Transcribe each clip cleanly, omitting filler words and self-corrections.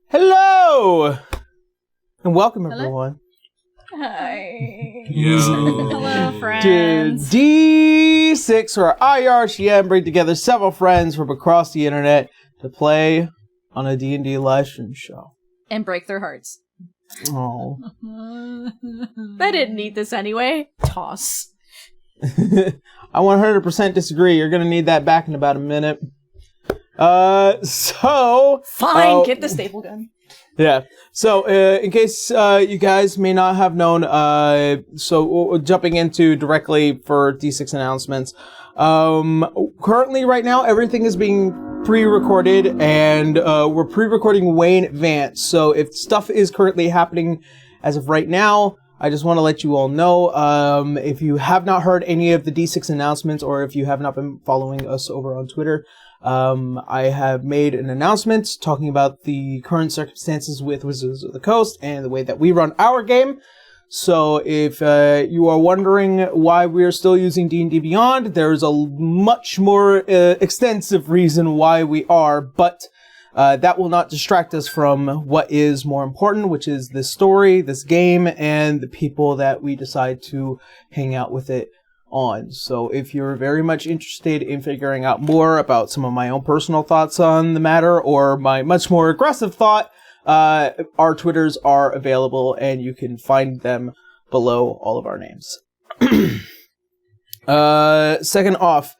Hello! And welcome, everyone. Hi. Yo. Hello, friends. To D6, where IRCM bring together several friends from across the internet to play on a D&D live stream show. And break their hearts. Oh. I didn't need this anyway. Toss. I 100% disagree. You're going to need that back in about a minute. Fine, get the staple gun. Yeah. So, in case you guys may not have known, jumping into directly for D6 announcements. Currently, right now, everything is being pre-recorded, and we're pre-recording way in advance. So, if stuff is currently happening as of right now, I just want to let you all know, if you have not heard any of the D6 announcements, or if you have not been following us over on Twitter, I have made an announcement talking about the current circumstances with Wizards of the Coast and the way that we run our game. So if you are wondering why we are still using D&D Beyond, there's a much more extensive reason why we are, but that will not distract us from what is more important, which is this story, this game, and the people that we decide to hang out with it on. So if you're very much interested in figuring out more about some of my own personal thoughts on the matter, or my much more aggressive thought, our Twitters are available, and you can find them below all of our names. Second off,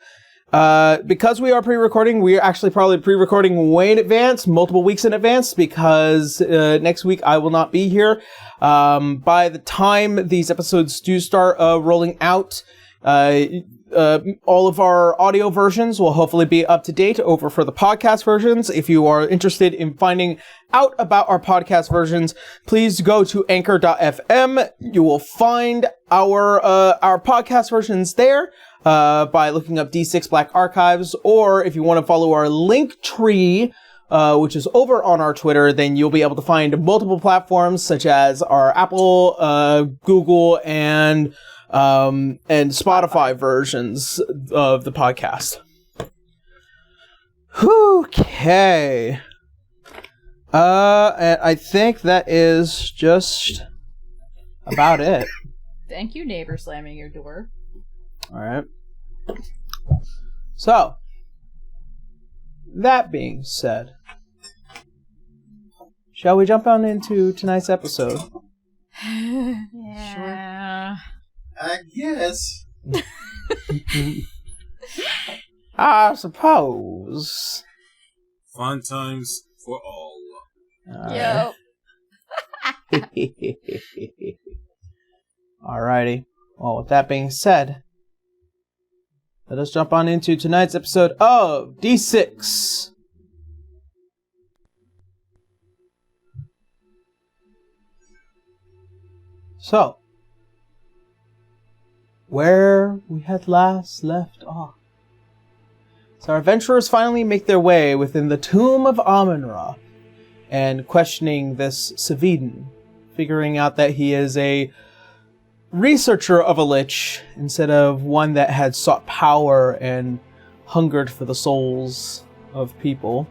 because we are pre-recording, we are actually probably pre-recording way in advance, multiple weeks in advance, because next week I will not be here. By the time these episodes do start rolling out, all of our audio versions will hopefully be up to date over for the podcast versions. If you are interested in finding out about our podcast versions, please go to anchor.fm. You will find our podcast versions there by looking up D6 Black Archives, or if you want to follow our link tree, which is over on our Twitter, then you'll be able to find multiple platforms such as our Apple, Google, and Spotify versions of the podcast. Okay. And I think that is just about it. Thank you, neighbor slamming your door. Alright. So, that being said, shall we jump on into tonight's episode? Yeah. I guess. I suppose. Fun times for all. Yep. Alrighty. Well, with that being said, let us jump on into tonight's episode of D6. So, where we had last left off. So our adventurers finally make their way within the tomb of Amun-Ra and questioning this Savidin, figuring out that he is a researcher of a lich instead of one that had sought power and hungered for the souls of people.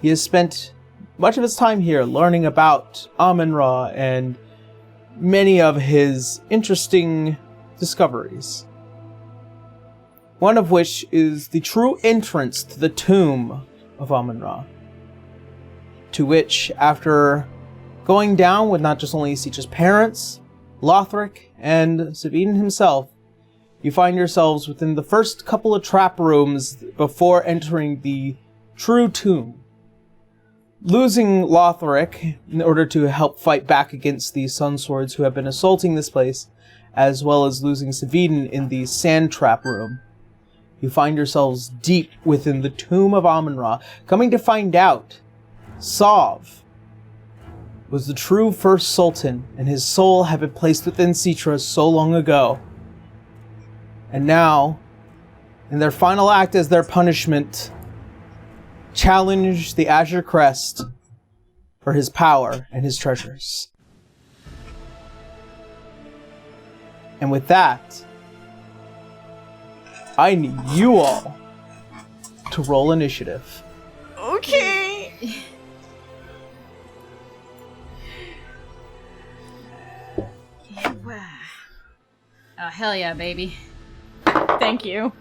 He has spent much of his time here learning about Amun-Ra and many of his interesting discoveries. One of which is the true entrance to the tomb of Amun-Ra, to which, after going down with not just only Sietra's parents, Lothric, and Savidin himself, you find yourselves within the first couple of trap rooms before entering the true tomb. Losing Lothric in order to help fight back against the Sun Swords who have been assaulting this place, as well as losing Savidin in the sand trap room, you find yourselves deep within the tomb of Amun-Ra, coming to find out Saav was the true first Sultan, and his soul had been placed within Sietra so long ago. And now, in their final act as their punishment, challenge the Azure Crest for his power and his treasures. And with that, I need you all to roll initiative. Okay. Oh, hell yeah, baby. Thank you.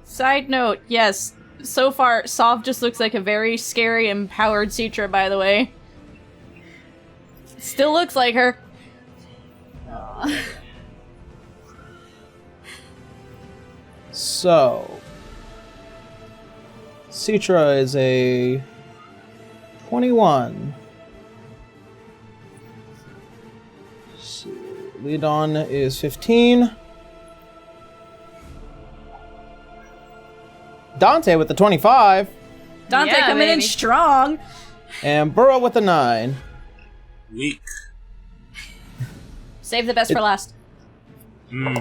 Side note, yes, so far, Saav just looks like a very scary, empowered Citra, by the way. Still looks like her. Aw. So, Citra is a 21. So, Leodon is 15. Dante with the 25. Dante Yeah, coming in baby. strong. And Burrow with the 9. Weak. Save the best for last. Do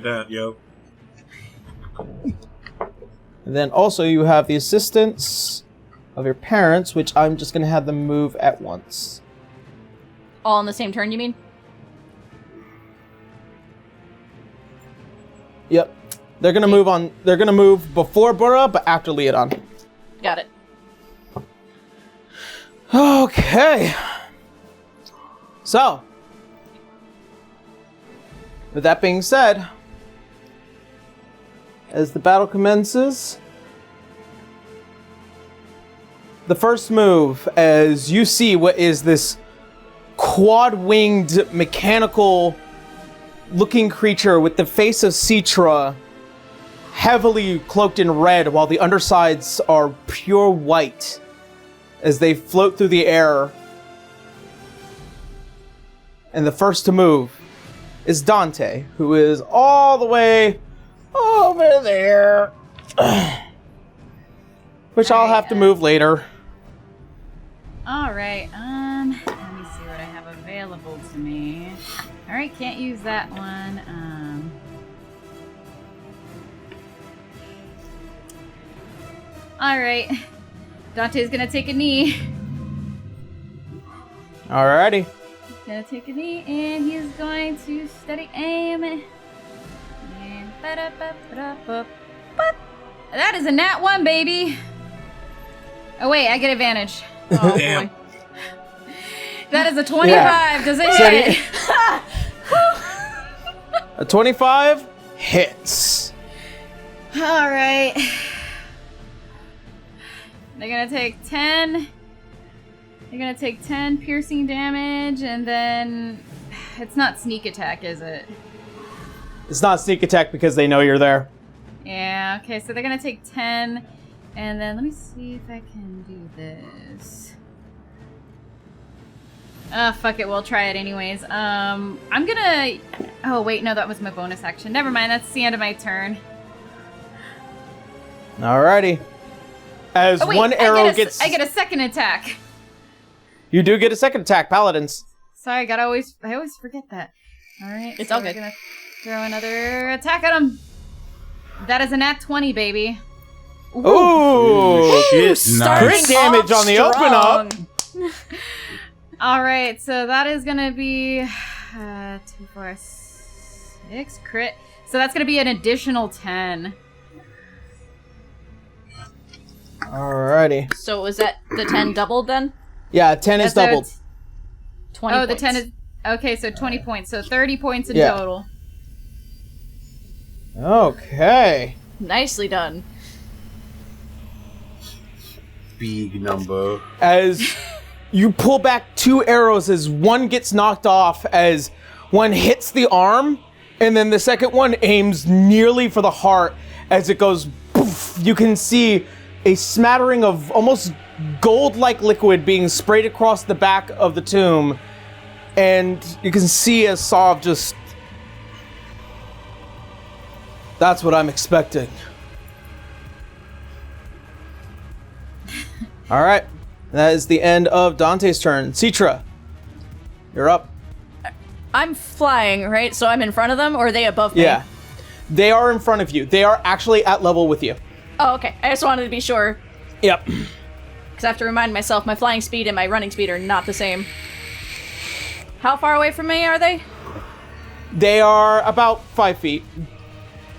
that, yo. And then also you have the assistance of your parents, which I'm just going to have them move at once. All on the same turn, you mean? Yep. They're going to move on. They're going to move before Burrow, but after Leodon. Got it. Okay. So, with that being said, as the battle commences, the first move, as you see what is this quad-winged mechanical looking creature with the face of Citra heavily cloaked in red while the undersides are pure white as they float through the air. And the first to move is Dante, who is all the way over there. Which I'll have to move later. Alright, let me see what I have available to me. Alright, can't use that one. Alright. Dante's gonna take a knee. Alrighty. Gonna take a knee, and he's going to steady aim. And that is a nat 1, baby. Oh wait, I get advantage. Oh Damn. boy. That is a 25. Yeah. Does it So hit? A 25 hits. Alright. They're gonna take 10. They're gonna take 10 piercing damage, and then it's not sneak attack, is it? It's not sneak attack because they know you're there. Yeah, okay, so they're gonna take 10, and then let me see if I can do this. Fuck it, we'll try it anyways. I'm gonna... Oh, wait, no, that was my bonus action. Never mind, that's the end of my turn. Alrighty. As Oh, wait, one arrow gets... I get a second attack. You do get a second attack, Paladins. Sorry, I always forget that. Alright, It's so all we're good. gonna throw another attack at him. That is a nat 20, baby. Ooh! Shit. Starting Crit damage off on the open up. strong. Alright, so that is gonna be 2, 4, 6 crit. So that's gonna be an additional 10. Alrighty. So was that the 10 doubled then? Yeah, 10 is That's doubled. 20 Oh, the points. 10 is... Okay, so 20 points. So 30 points in Yeah. total. Okay. Nicely done. Big number. As you pull back 2 arrows as one gets knocked off as one hits the arm, and then the second one aims nearly for the heart as it goes poof. You can see a smattering of almost gold-like liquid being sprayed across the back of the tomb, and you can see as Saav just... That's what I'm expecting. Alright. That is the end of Dante's turn. Citra, you're up. I'm flying, right? So I'm in front of them, or are they above me? Yeah. They are in front of you. They are actually at level with you. Oh, okay. I just wanted to be sure, Yep. because I have to remind myself my flying speed and my running speed are not the same. How far away from me are they? They are about 5 feet.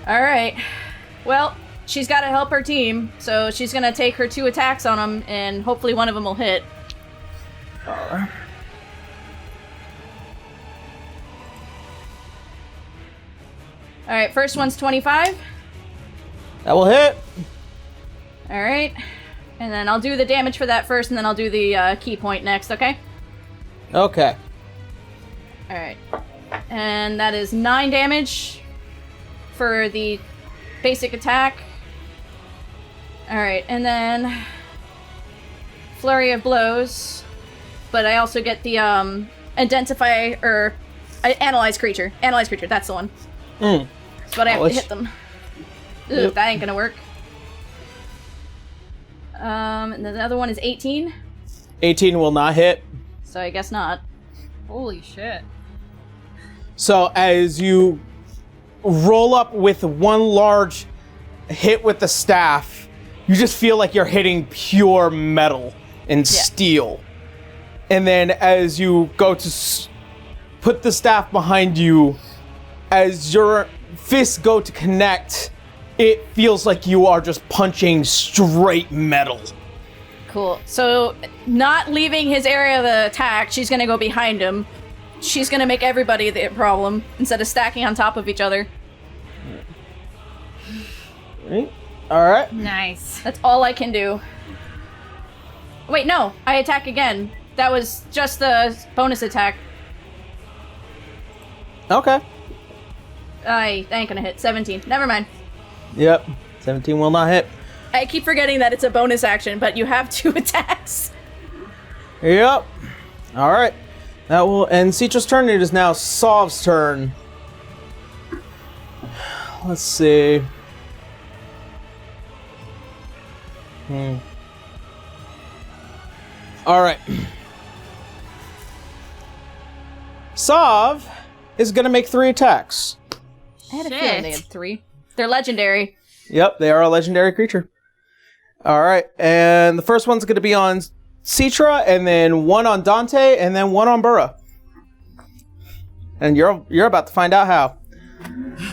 Alright. Well, she's got to help her team, so she's going to take her 2 attacks on them, and hopefully one of them will hit. Alright, first one's 25. That will hit. Alright. And then I'll do the damage for that first, and then I'll do the key point next, okay? Okay. Alright. And that is 9 damage for the basic attack. Alright, and then Flurry of Blows. But I also get the Identify, or Analyze Creature. Analyze Creature, that's the one. But I have to hit them. Ugh, that ain't gonna work. And then the other one is 18. 18 will not hit. So I guess not. Holy shit. So as you roll up with one large hit with the staff, you just feel like you're hitting pure metal and steel. And then as you go to put the staff behind you, as your fists go to connect, it feels like you are just punching straight metal. Cool. So, not leaving his area of attack, she's gonna go behind him. She's gonna make everybody the problem, instead of stacking on top of each other. Alright. Nice. That's all I can do. Wait, no. I attack again. That was just the bonus attack. Okay. I ain't gonna hit. 17. Never mind. Yep. 17 will not hit. I keep forgetting that it's a bonus action, but you have 2 attacks. Yep. Alright. That will end Citra's turn. It is now Saav's turn. Let's see. Alright. Saav is going to make 3 attacks. I had a feeling they had 3. They're legendary. Yep, they are a legendary creature. Alright, and the first one's going to be on Citra, and then 1 on Dante, and then 1 on Burra. And you're about to find out how.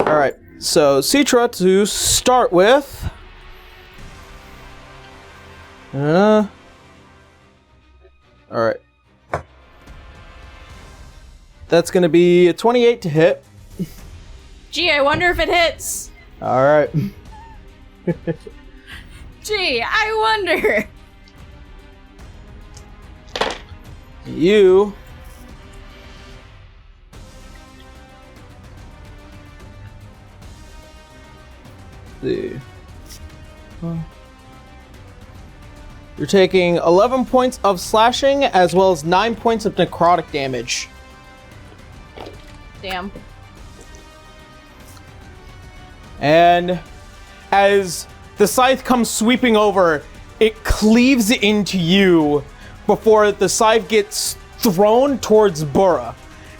Alright, so Citra to start with. Alright. That's going to be a 28 to hit. Gee, I wonder if it hits. Alright. Gee, I wonder. You see. You're taking 11 points of slashing as well as 9 points of necrotic damage. Damn. And as the scythe comes sweeping over, it cleaves into you before the scythe gets thrown towards Burra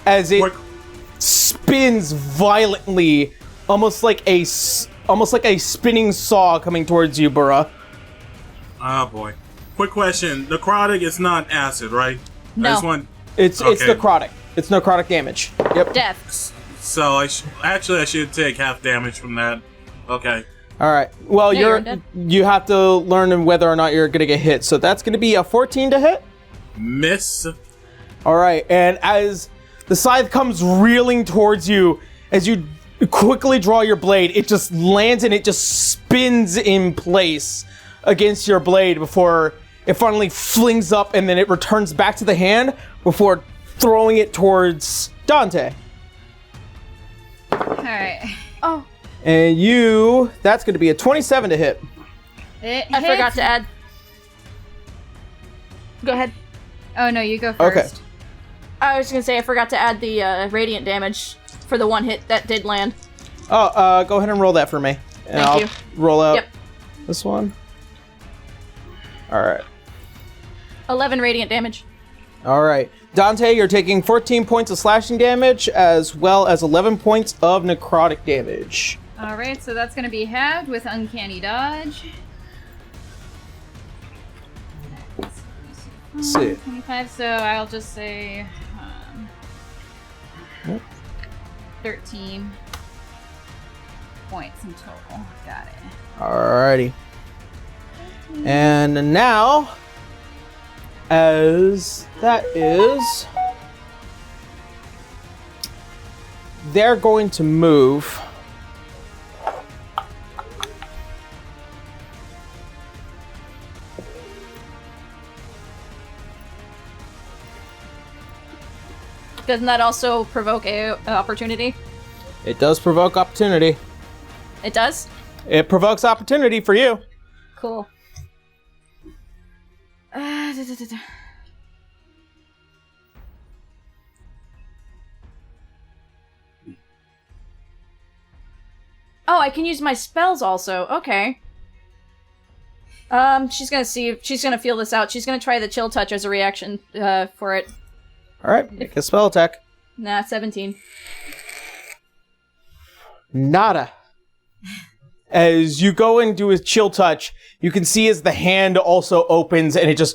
as it spins violently, almost like a spinning saw coming towards you, Burra. Oh boy. Quick question. Necrotic is not acid, right? No. I just want... It's necrotic. It's necrotic damage. Yep. Death. So I should take half damage from that. Okay. All right. Well, Yeah, you're dead. you have to learn whether or not you're going to get hit. So that's going to be a 14 to hit. Miss. All right. And as the scythe comes reeling towards you, as you quickly draw your blade, it just lands and it just spins in place against your blade before it finally flings up, and then it returns back to the hand before throwing it towards Dante. Alright. Oh, And that's going to be a 27 to hit. It I hits. forgot to add. Go ahead. Oh no, you go Okay. first. I was gonna say I forgot to add the radiant damage for the 1 hit that did land. Oh, go ahead and roll that for me. And Thank I'll you. roll out Yep. this one. All right. 11 radiant damage. All right. Dante, you're taking 14 points of slashing damage as well as 11 points of necrotic damage. Alright, so that's gonna be halved with Uncanny Dodge. Let's see. 25, so I'll just say 13 points in total. Got it. Alrighty. And now, as that is, they're going to move Doesn't that also provoke a opportunity? It does provoke opportunity. It does? It provokes opportunity for you. Cool. Oh, I can use my spells also. Okay. She's gonna see. She's gonna feel this out. She's gonna try the chill touch as a reaction for it. All right, make a spell attack. Nah, 17. Nada. As you go and do a chill touch, you can see as the hand also opens and it just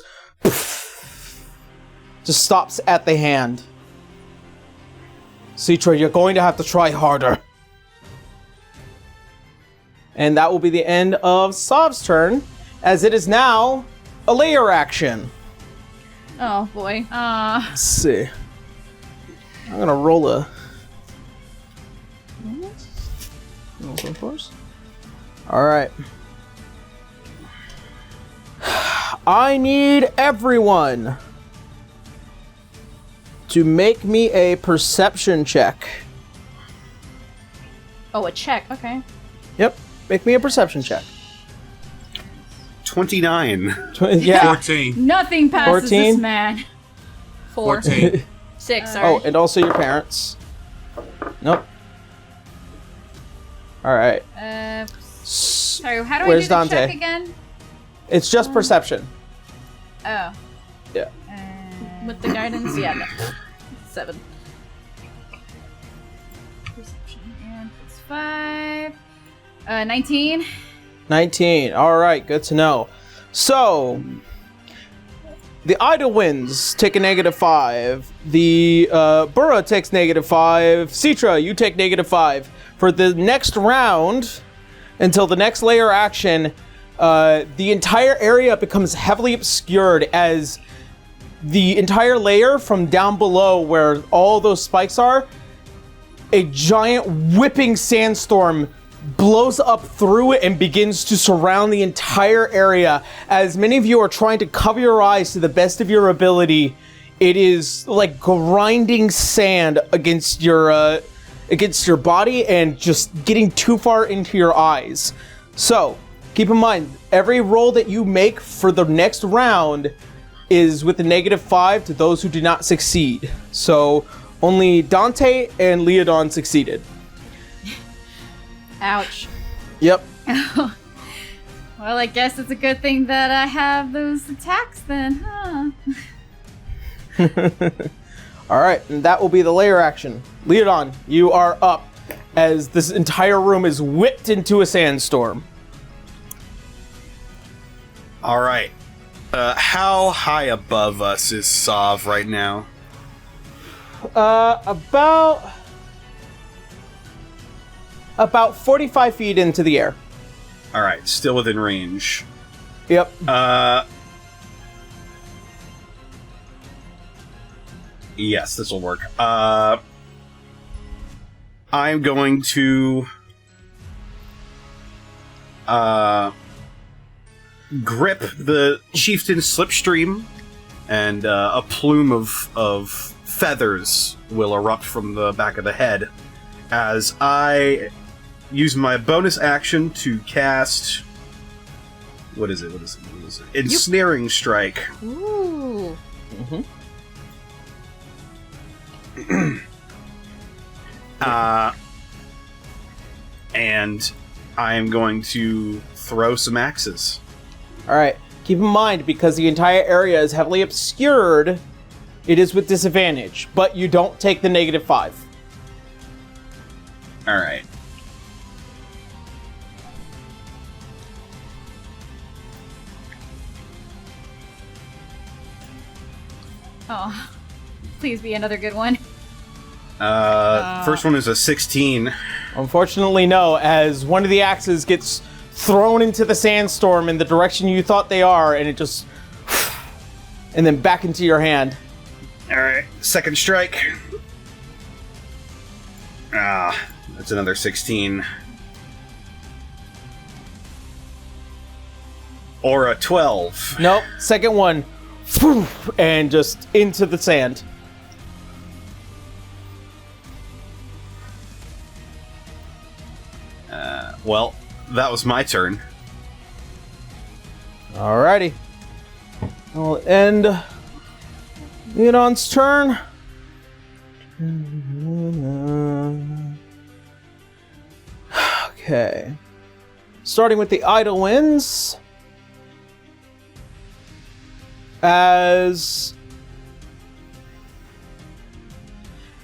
stops at the hand. Citra, you're going to have to try harder. And that will be the end of Saav's turn, as it is now a layer action. Oh boy. Let's see. I'm gonna roll a. All right. I need everyone to make me a perception check. Oh, a check. Okay. Yep, make me a perception check. 29. Yeah. 14. Nothing passes 14? this man. 4. 14. 6, sorry. Oh, and also your parents. Nope. All right. Sorry, how do Where's I do the Dante? check again? It's just perception. Oh. Yeah. With the guidance? Yeah, no. 7. Perception and plus 5. 19. 19. All right, good to know. So, the Idlewinds take a -5. The Burra takes -5. Citra, you take -5. For the next round, until the next layer action, the entire area becomes heavily obscured as the entire layer from down below where all those spikes are, a giant whipping sandstorm blows up through it and begins to surround the entire area. As many of you are trying to cover your eyes to the best of your ability, it is like grinding sand against your body and just getting too far into your eyes. So, keep in mind, every roll that you make for the next round is with a -5 to those who do not succeed. So, only Dante and Leodon succeeded. Ouch. Yep. Well, I guess it's a good thing that I have those attacks then, huh? All right, and that will be the layer action. Leodon, you are up as this entire room is whipped into a sandstorm. All right. How high above us is Saav right now? About 45 feet into the air. All right, still within range. Yep. Yes, this will work. I'm going to grip the chieftain slipstream, and a plume of feathers will erupt from the back of the head as I use my bonus action to cast. What is it? Ensnaring Strike. Ooh. Mm-hmm. And I am going to throw some axes. All right. Keep in mind, because the entire area is heavily obscured, it is with disadvantage, but you don't take the -5. All right. Oh, please be another good one. First one is a 16. Unfortunately, no, as one of the axes gets thrown into the sandstorm in the direction you thought they are, and it just... and then back into your hand. All right, second strike. That's another 16. Or a 12. Nope, second one, and just into the sand. Well, that was my turn. Alrighty. We'll end Leonon's turn. Okay. Starting with the Idle Winds. As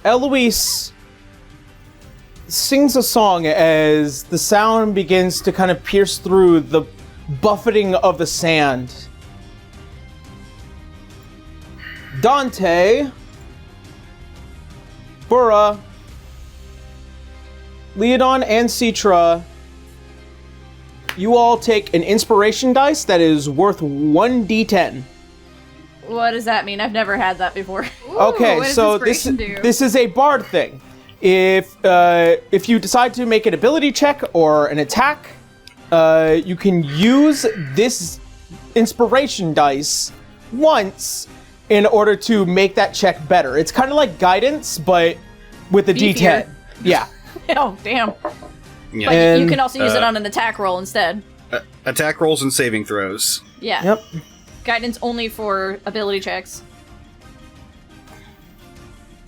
Eloise sings a song as the sound begins to kind of pierce through the buffeting of the sand. Dante, Burra, Leodon, and Citra, you all take an inspiration dice that is worth 1d10. What does that mean? I've never had that before. Okay, what does so inspiration do? this is a bard thing. If you decide to make an ability check or an attack, you can use this inspiration dice once in order to make that check better. It's kind of like guidance, but with a Beefier. D10. Yeah. Oh, damn. Yeah. But And, you can also use it on an attack roll instead. Attack rolls and saving throws. Yeah. Yep. Guidance only for ability checks.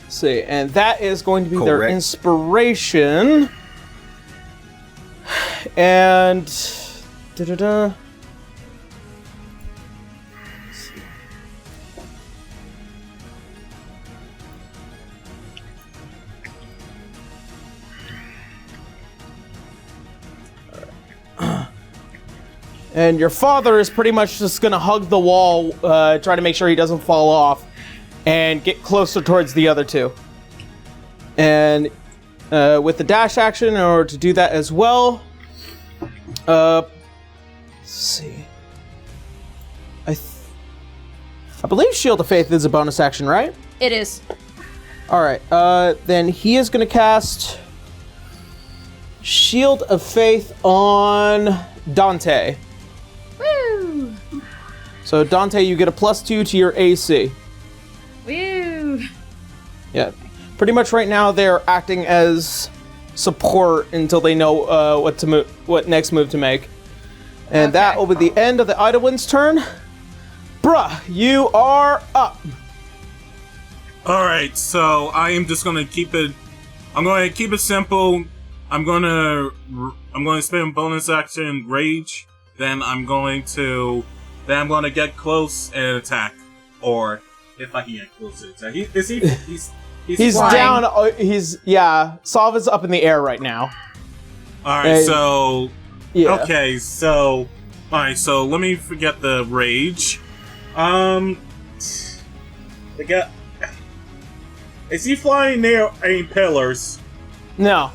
Let's see, and that is going to be their Correct. inspiration. And da-da-da. And your father is pretty much just gonna hug the wall, try to make sure he doesn't fall off, and get closer towards the other two. And with the dash action, in order to do that as well, let's see. I believe Shield of Faith is a bonus action, right? It is. All right. Then he is gonna cast Shield of Faith on Dante. Woo! So Dante, you get a +2 to your AC. Woo! Yeah. Pretty much right now they're acting as support until they know what next move to make. And that will be the end of the Idlewind's turn. Bruh, you are up. All right, so I am just gonna keep it. I'm going to keep it simple. I'm gonna spend bonus action rage. Then I'm going to get close and attack, or if I can get close to attack. He's He's flying. down. Saav is up in the air right now. All right, so Yeah. okay, so all right, so let me forget the rage. The guy, is he flying near any pillars? No.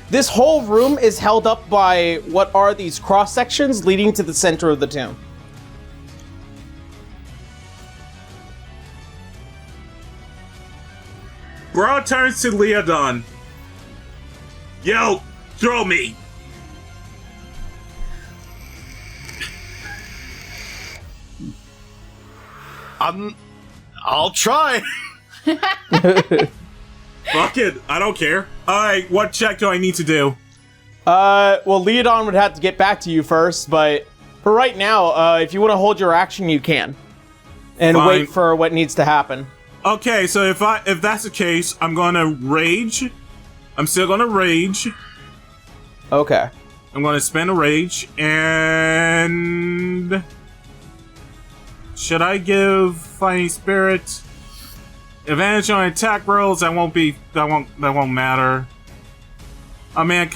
This whole room is held up by what are these cross sections leading to the center of the tomb. Bra turns to Leodon. Yo, throw me. I'll try. Fuck it, I don't care. Alright, what check do I need to do? Well, Leodon would have to get back to you first, but for right now, if you want to hold your action, you can. And Fine. wait for what needs to happen. Okay, so if that's the case, I'm gonna rage. I'm still gonna rage. Okay. I'm gonna spend a rage, and should I give Fighting Spirit advantage on attack rolls? That won't matter. I mean,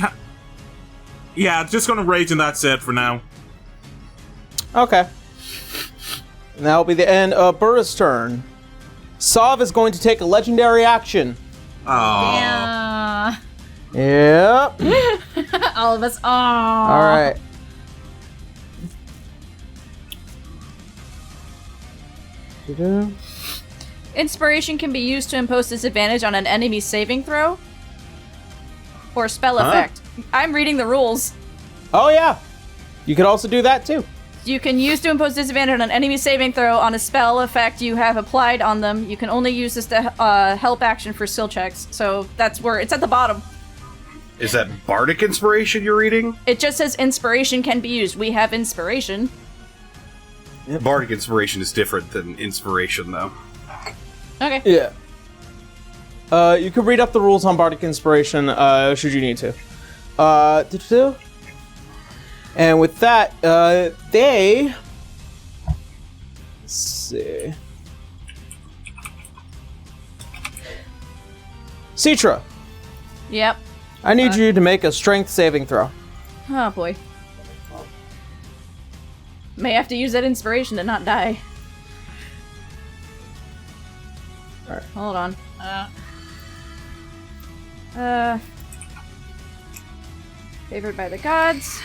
yeah, just gonna rage, and that's it for now. Okay. And that'll be the end of Burra's turn. Saav is going to take a legendary action. Oh, Yeah. Yep. All of us. Oh. All right. Inspiration can be used to impose disadvantage on an enemy saving throw or spell effect. I'm reading the rules. Oh, yeah. You could also do that, too. You can use to impose disadvantage on an enemy saving throw on a spell effect you have applied on them. You can only use this to help action for skill checks. So that's where it's at the bottom. Is that bardic inspiration you're reading? It just says inspiration can be used. We have inspiration. Yep. Bardic inspiration is different than inspiration, though. Okay. Yeah. You can read up the rules on bardic inspiration should you need to. And with that, they... Let's see. Citra, Yep. I need you to make a strength saving throw. Oh boy. May have to use that inspiration to not die. Alright. Hold on. Favored by the gods.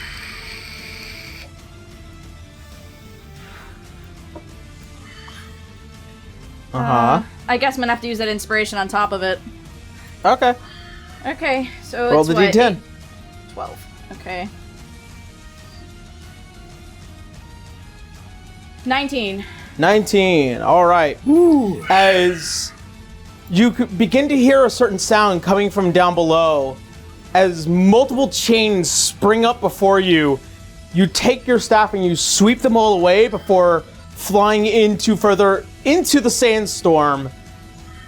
I guess I'm gonna have to use that inspiration on top of it. Okay. Okay, so Roll it's the what, d10. 12. Okay. 19. 19. All right. As you begin to hear a certain sound coming from down below, as multiple chains spring up before you, you take your staff and you sweep them all away before flying further into the sandstorm.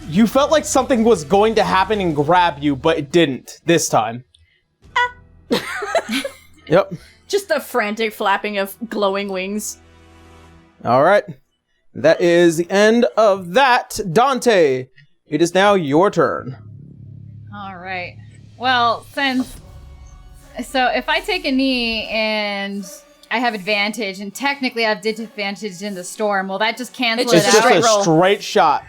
You felt like something was going to happen and grab you, but it didn't this time. Yep. Just the frantic flapping of glowing wings. All right. That is the end of that. Dante, it is now your turn. All right. Well, so if I take a knee and I have advantage, and technically I have disadvantage in the storm, will that just cancel It's it just out? a straight shot.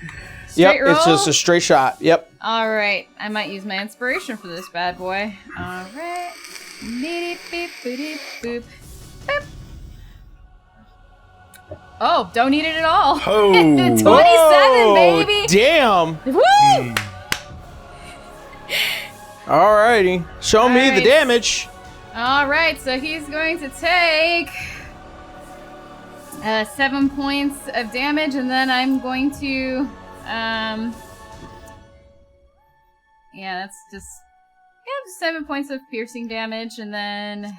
Straight roll? It's just a straight shot. Yep. All right. I might use my inspiration for this bad boy. All right. Beep, beep, boop, boop. Boop. Oh, don't need it at all. Oh. 27, Whoa, baby. Damn. Woo! Alrighty. Show me the Alright. damage. All right, so he's going to take 7 points of damage, and then I'm going to, yeah, that's just 7 points of piercing damage, and then,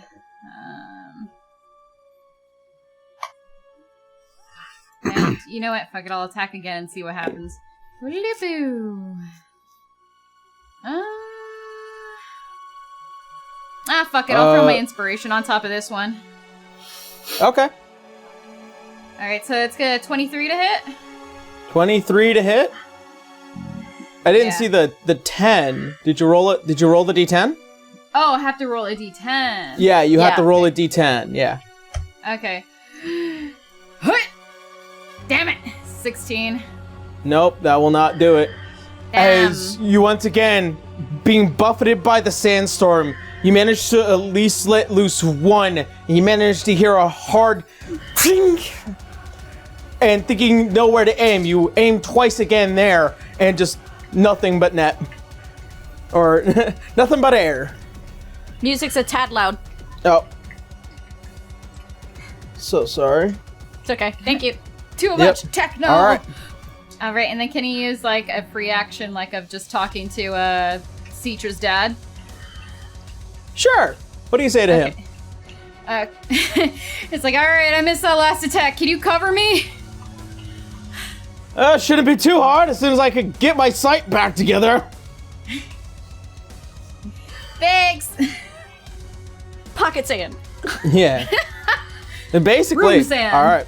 and you know what? Fuck it, I'll attack again and see what happens. Whoopoo. Fuck it, I'll throw my inspiration on top of this one. Okay. Alright, so it's got 23 to hit. 23 to hit. I didn't Yeah. see the 10. Did you roll it? Did you roll the d10? Oh, I have to roll a d10. Yeah, you have to Yeah. roll a d10. Yeah. Okay. Hut! Damn it! 16. Nope, that will not do it. Damn. As you once again being buffeted by the sandstorm, you managed to at least let loose one, and you managed to hear a hard clink. And thinking nowhere to aim, you aim twice again there, and just nothing but net. Or nothing but air. Music's a tad loud. Oh. So sorry. It's okay. Thank you. Too much techno! Alright. Alright, and then can he use, like, a free action, like, of just talking to, Citra's dad? Sure. What do you say to him? It's like, alright, I missed that last attack. Can you cover me? Shouldn't be too hard as soon as I could get my sight back together. Thanks! Pocket sand. Yeah. And basically, Room sand. all right.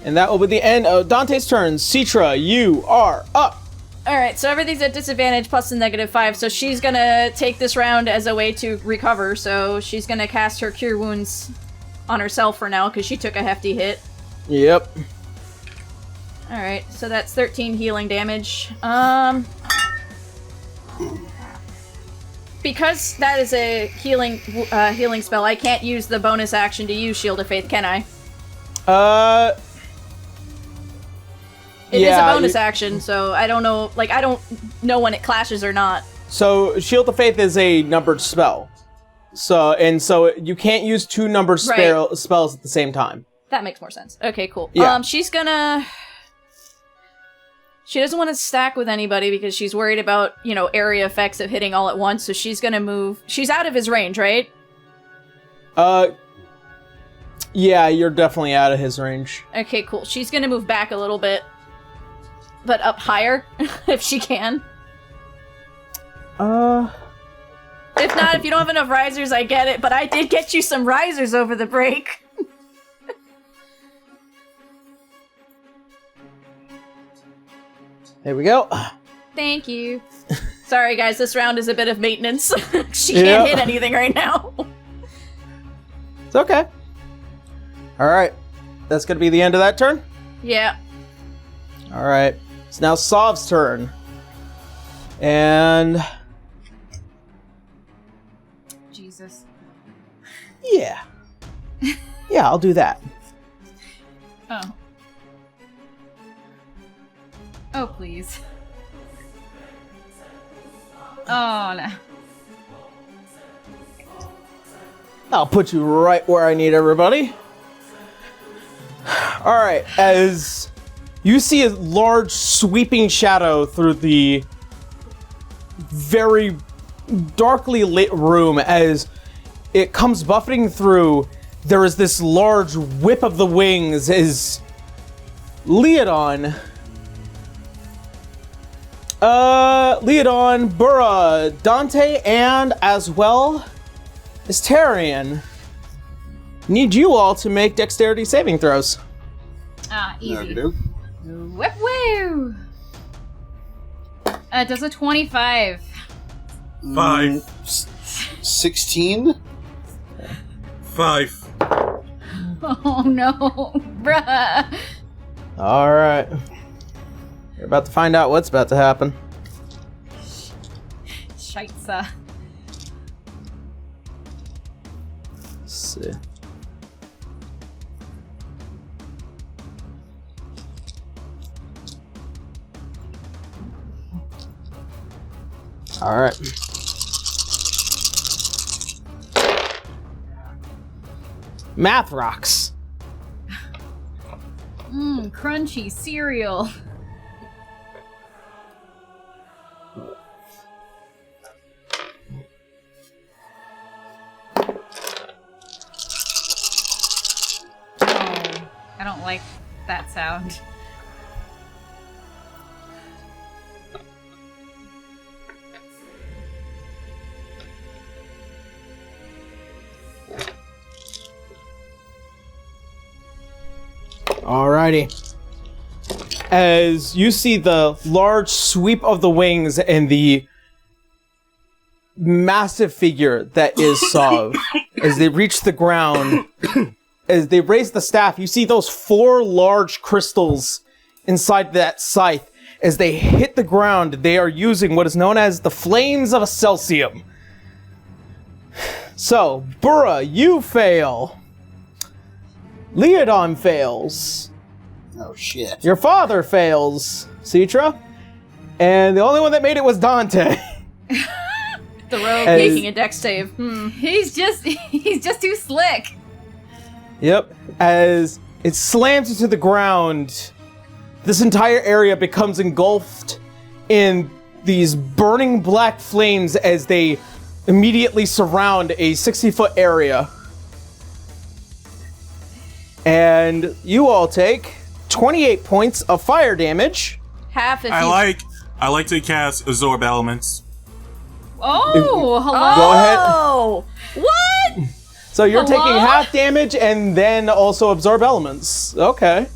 And that will be the end of Dante's turn. Citra, you are up. Alright, so everything's at disadvantage plus the -5, so she's gonna take this round as a way to recover, so she's gonna cast her Cure Wounds on herself for now, because she took a hefty hit. Yep. Alright, so that's 13 healing damage. Because that is a healing spell, I can't use the bonus action to use Shield of Faith, can I? It is a yeah, bonus action, so I don't know, like, I don't know when it clashes or not. So Shield of Faith is a numbered spell. So you can't use two numbered Right. spells at the same time. That makes more sense. Okay, cool. Yeah. She's gonna... She doesn't want to stack with anybody because she's worried about, area effects of hitting all at once, so she's gonna move. She's out of his range, right? Yeah, you're definitely out of his range. Okay, cool. She's gonna move back a little bit. But up higher, if she can. If not, if you don't have enough risers, I get it, but I did get you some risers over the break. There we go. Thank you. Sorry, guys, this round is a bit of maintenance. She can't hit anything right now. It's okay. Alright. That's gonna be the end of that turn? Yeah. Alright. It's now Saav's turn. And... Jesus. Yeah. Yeah, I'll do that. Oh. Oh, please. Oh, no. I'll put you right where I need everybody. Alright, as you see a large sweeping shadow through the very darkly lit room as it comes buffeting through, there is this large whip of the wings as Leodon, Burra, Dante, and as well as Tarian need you all to make dexterity saving throws. Ah, easy. Negative. Whip woo! Does a 25. 5. 16? 5. Oh no, bruh. Alright. You're about to find out what's about to happen. Scheisse. Let's see. Alright. Math rocks. Crunchy cereal. Oh, I don't like that sound. Alrighty. As you see the large sweep of the wings and the massive figure that is Saav, as they reach the ground, as they raise the staff, you see those 4 large crystals inside that scythe. As they hit the ground, they are using what is known as the Flames of Celsium. So, Burra, you fail. Leodon fails. Oh, shit. Your father fails, Citra. And the only one that made it was Dante. The rogue making a dex save. He's just too slick. Yep. As it slams into the ground, this entire area becomes engulfed in these burning black flames as they immediately surround a 60-foot area. And you all take 28 points of fire damage. Half if I you... like to cast Absorb Elements. Oh, hello. Go ahead. Oh! What? So you're Hello? taking half damage and then also absorb elements. Okay.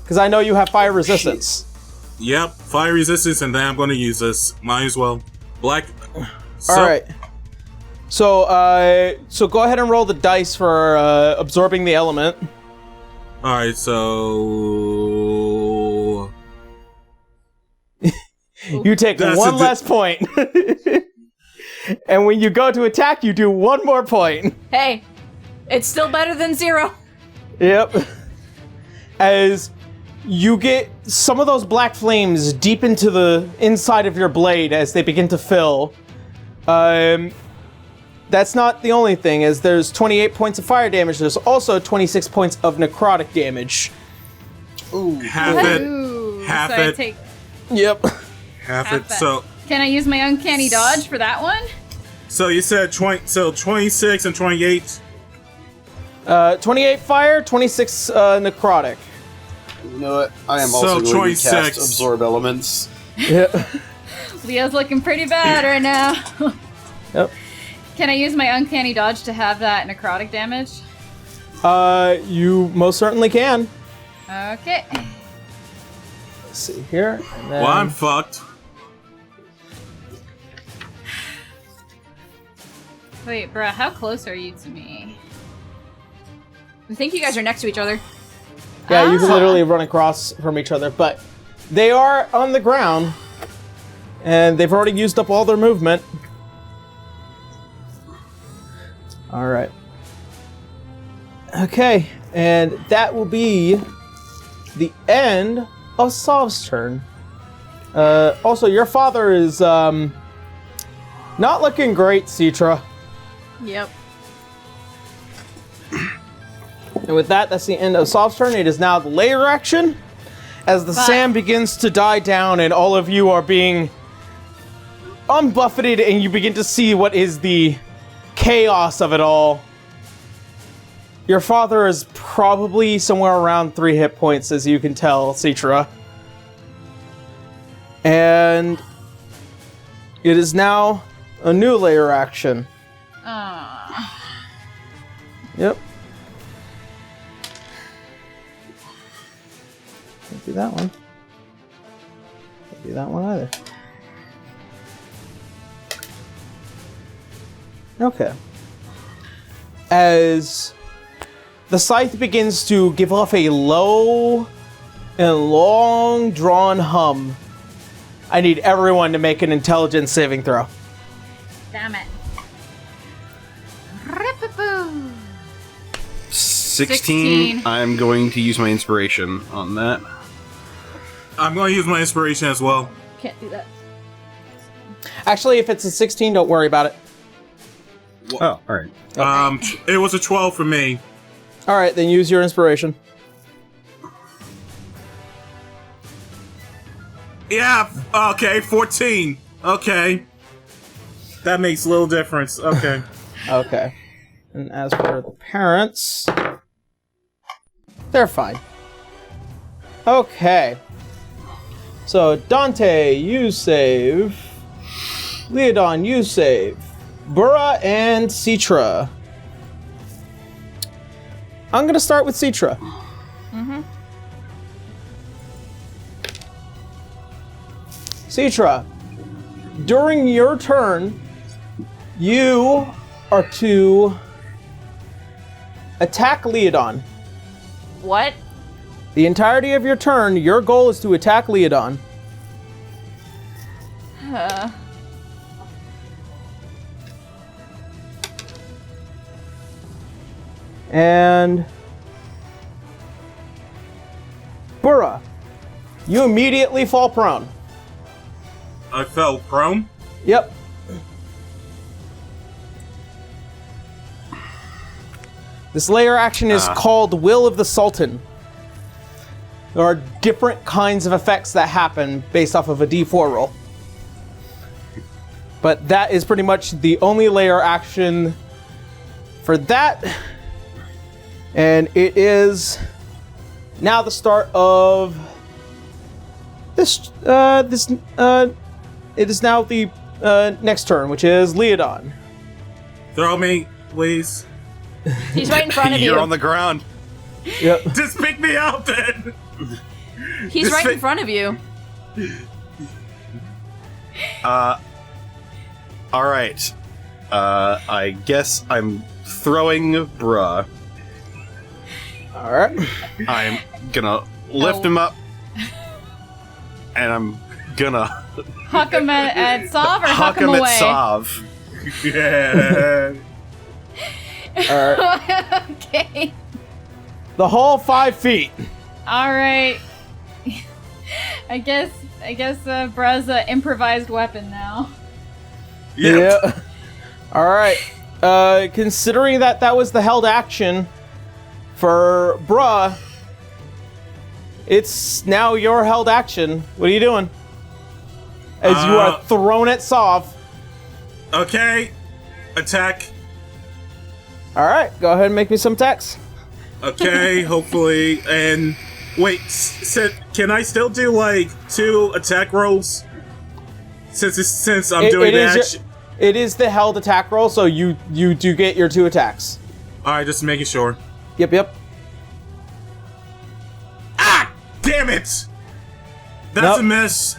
Because I know you have fire resistance. Yep, fire resistance, and then I'm going to use this. Might as well. Black. So, All right. So go ahead and roll the dice for absorbing the element. All right, so You take That's one a less point. And when you go to attack, you do one more point. Hey, it's still better than 0. Yep. As you get some of those black flames deep into the inside of your blade as they begin to fill. That's not the only thing, as there's 28 points of fire damage. There's also 26 points of necrotic damage. Ooh. half Half so I it. take Yep. Half half it. that. So Can I use my uncanny dodge for that one? you said 26 and 28. 28 fire, 26 necrotic. You know what? I am So, also going to 26. cast Absorb Elements. Yep. Leo's looking pretty bad right now. Yep. Can I use my uncanny dodge to have that necrotic damage? You most certainly can. Okay. Let's see here. And then... Well, I'm fucked. Wait, bruh, how close are you to me? I think you guys are next to each other. Yeah, you can Ah. literally run across from each other, but they are on the ground, and they've already used up all their movement. All right. Okay, and that will be the end of Saav's turn. Also, your father is not looking great, Citra. Yep. And with that, that's the end of Saav's turn. It is now the layer action. As the sand begins to die down and all of you are being unbuffeted and you begin to see what is the chaos of it all. Your father is probably somewhere around 3 hit points, as you can tell, Citra. And it is now a new layer action. Yep. Can't do that one. Can't do that one either. Okay. As the scythe begins to give off a low and long drawn hum, I need everyone to make an intelligence saving throw. Damn it. Rip-a-boo. 16. I'm going to use my inspiration on that. I'm going to use my inspiration as well. Can't do that. Actually, if it's a 16, don't worry about it. Oh, alright. It was a 12 for me. Alright, then use your inspiration. Yeah, okay, 14. Okay. That makes a little difference. Okay. Okay. And as for the parents, they're fine. Okay. So, Dante, you save. Leodon, you save. Burra and Citra. I'm gonna start with Citra. Citra, during your turn, you are to attack Leodon. What? The entirety of your turn, your goal is to attack Leodon. And Burra, you immediately fall prone. I fell prone. Yep. This layer action is called Will of the Sultan. There are different kinds of effects that happen based off of a D4 roll. But that is pretty much the only layer action for that. And it is now the start of this. It is now the next turn, which is Leodon. Throw me, please. He's right in front of you. You're on the ground. Yep. Just pick me up then. He's right in front of you. Alright. I guess I'm throwing bruh. All right. I'm gonna lift him up. And I'm gonna Huck him at Saav or huck him him away? at Saav. Yeah. All right. Okay. The whole 5 feet. All right. I guess Bruh's an improvised weapon now. Yep. Yeah. All right. Considering that was the held action for Bruh, it's now your held action. What are you doing? As you are thrown at Saav. Okay. Attack. Alright, go ahead and make me some attacks. Okay, hopefully. And wait, can I still do like 2 attack rolls? Since I'm doing the action. It is the held attack roll, so you do get your 2 attacks. Alright, just making sure. Yep. Ah! Damn it! That's Nope. a miss.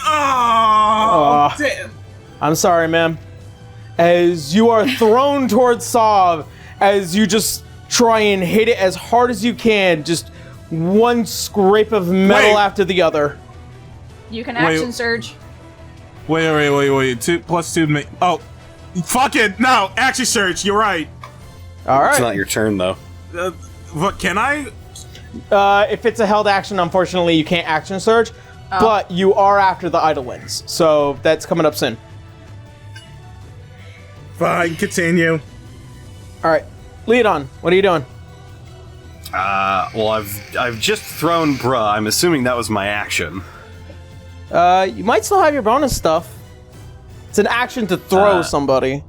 Oh, damn. I'm sorry, ma'am. As you are thrown towards Saav, as you just try and hit it as hard as you can, just one scrape of metal after the other. You can action surge. Wait. 2 plus 2 to make. Oh, fuck it! No, action surge. You're right. All right. It's not your turn though. What can I? If it's a held action, unfortunately, you can't action surge. But you are after the idle winds, so that's coming up soon. Fine, continue. All right, Leon, what are you doing? Well, I've just thrown bruh. I'm assuming that was my action. You might still have your bonus stuff. It's an action to throw somebody.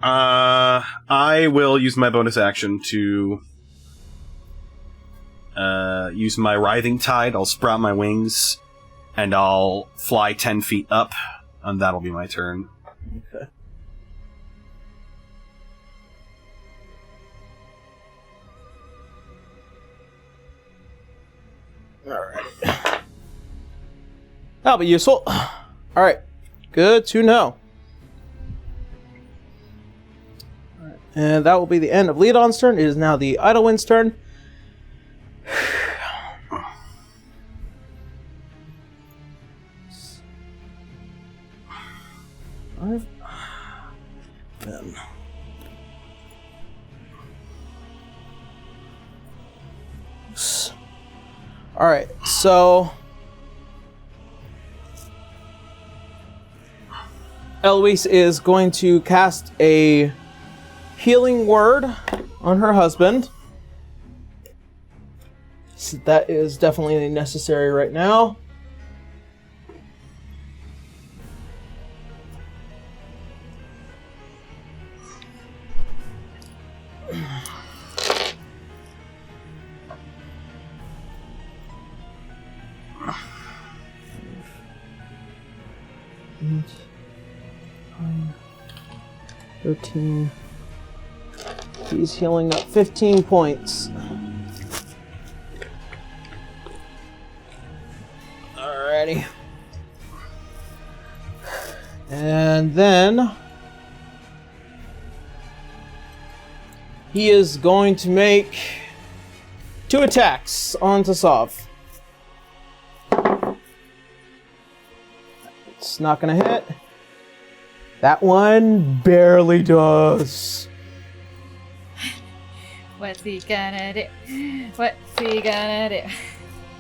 I will use my bonus action to use my writhing tide. I'll sprout my wings, and I'll fly 10 feet up, and that'll be my turn. Okay. Alright. That'll be useful. Alright. Good to know. Alright. And that will be the end of Leodon's turn. It is now the Idlewind's turn. Alright, so Eloise is going to cast a healing word on her husband. So that is definitely necessary right now. Eight, 9, 13. He's healing up 15 points. Alrighty. And then he is going to make 2 attacks onto Saav. It's not gonna hit. That one barely does. What's he gonna do? What's he gonna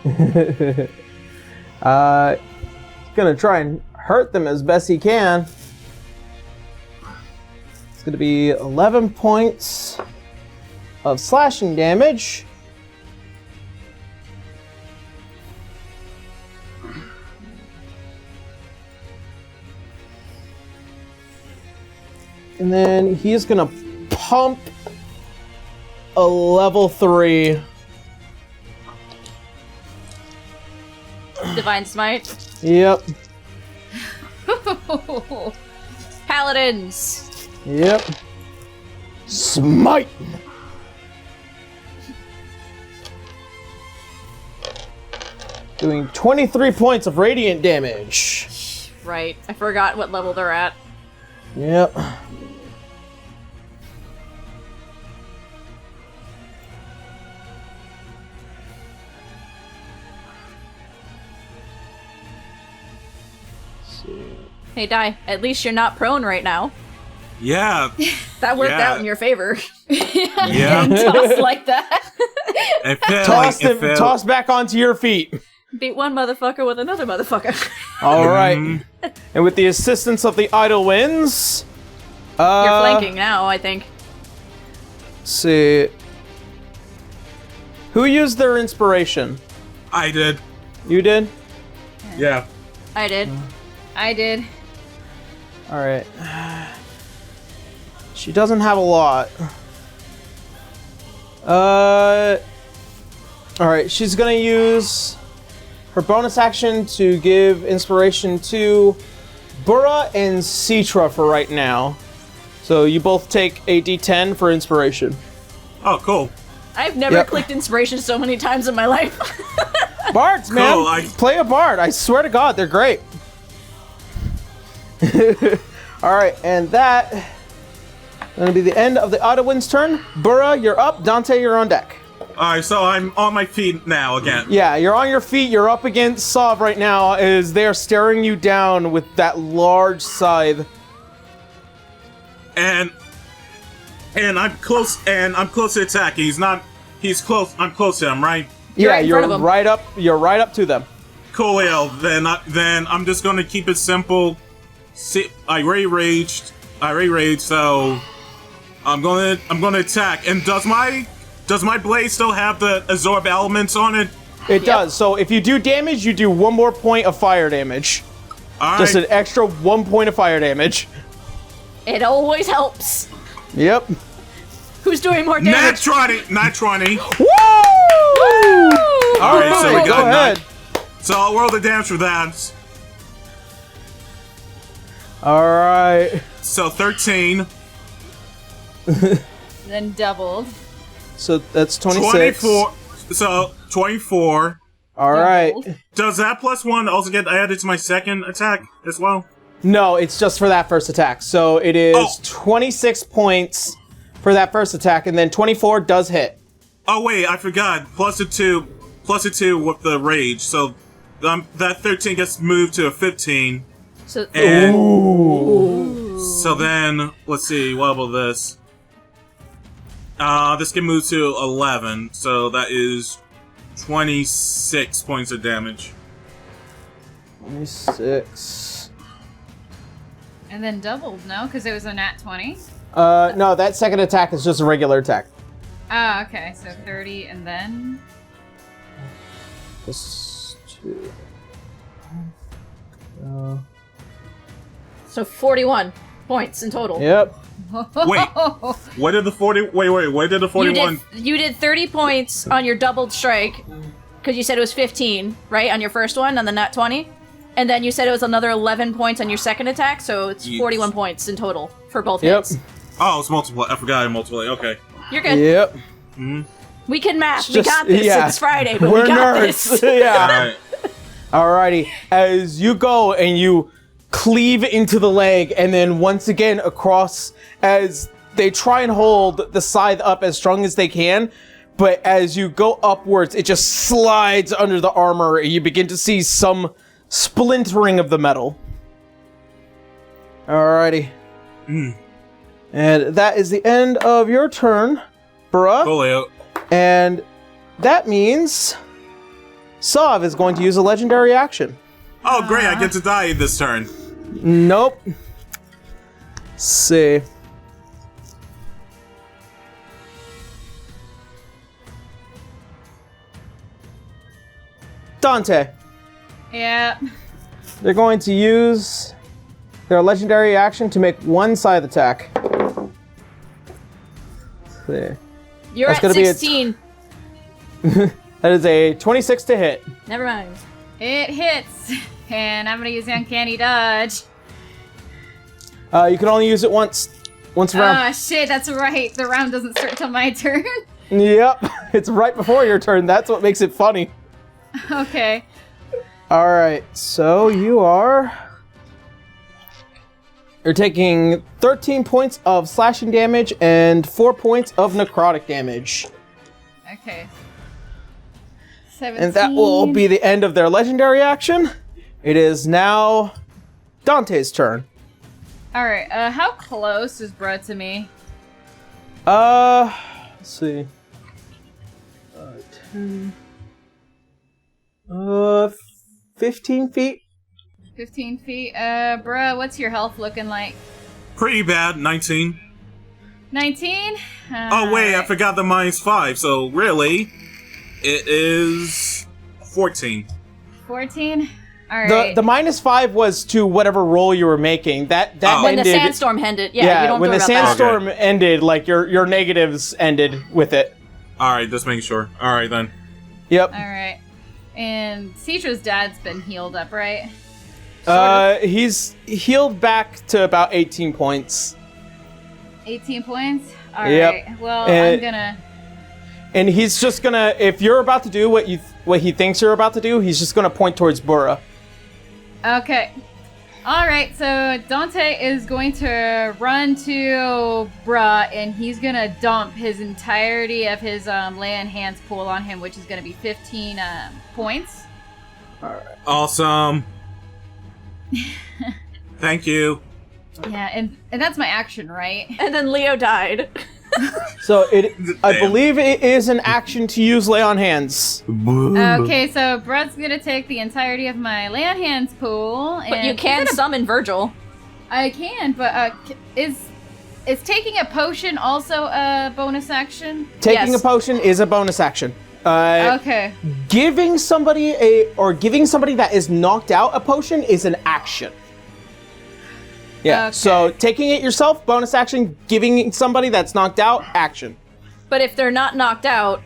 do? Gonna try and hurt them as best he can. It's gonna be 11 points of slashing damage. And then he's gonna pump a level 3 Divine Smite. Yep. Paladins. Yep. Smite. Doing 23 points of radiant damage. Right. I forgot what level they're at. Yep. Hey, Di, at least you're not prone right now. Yeah. That worked out in your favor. Yeah. Tossed like that. Toss back onto your feet. Beat one motherfucker with another motherfucker. All right. And with the assistance of the Idle Winds, You're flanking now, I think. let's see. Who used their inspiration? I did. You did? Yeah. I did. I did. Alright. She doesn't have a lot. Alright, she's gonna use her bonus action to give inspiration to Burra and Citra for right now. So you both take a d10 for inspiration. Oh, cool. I've never clicked inspiration so many times in my life. Bards, man! Cool, Play a bard, I swear to God, they're great. Alright, and that gonna be the end of the Ottawin's turn. Burra, you're up. Dante, you're on deck. Alright, so I'm on my feet now again. Yeah, you're on your feet. You're up against Saav right now as they're staring you down with that large scythe. And I'm close to attacking. He's close. I'm close to him, right? You're Yeah, right in you're front of 'em. right up. You're right up to them. Cool. Then I'm just gonna keep it simple. See, I already raged, so I'm gonna attack. And does my blade still have the absorb elements on it? It does. So if you do damage, you do 1 more point of fire damage. All Just right. an extra 1 point of fire damage. It always helps. Yep. Who's doing more Nat damage? 20. Woo! All right, so we Go got ahead. 9. So I'll roll the damage for that. All right. So 13, Then doubled. So that's 26. 24. So 24. All right. Doubled. Does that +1 also get added to my second attack as well? No, it's just for that first attack. So it is Oh. 26 points for that first attack, and then 24 does hit. Oh wait, I forgot. Plus a two with the rage. So that 13 gets moved to a 15. So, And so then let's see. What about this? This can move to 11. So that is 26 points of damage. 26. And then doubled, no? Because it was a nat 20? No, that second attack is just a regular attack. Oh, okay. So 30 and then... Plus 2. so 41 points in total. Yep. Wait, what did the 40? Wait, what did the 41? You did 30 points on your doubled strike, because you said it was 15, right, on your first one, on the nat 20? And then you said it was another 11 points on your second attack, so it's 41 points in total for both Yep. hits. Oh, it's multiply. I forgot I multiply. Okay. You're good. Yep. We can math. We Just- got this. yeah. It's Friday, but We're we got nerds. this. Yeah. Alright. Alrighty. As you go and you cleave into the leg, and then once again across, as they try and hold the scythe up as strong as they can, but as you go upwards, it just slides under the armor, and you begin to see some splintering of the metal. Alrighty. And that is the end of your turn, bruh. Coolio. And that means Saav is going to use a legendary action. Oh, great! I get to die this turn. Nope. Let's see. Dante. Yeah. They're going to use their legendary action to make one scythe attack. Let's see. You're That's at gonna be a 16. That is a 26 to hit. Never mind. It hits. And I'm going to use Uncanny Dodge. You can only use it once a round. Ah, shit, that's right. The round doesn't start till my turn. Yep, it's right before your turn. That's what makes it funny. Okay. All right, so you're taking 13 points of slashing damage and 4 points of necrotic damage. Okay. 17. And that will be the end of their legendary action. It is now Dante's turn. Alright, how close is Bro to me? Let's see. 10. 15 feet. 15 feet. Bruh, what's your health looking like? Pretty bad. 19. 19? Oh wait, I forgot the -5. So really, It is 14. 14? Alright. The -5 was to whatever roll you were making. That When ended. the sandstorm ended. Yeah, you don't when worry the about that. sandstorm ended, like your negatives ended with it. Alright, just making sure. Alright then. Yep. Alright. And Citra's dad's been healed up, right? He's healed back to about 18 points. 18 points? Alright. Yep. Well, I'm gonna... And he's just gonna, if you're about to do what he thinks you're about to do, he's just gonna point towards Bura. Okay. Alright, so Dante is going to run to Bruh, and he's gonna dump his entirety of his lay on hands pool on him, which is gonna be 15 points. Awesome. Thank you. Yeah, and that's my action, right? And then Leo died. So I Damn. believe it is an action to use lay on hands. Okay, so Bruh's gonna take the entirety of my lay on hands pool, and But you can summon Virgil. I can, but is taking a potion also a bonus action? Taking Yes. a potion is a bonus action. Okay. Giving somebody that is knocked out a potion is an action. Yeah. Okay. So taking it yourself, bonus action. Giving somebody that's knocked out, action. But if they're not knocked out,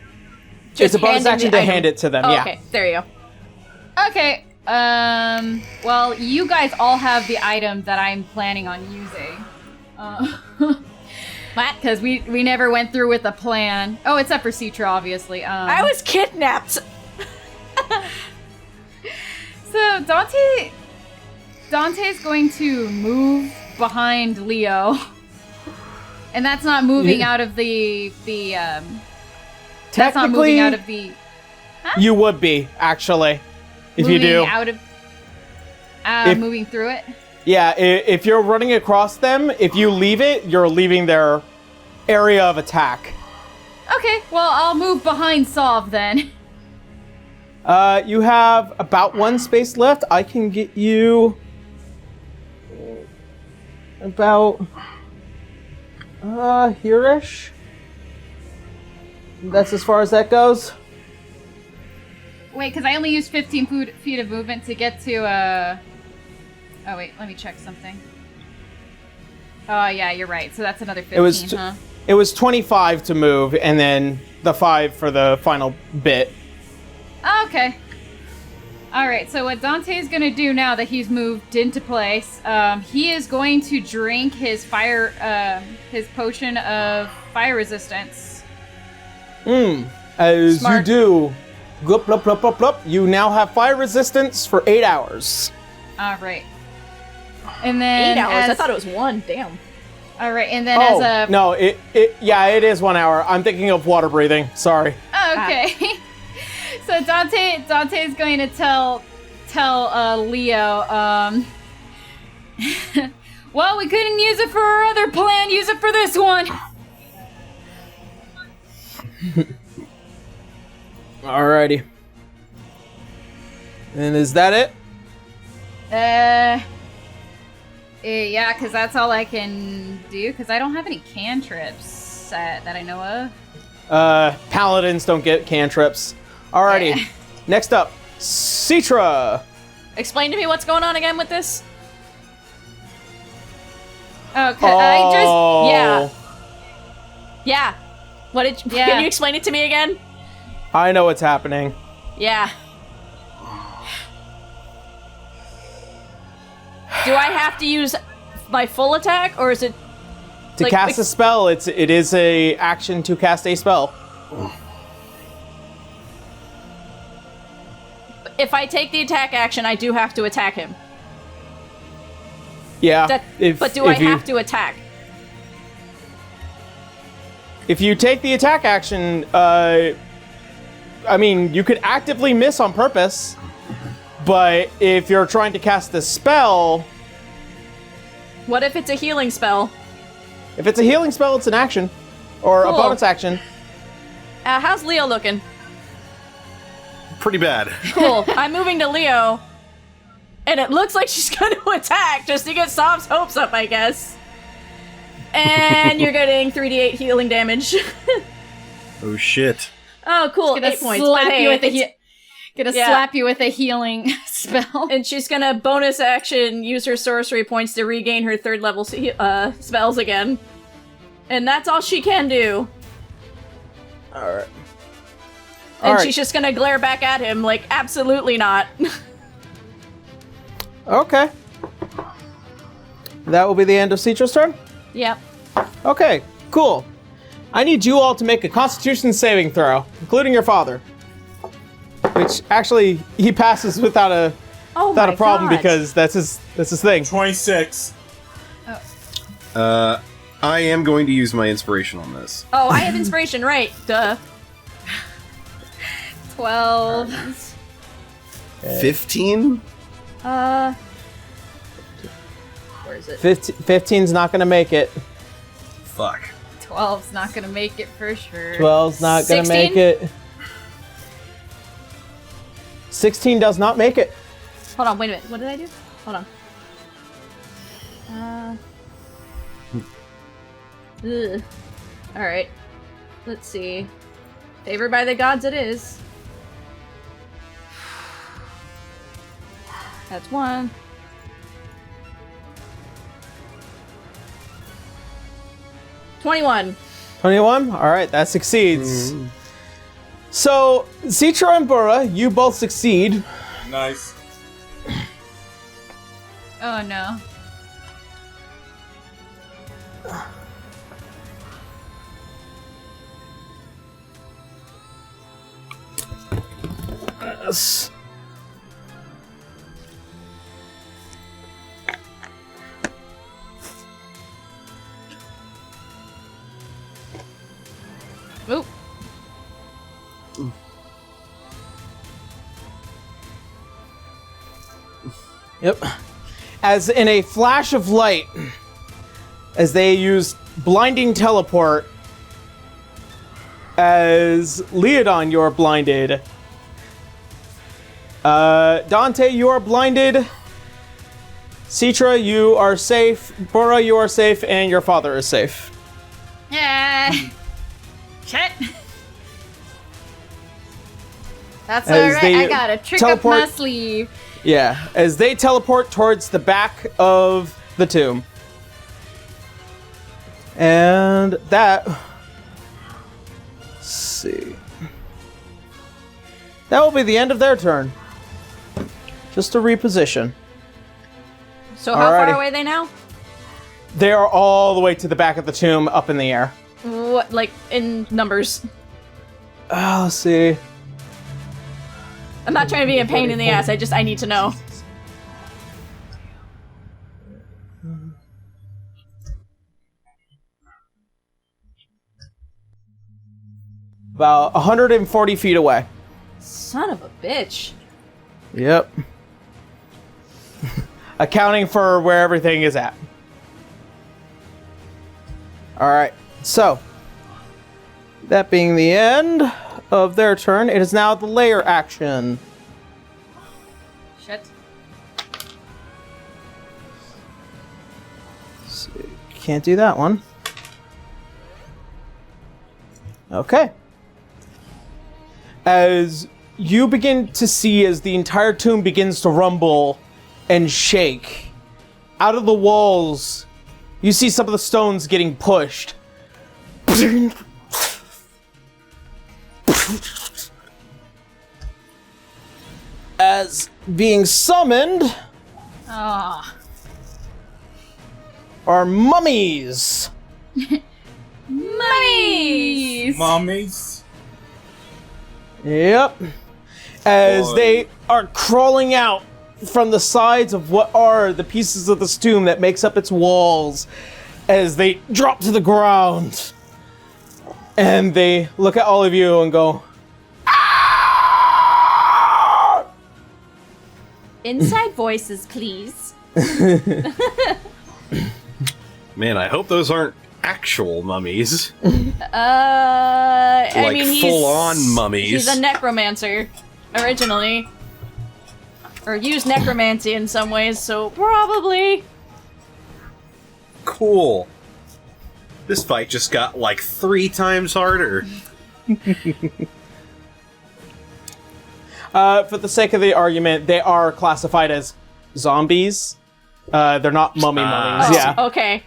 It's just a bonus hand them action the to item. hand it to them. Oh, yeah. okay. There you go. Okay. Well, you guys all have the item that I'm planning on using. What? Because we never went through with the plan. Oh, except for Citra, obviously. I was kidnapped. So Dante's going to move behind Leo. And that's not moving out of the that's not moving Technically, out of the you would be actually, if you moving do. out of moving through it. Yeah, if you're running across them, if you leave it, you're leaving their area of attack. Okay, well I'll move behind Saav then. You have about 1 space left. I can get you about here-ish. That's as far as that goes. Wait, because I only used 15 feet of movement to get to Oh wait, let me check something. Oh yeah, you're right. So that's another 15, huh? It was 25 to move, and then the 5 for the final bit. Okay. Alright, so what Dante's gonna do now that he's moved into place, he is going to drink his his potion of fire resistance. As Smart. you do, glup, glup, glup, glup, glup, you now have fire resistance for 8 hours. Alright. And then 8 hours. I as- thought it was 1. Damn. Alright, and then as a no, it is 1 hour. I'm thinking of water breathing. Sorry. Okay. So Dante's going to tell Leo, well, we couldn't use it for our other plan, use it for this one. Alrighty. And is that it? Yeah, because that's all I can do, because I don't have any cantrips that I know of. Paladins don't get cantrips. Alrighty. Yeah. Next up, Citra. Explain to me what's going on again with this. Oh, Yeah. Yeah. What did? Yeah. Can you explain it to me again? I know what's happening. Yeah. Do I have to use my full attack, or is it To cast a spell, it is a action to cast a spell. If I take the attack action, I do have to attack him. Yeah. But do I have to attack? If you take the attack action, I mean, you could actively miss on purpose, but if you're trying to cast a spell, What if it's a healing spell? if it's a healing spell, it's an action, or a Cool. bonus action. How's Leo looking? Pretty bad. Cool. I'm moving to Leo, and it looks like she's going to attack just to get Saav's hopes up, I guess. And you're getting 3d8 healing damage. Oh shit. Oh, cool. Gonna 8 points. slap But hey, you with it's- slap you with a healing spell. And she's gonna bonus action use her sorcery points to regain her 3rd level spells again. And that's all she can do. Alright. And she's just gonna glare back at him like, absolutely not. Okay. That will be the end of Citra's turn? Yep. Okay, cool. I need you all to make a Constitution saving throw, including your father. Which, actually, he passes without a problem because that's his thing. 26. I am going to use my inspiration on this. Oh, I have inspiration, right. Duh. 12. 15? Where is it? 15's not gonna make it. Fuck. 12's not gonna make it for sure. 12's not gonna 16? make it. 16 does not make it. Hold on, wait a minute. What did I do? Hold on. Ugh. Alright. Let's see. Favored by the gods it is. That's 1. $21. 21? Alright, that succeeds. So, Citra and Burra, you both succeed. Nice. Oh no. Yes. Oop. Yep. As in a flash of light, as they use blinding teleport, as Leodon, you're blinded. Dante, you are blinded. Citra, you are safe. Burra, you are safe, and your father is safe. Yeah. Shit. That's As alright. they I got a trick teleport- up my sleeve. Yeah, as they teleport towards the back of the tomb. And that... Let's see. That will be the end of their turn. Just to reposition. So how far Alrighty. away are they now? They are all the way to the back of the tomb, up in the air. What, like, in numbers? Let's see. I'm not trying to be a pain in the ass, I need to know. About 140 feet away. Son of a bitch. Yep. Accounting for where everything is at. Alright, so. That being the end of their turn, it is now the layer action. Shit. So, can't do that one. Okay. As you begin to see as the entire tomb begins to rumble and shake, out of the walls, you see some of the stones getting pushed. As being summoned Oh. are mummies. Mummies! Mummies. Yep. As Boy. they are crawling out from the sides of what are the pieces of this tomb that makes up its walls, as they drop to the ground. And they look at all of you and go, "Ah!" Inside voices, please. Man, I hope those aren't actual mummies. I Like mean, he's full-on mummies. He's a necromancer, originally. Or used necromancy in some ways, so probably. Cool. This fight just got like 3 times harder. For the sake of the argument, they are classified as zombies. They're not mummies. Oh, Yeah. okay.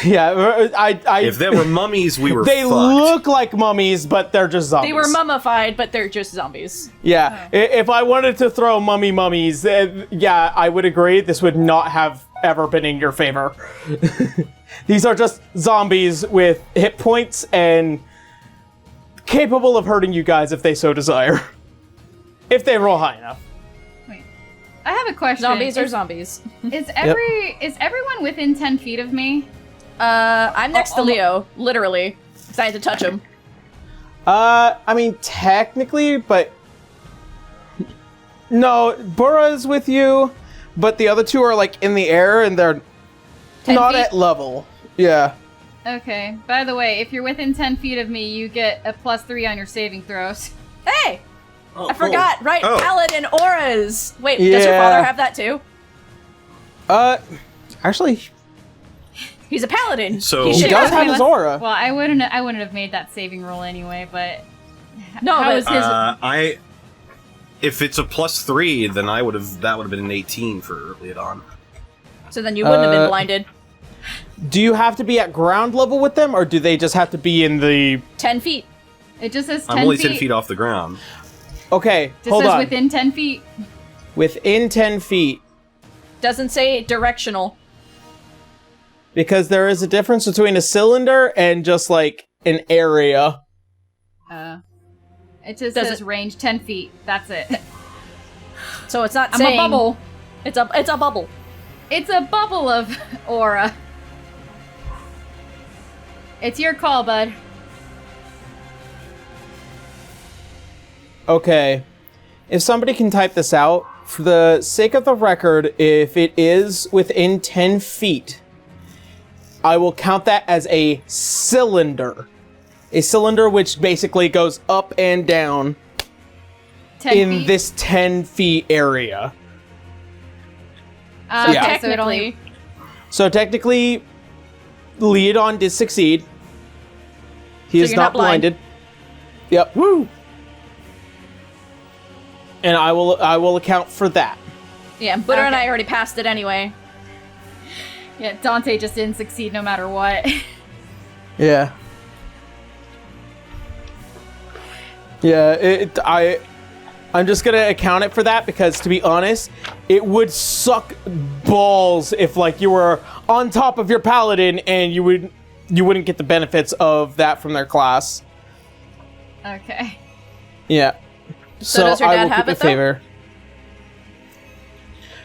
Yeah, If they were mummies, we were they fucked. look like mummies, but they're just zombies. They were mummified, but they're just zombies. Yeah, if I wanted to throw mummies, yeah, I would agree. This would not have ever been in your favor. These are just zombies with hit points and capable of hurting you guys if they so desire. If they roll high enough. Wait. I have a question. Zombies are zombies. Is everyone within 10 feet of me? I'm next to Leo, literally. Because I had to touch him. I mean, technically, but... No, Burra's with you, but the other two are, like, in the air, and they're 10 not feet? at level. Yeah. Okay. By the way, if you're within 10 feet of me, you get a +3 on your saving throws. Hey! Oh, I forgot, right? Oh. Paladin auras! Wait, does your father have that too? Actually, He's a paladin. So- he should does have Okay, his let's- aura. Well, I wouldn't have made that saving roll anyway, but No, how but- is his? If it's a +3, then that would have been an 18 for Leodon. So then you wouldn't have been Uh, blinded. Do you have to be at ground level with them, or do they just have to be in the... 10 feet. It just says 10 I'm only feet. 10 feet off the ground. Okay, Just hold says on. within 10 feet. Within 10 feet. Doesn't say directional. Because there is a difference between a cylinder and just, like, an area. It just Does says it- range 10 feet. That's it. So it's not I'm saying... a bubble. It's a bubble. It's a bubble of aura. It's your call, bud. Okay. If somebody can type this out, for the sake of the record, if it is within 10 feet, I will count that as a cylinder. A cylinder which basically goes up and down 10 in feet. this 10 feet area. Okay, Yeah. so it only. So technically, Leodon did succeed. He So is you're not not blind. blinded. Yep. Woo! And I will account for that. Yeah, Buddha and Okay. I already passed it anyway. Yeah, Dante just didn't succeed no matter what. Yeah. Yeah, I'm just gonna account it for that because, to be honest, it would suck balls if, like, you were on top of your paladin and you wouldn't get the benefits of that from their class. Okay. Yeah. So does your I dad will have keep it, a favor.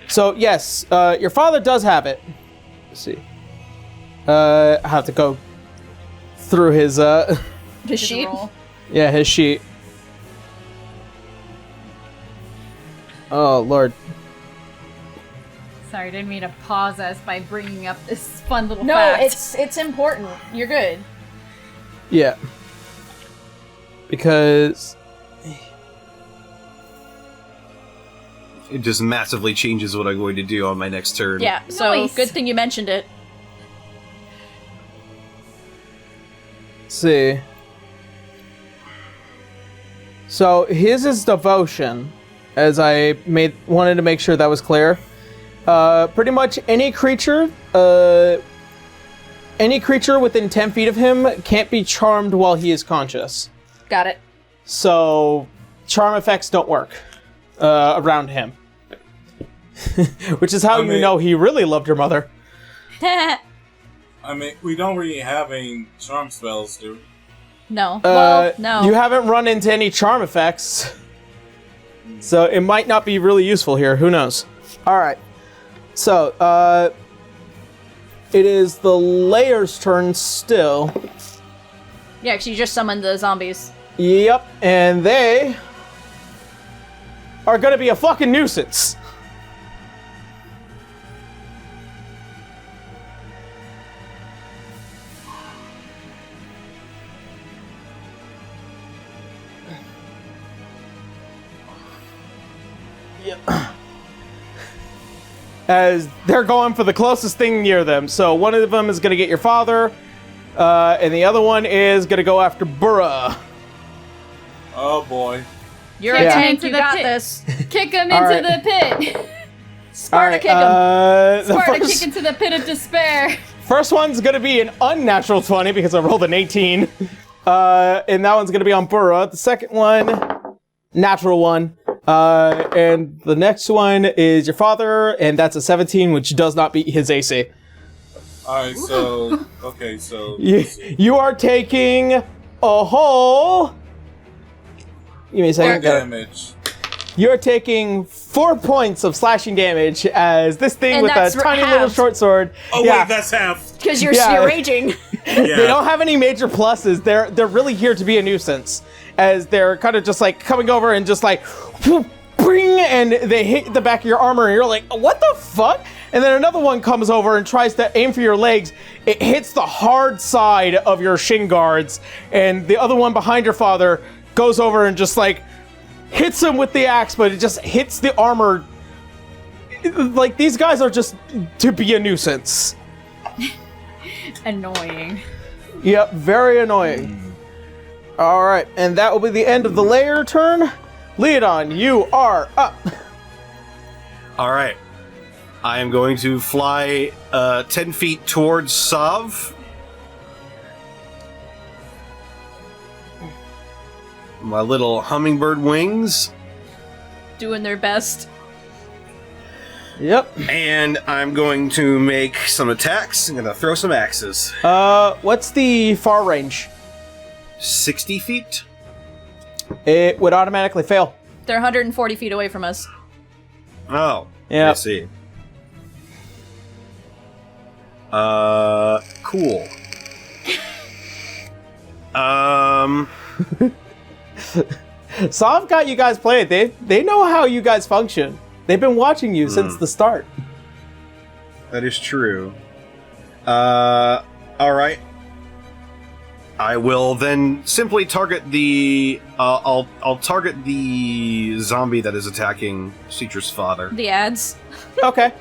So yes, your father does have it. Let's see. I have to go through his The His sheet. roll. yeah, his sheet. Oh Lord. Sorry, didn't mean to pause us by bringing up this fun little No, fact. it's important. You're good. Yeah. Because It just massively changes what I'm going to do on my next turn. Yeah, so Nice. good thing you mentioned it. let's see. So his is devotion, as I wanted to make sure that was clear. Pretty much any creature within 10 feet of him can't be charmed while he is conscious. Got it. So charm effects don't work around him. Which is how I you mean- know he really loved your mother. I mean, we don't really have any charm spells, do we? No. Well, no. You haven't run into any charm effects. So it might not be really useful here. Who knows? Alright. So, it is the Layer's turn still. Yeah, because you just summoned the zombies. Yep, and they are gonna be a fucking nuisance. Yep. As they're going for the closest thing near them. So one of them is gonna get your father, and the other one is gonna go after Burra. Oh boy. You're Kick a him tank. into You the got pit. this. Kick him All into right. the pit. Sparta kick him. The Sparta first, kick into the pit of despair. first one's gonna be an unnatural 20 because I rolled an 18. And that one's gonna be on Burra. The second one, natural 1. And the next one is your father, and that's a 17, which does not beat his AC. Alright, so... Okay, so... You are taking a whole... Give me a second. damage. You're taking 4 points of slashing damage as this thing And with a that's tiny half. little short sword. Oh Yeah. wait, that's half. Because you're Yeah. raging. Yeah. They don't have any major pluses. They're really here to be a nuisance, as they're kind of just like coming over and just like, bring, and they hit the back of your armor, and you're like, what the fuck? And then another one comes over and tries to aim for your legs. It hits the hard side of your shin guards, and the other one behind your father goes over and just like hits him with the axe, but it just hits the armor. Like, these guys are just to be a nuisance. Annoying. Yep, very annoying. All right, and that will be the end of the layer turn. Leodon, you are up. All right. I am going to fly 10 feet towards Saav. My little hummingbird wings. Doing their best. Yep. And I'm going to make some attacks. I'm going to throw some axes. What's the far range? 60 feet? It would automatically fail. They're 140 feet away from us. Oh. Yeah. I see. Cool. Saav got you guys played. They know how you guys function. They've been watching you since the start. That is true. Alright. I will then simply target the... I'll target the zombie that is attacking Citra's father. The ads. Okay.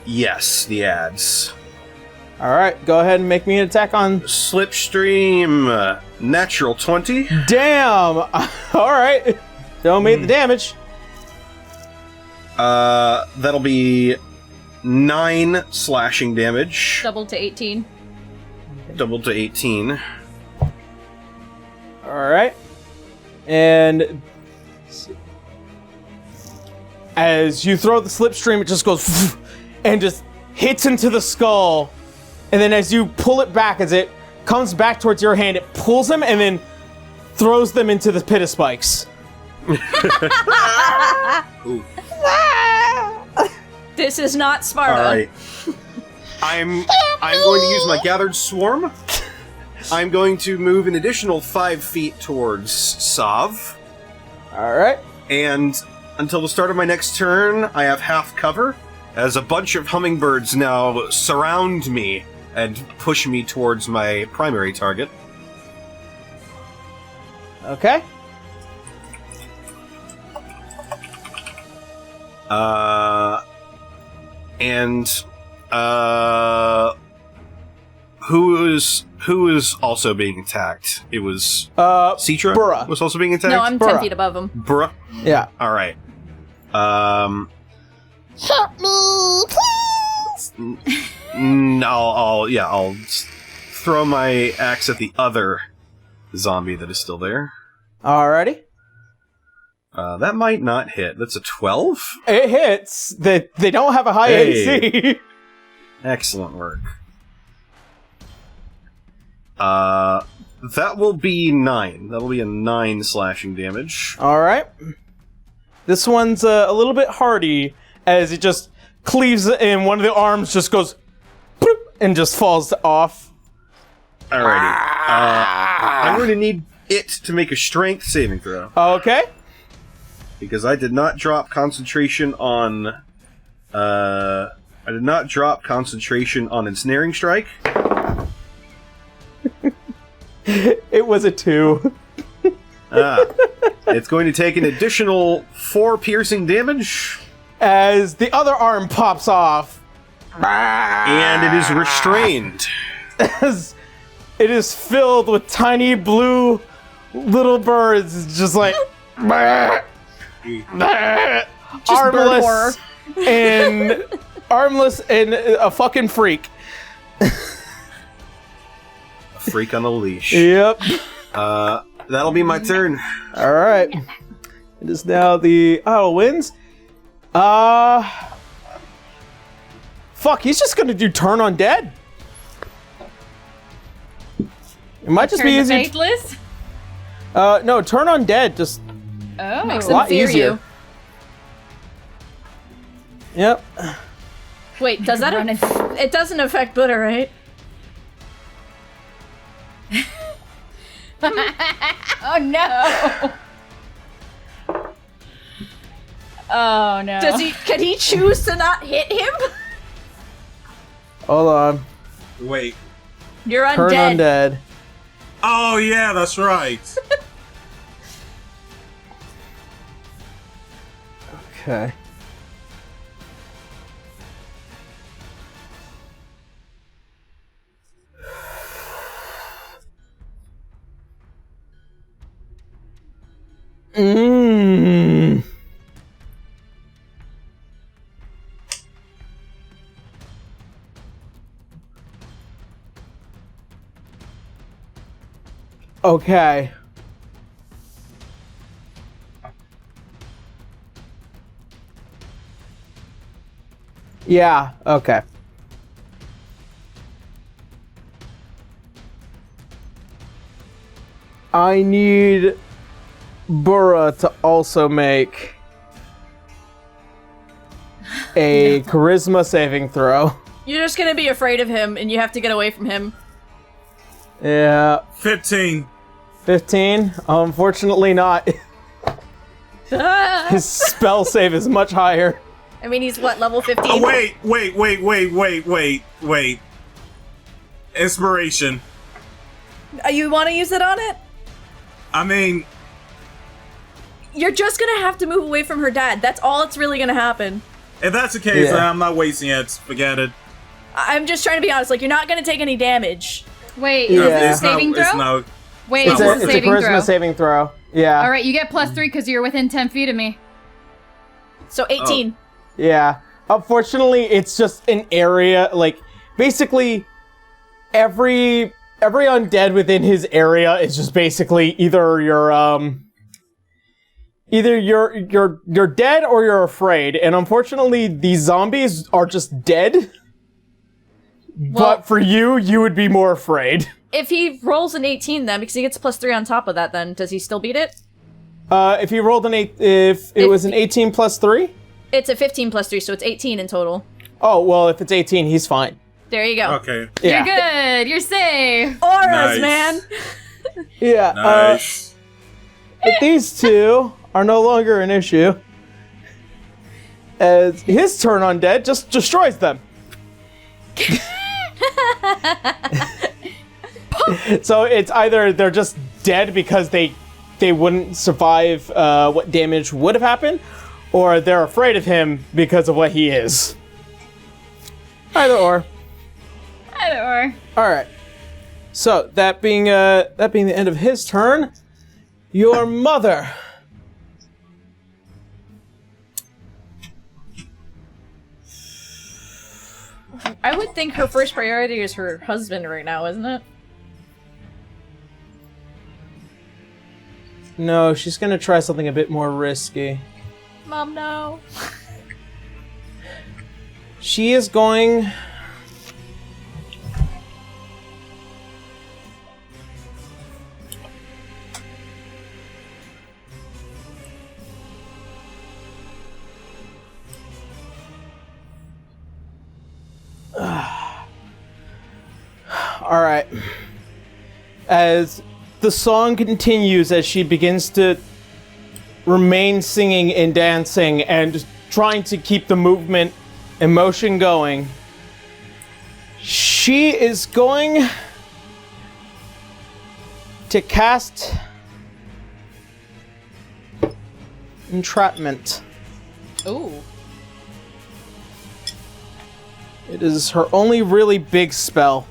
Yes, the ads. All right, go ahead and make me an attack on... Slipstream, natural 20. Damn! All right. Don't make the damage. That'll be 9 slashing damage. Doubled to 18. Doubled to 18. All right. And as you throw the slipstream, it just goes and just hits into the skull. And then as you pull it back, as it comes back towards your hand, it pulls them and then throws them into the pit of spikes. Ooh. This is not Sparta. All right. I'm going to use my gathered swarm. I'm going to move an additional 5 feet towards Saav, All right. and until the start of my next turn, I have half cover, as a bunch of hummingbirds now surround me and push me towards my primary target. Okay. Who is also being attacked? It was Citra Burra. was also being attacked. No, I'm Bruh. 10 feet above him. Bruh. Yeah. All right. Help me, please! No, I'll throw my axe at the other zombie that is still there. Alrighty. That might not hit. That's a 12. It hits. They don't have a high Hey. AC. Excellent work. That will be 9. That'll be a 9 slashing damage. Alright. This one's a little bit hardy, as it just cleaves and one of the arms just goes bloop, and just falls off. Alrighty. I'm going to need it to make a strength saving throw, Okay. because I did not drop concentration on... I did not drop concentration on ensnaring strike. It was a 2. It's going to take an additional 4 piercing damage, As the other arm pops off. and it is restrained. As It is filled with tiny blue little birds. It's just like armless and a fucking freak. A freak on a leash. Yep. That'll be my turn. All right. It is now the Idlewinds. Fuck, he's just gonna do turn undead. It might just be Turn the easier. faithless? No, turn undead. Just Oh. Makes a them lot fear easier. you. Yep. Wait, does that? It doesn't affect Buddha, right? Oh no! Oh no! Does he? Can he choose to not hit him? Hold on. Wait. You're undead. Turn undead. Oh yeah, that's right. Okay. Mmm. Okay. Yeah, okay. I need Burra to also make a charisma saving throw. You're just gonna be afraid of him, and you have to get away from him. Yeah, 15. 15? Unfortunately not. His spell save is much higher. I mean, he's what, level 15? Oh wait. Inspiration. You want to use it on it? I mean, You're just gonna have to move away from her dad. That's all that's really gonna happen. if that's the case, Yeah. then I'm not wasting it. Forget it. I'm just trying to be honest. Like, you're not gonna take any damage. Wait, Yeah. is this a It's not. saving It's throw? not. Wait, It's is a, this it's a saving charisma throw? saving throw. Yeah. All right, you get +3 because you're within 10 feet of me. So 18. Yeah. Unfortunately, it's just an area, like, basically, every undead within his area is just basically either you're dead or you're afraid, and unfortunately, these zombies are just dead. But for you would be more afraid. If he rolls an 18 then, because he gets +3 on top of that, then does he still beat it? If he rolled an 8, if it was an 18 plus 3? It's a 15 +3, so it's 18 in total. Oh, well, if it's 18, he's fine. There you go. Okay. Yeah. You're good. You're safe. Auras, Nice. man. Yeah. Nice. But these two are no longer an issue. As his turn undead just destroys them. So it's either they're just dead because they wouldn't survive what damage would have happened, or they're afraid of him because of what he is. Either or. Either or. All right. So that being the end of his turn, your mother. I would think her first priority is her husband right now, isn't it? No, she's gonna try something a bit more risky. Mom, no. She is going. All right. As the song continues, as she begins to remain singing and dancing and trying to keep the movement and motion going, she is going to cast Entrapment. Ooh. It is her only really big spell.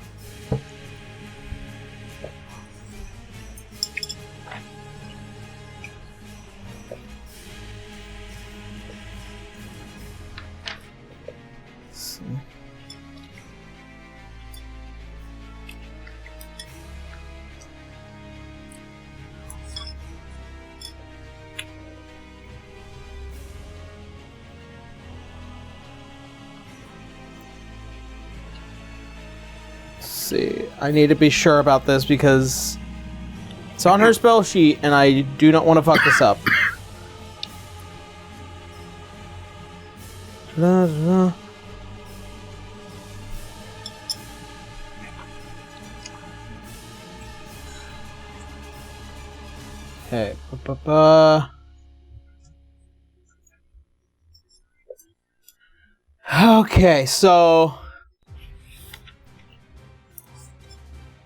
see. See, I need to be sure about this because it's on her spell sheet and I do not want to fuck this up. Da-da-da. Okay. Ba-ba-ba. Okay, so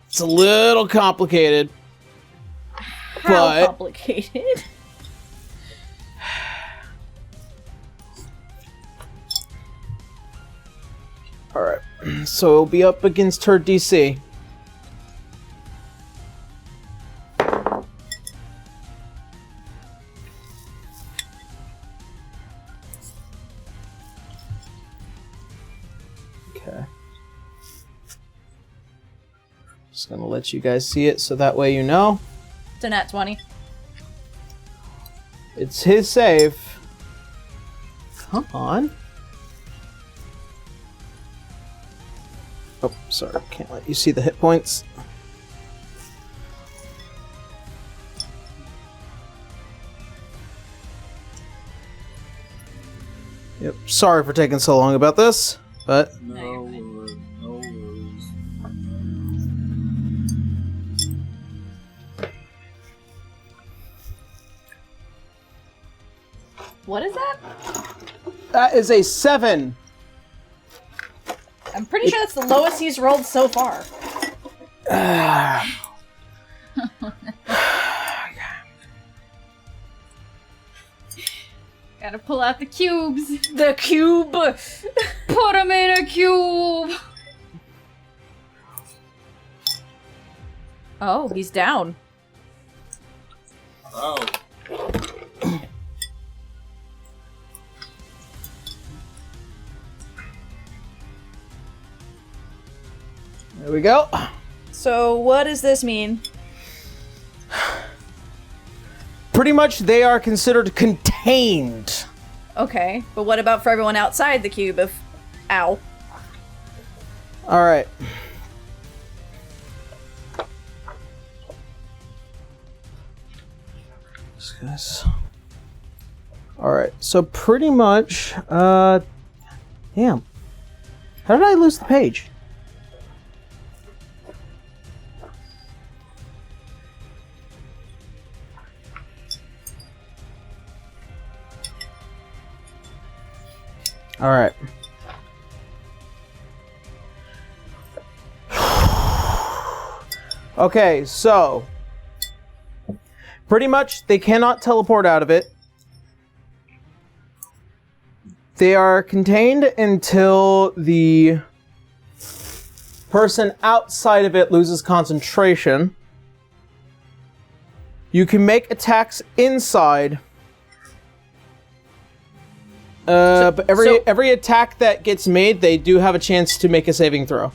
it's a little complicated. How But- complicated? Alright, so it'll be up against her DC. Okay. Just gonna let you guys see it so that way you know. It's a nat 20. It's his save. Come on. Oh, sorry. Can't let you see the hit points. Yep. Sorry for taking so long about this, but No worries. What is that? that is a 7. I'm pretty sure that's the lowest he's rolled so far. Gotta pull out the cubes. The cube! Put them in a cube. Oh, he's down. Oh. There we go. So, what does this mean? Pretty much they are considered contained. Okay, but what about for everyone outside the cube of... Ow. Alright. Alright, so pretty much, damn. How did I lose the page? Alright. Okay, so pretty much they cannot teleport out of it. They are contained until the person outside of it loses concentration. You can make attacks inside. But every attack that gets made, they do have a chance to make a saving throw.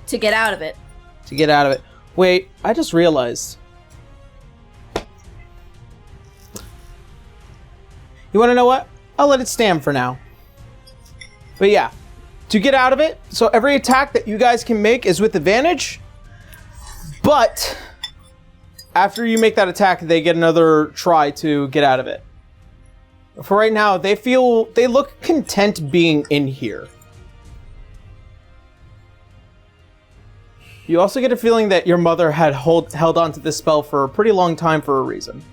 To get out of it. To get out of it. Wait, I just realized. You want to know what? I'll let it stand for now. But yeah, to get out of it, so every attack that you guys can make is with advantage. But after you make that attack, they get another try to get out of it. For right now, they look content being in here. You also get a feeling that your mother had held on to this spell for a pretty long time for a reason.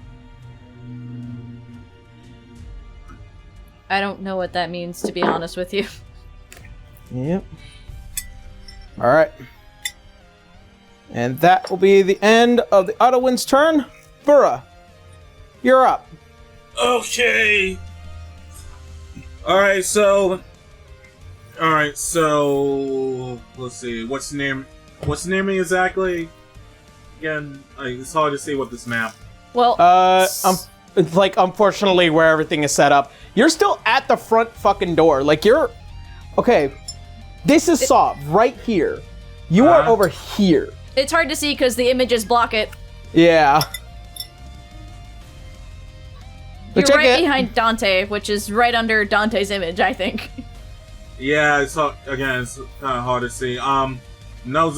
I don't know what that means, to be honest with you. Yep. Alright. And that will be the end of the Ottawind's turn. Burra, you're up. Okay. Alright, so let's see. What's the name? What's the naming exactly? Again, it's hard to see with this map. Well, It's like, unfortunately, where everything is set up, You're still at the front fucking door. Like, you're... Okay. This is Saav, right here. You are over here. It's hard to see because the images block it. Yeah. You're But check right it. behind Dante, which is right under Dante's image, I think. Yeah, it's again, it's kind of hard to see. No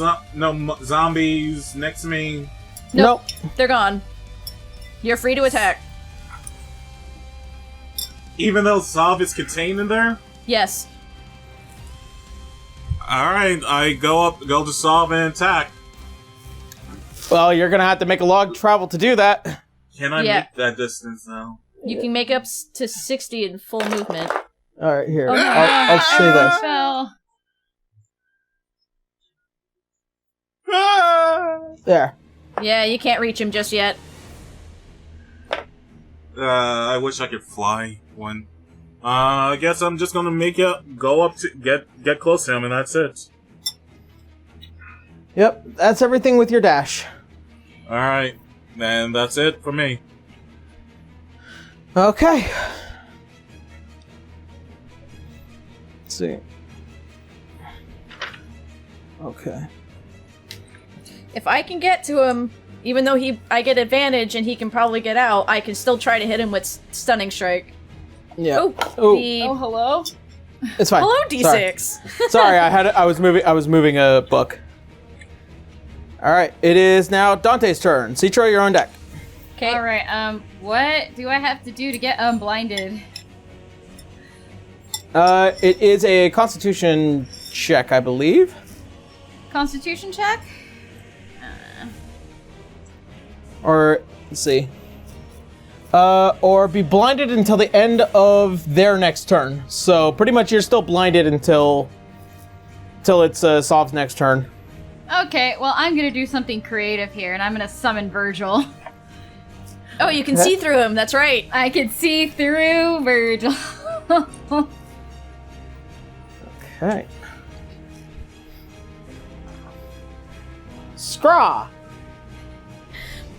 zombies next to me. Nope. They're gone. You're free to attack. Even though Saav is contained in there? Yes. Alright, I go to Saav and attack. Well, you're gonna have to make a log travel to do that. Can I make that distance now? You can make up to 60 in full movement. Alright, here. Oh, no. I'll say this. Fell. There. Yeah, you can't reach him just yet. I wish I could fly one. I guess I'm just gonna go up to get close to him, and that's it. Yep, that's everything with your dash. Alright, then that's it for me. Okay. Let's see. Okay. If I can get to him, even though I get advantage and he can probably get out, I can still try to hit him with Stunning Strike. Yeah. Oh, Oh, hello? It's fine. Hello, D6. Sorry, I was moving a book. All right, it is now Dante's turn. Citro, you're on deck. Okay. All right. What do I have to do to get unblinded? It is a Constitution check, I believe. Constitution check? Or let's see. Or be blinded until the end of their next turn. So pretty much you're still blinded until it's Saav's next turn. Okay, well, I'm gonna do something creative here, and I'm gonna summon Virgil. Oh, you can see through him. That's right. I can see through Virgil. Okay. Scraw.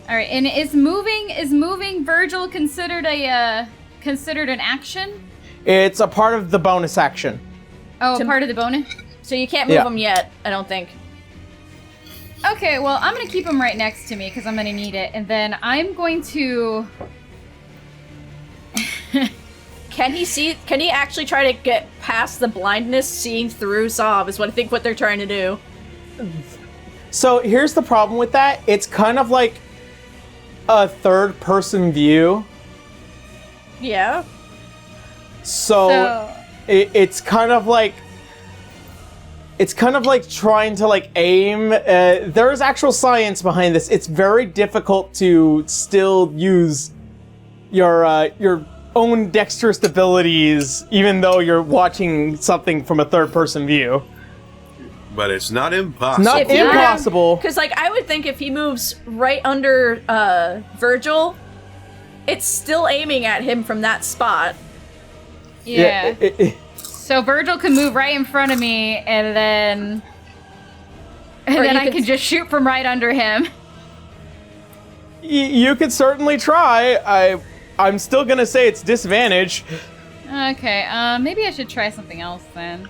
All right, and is moving Virgil considered an action? It's a part of the bonus action. Oh, part of the bonus. So you can't move him yet, I don't think. Okay, well, I'm gonna keep him right next to me because I'm gonna need it, and then I'm going to. Can he actually try to get past the blindness, seeing through Saav is what I think what they're trying to do. So here's the problem with that. It's kind of like a third-person view. Yeah. So it's kind of like trying to like aim. There's actual science behind this. It's very difficult to still use your own dexterous abilities, even though you're watching something from a third-person view. But it's not impossible. Not impossible. Because, like, I would think if he moves right under Virgil, it's still aiming at him from that spot. Yeah. So Virgil can move right in front of me, and then I can just shoot from right under him. You could certainly try. I'm still gonna say it's disadvantage. Okay. Maybe I should try something else then.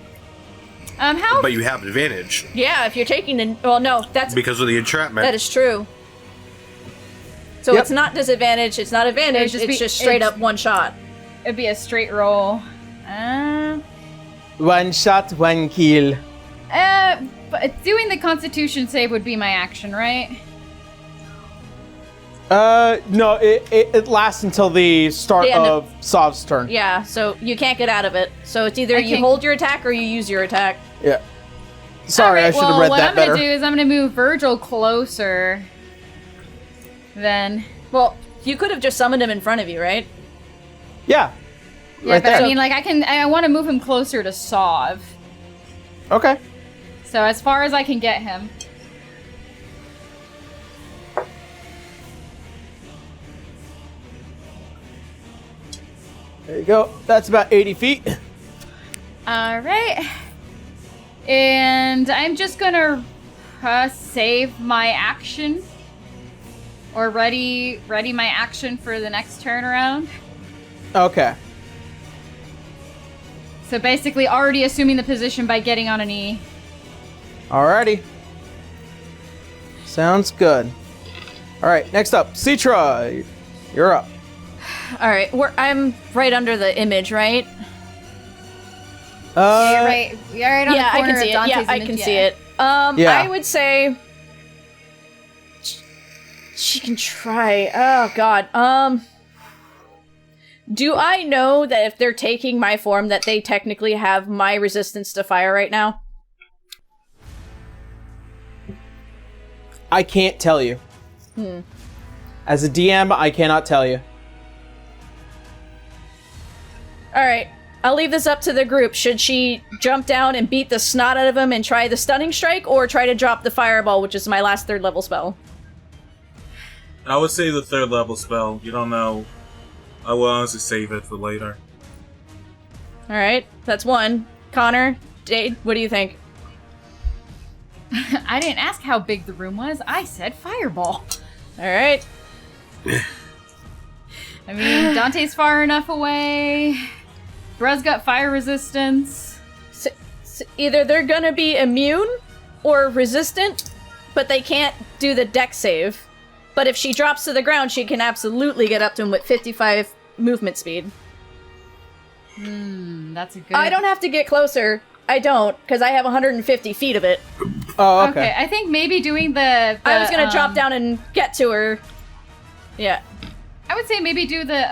But you have advantage. Yeah, if you're taking the... Well, no, that's... Because of the entrapment. That is true. So it's not disadvantage, it's not advantage, it's just straight up one shot. It'd be a straight roll. One shot, one kill. But doing the Constitution save would be my action, right? No, it lasts until the start of Saav's turn. Yeah, so you can't get out of it. So it's either you hold your attack or you use your attack. Yeah. Sorry, I should have read that better. What I'm gonna do is I'm gonna move Virgil closer. Then. Well, you could have just summoned him in front of you, right? Yeah. Yeah, right but there. I mean, like, I want to move him closer to Saav. Okay. So as far as I can get him. There you go. That's about 80 feet. All right. And I'm just gonna save my action. Or ready my action for the next turnaround. Okay. So basically already assuming the position by getting on a knee. Alrighty. Sounds good. Alright, next up, Citra, you're up. Alright, I'm right under the image, right? You're right on the I corner can see of Dante's it. Yeah, I image, can yeah. see it. Yeah. I would say she can try. Oh god. Do I know that if they're taking my form that they technically have my resistance to fire right now? I can't tell you. As a DM, I cannot tell you. Alright, I'll leave this up to the group. Should she jump down and beat the snot out of him and try the stunning strike, or try to drop the fireball, which is my last 3rd level spell? I would say the 3rd level spell. You don't know. I will honestly save it for later. Alright, that's 1. Connor, Jade, what do you think? I didn't ask how big the room was. I said fireball. Alright. I mean, Dante's far enough away. Bruh's got fire resistance. So either they're gonna be immune or resistant, but they can't do the dex save. But if she drops to the ground, she can absolutely get up to him with 55 movement speed. That's a good... I don't have to get closer. I don't, because I have 150 feet of it. Oh, okay. Okay, I think maybe doing the I was gonna drop down and get to her. Yeah. I would say maybe do the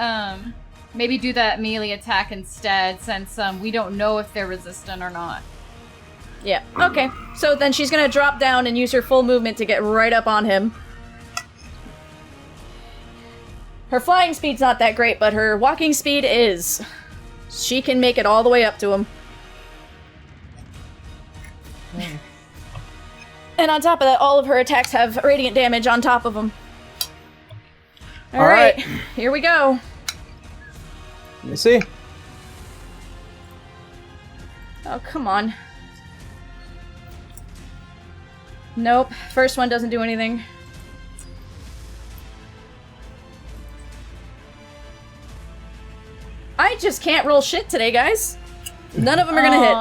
that melee attack instead, since we don't know if they're resistant or not. Yeah. Okay. So then she's gonna drop down and use her full movement to get right up on him. Her flying speed's not that great, but her walking speed is. She can make it all the way up to him. And on top of that, all of her attacks have radiant damage on top of them. Alright, here we go. Let me see. Oh, come on. Nope, first one doesn't do anything. I just can't roll shit today, guys. None of them are gonna hit.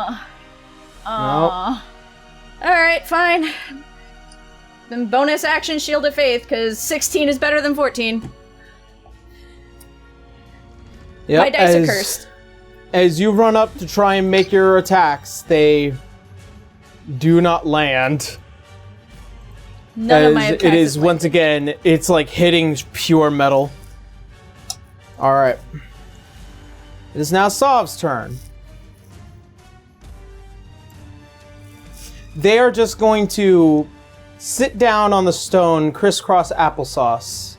Nope. Alright, fine. Then bonus action Shield of Faith, because 16 is better than 14. Yep, My dice are cursed. As you run up to try and make your attacks, they do not land. None of my attacks it is have once again, it's like hitting pure metal. Alright. It is now Saav's turn. They are just going to sit down on the stone, crisscross applesauce,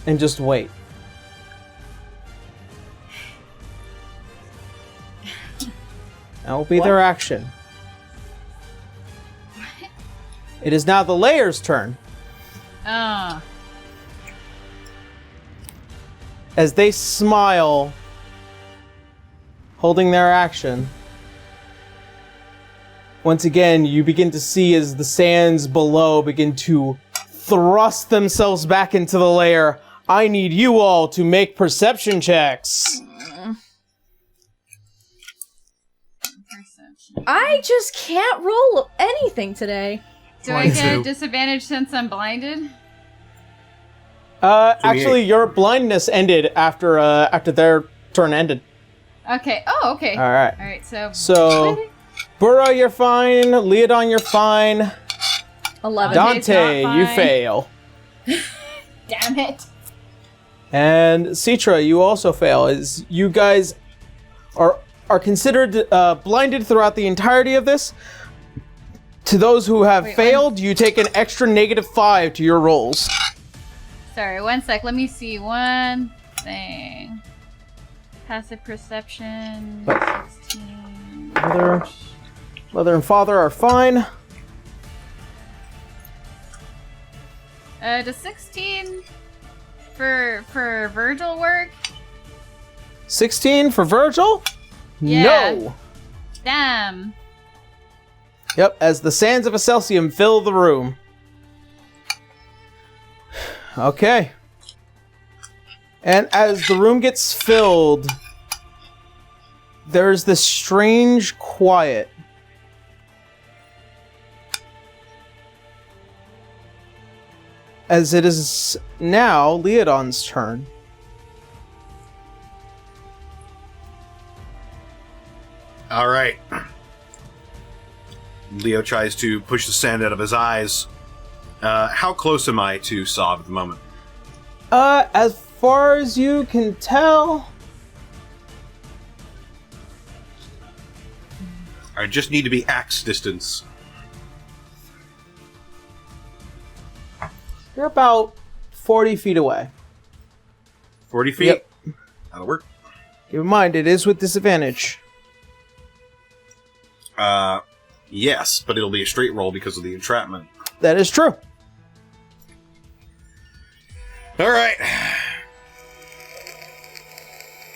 and just wait. That will be their action. It is now the Layer's turn. As they smile, holding their action. Once again, you begin to see as the sands below begin to thrust themselves back into the layer. I need you all to make perception checks. I just can't roll anything today. Do I get a disadvantage since I'm blinded? Actually, your blindness ended after their turn ended. Okay. Oh, okay. All right. All right. So, Burra, you're fine. Leodon, you're fine. 11. Dante, you fine. fail. Damn it. And Citra, you also fail, as you guys are considered blinded throughout the entirety of this. To those who have failed, you take an extra -5 to your rolls. Sorry, one sec. Let me see one thing. Passive perception. 16. Mother and father are fine. Does 16 for Virgil work? 16 for Virgil? Yeah. No. Damn. Yep, as the sands of Excelsium fill the room. Okay. And as the room gets filled, there's this strange quiet. As it is now Leodon's turn. All right. Leo tries to push the sand out of his eyes. How close am I to Saav at the moment? As far as you can tell, I just need to be axe distance. you're about 40 feet away. 40 feet? Yep. That'll work. Keep in mind, it is with disadvantage. Yes, but it'll be a straight roll because of the entrapment. That is true. All right.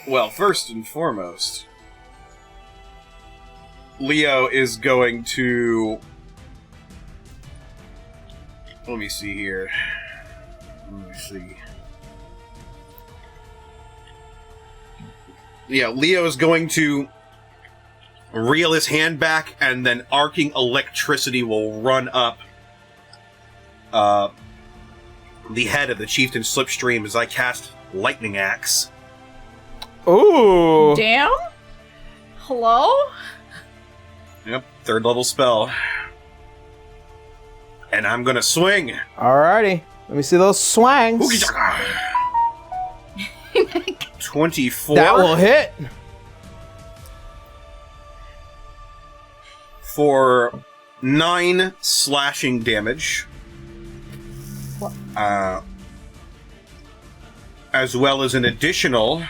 Well, first and foremost, Leo is going to... Let me see here. Let me see. Yeah, Leo is going to reel his hand back, and then arcing electricity will run up the head of the Chieftain Slipstream as I cast Lightning Axe. Ooh. Damn? Hello? Yep, 3rd level spell. And I'm gonna swing. Alrighty. Let me see those swangs. 24. That will hit. For 9 slashing damage. As well as an additional...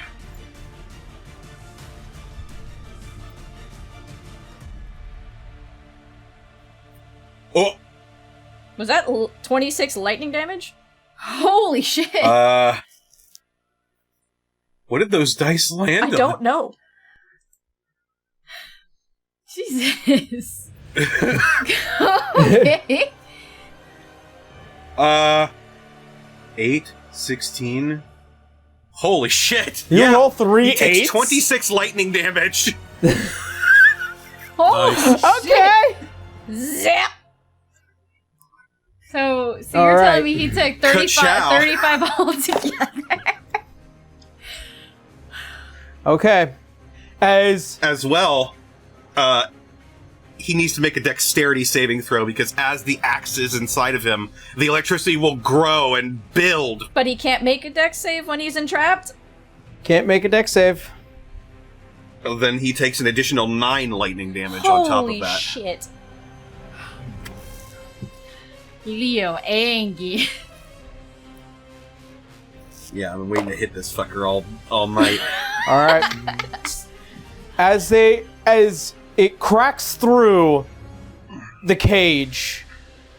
Oh! Was that 26 lightning damage? Holy shit! What did those dice land I on? don't know. Jesus. Okay. 8, 16... Holy shit! You roll 3 he takes eights? 26 lightning damage! Holy shit. Okay. Zap! So All you're right. telling me he took 35 altogether? Okay. As well, he needs to make a dexterity saving throw because as the axe is inside of him, the electricity will grow and build. But he can't make a dex save when he's entrapped? can't make a dex save. So then he takes an additional 9 lightning damage on top of Holy that. shit. Leo, angry. Yeah, I've been waiting to hit this fucker all night. All right. As it cracks through the cage,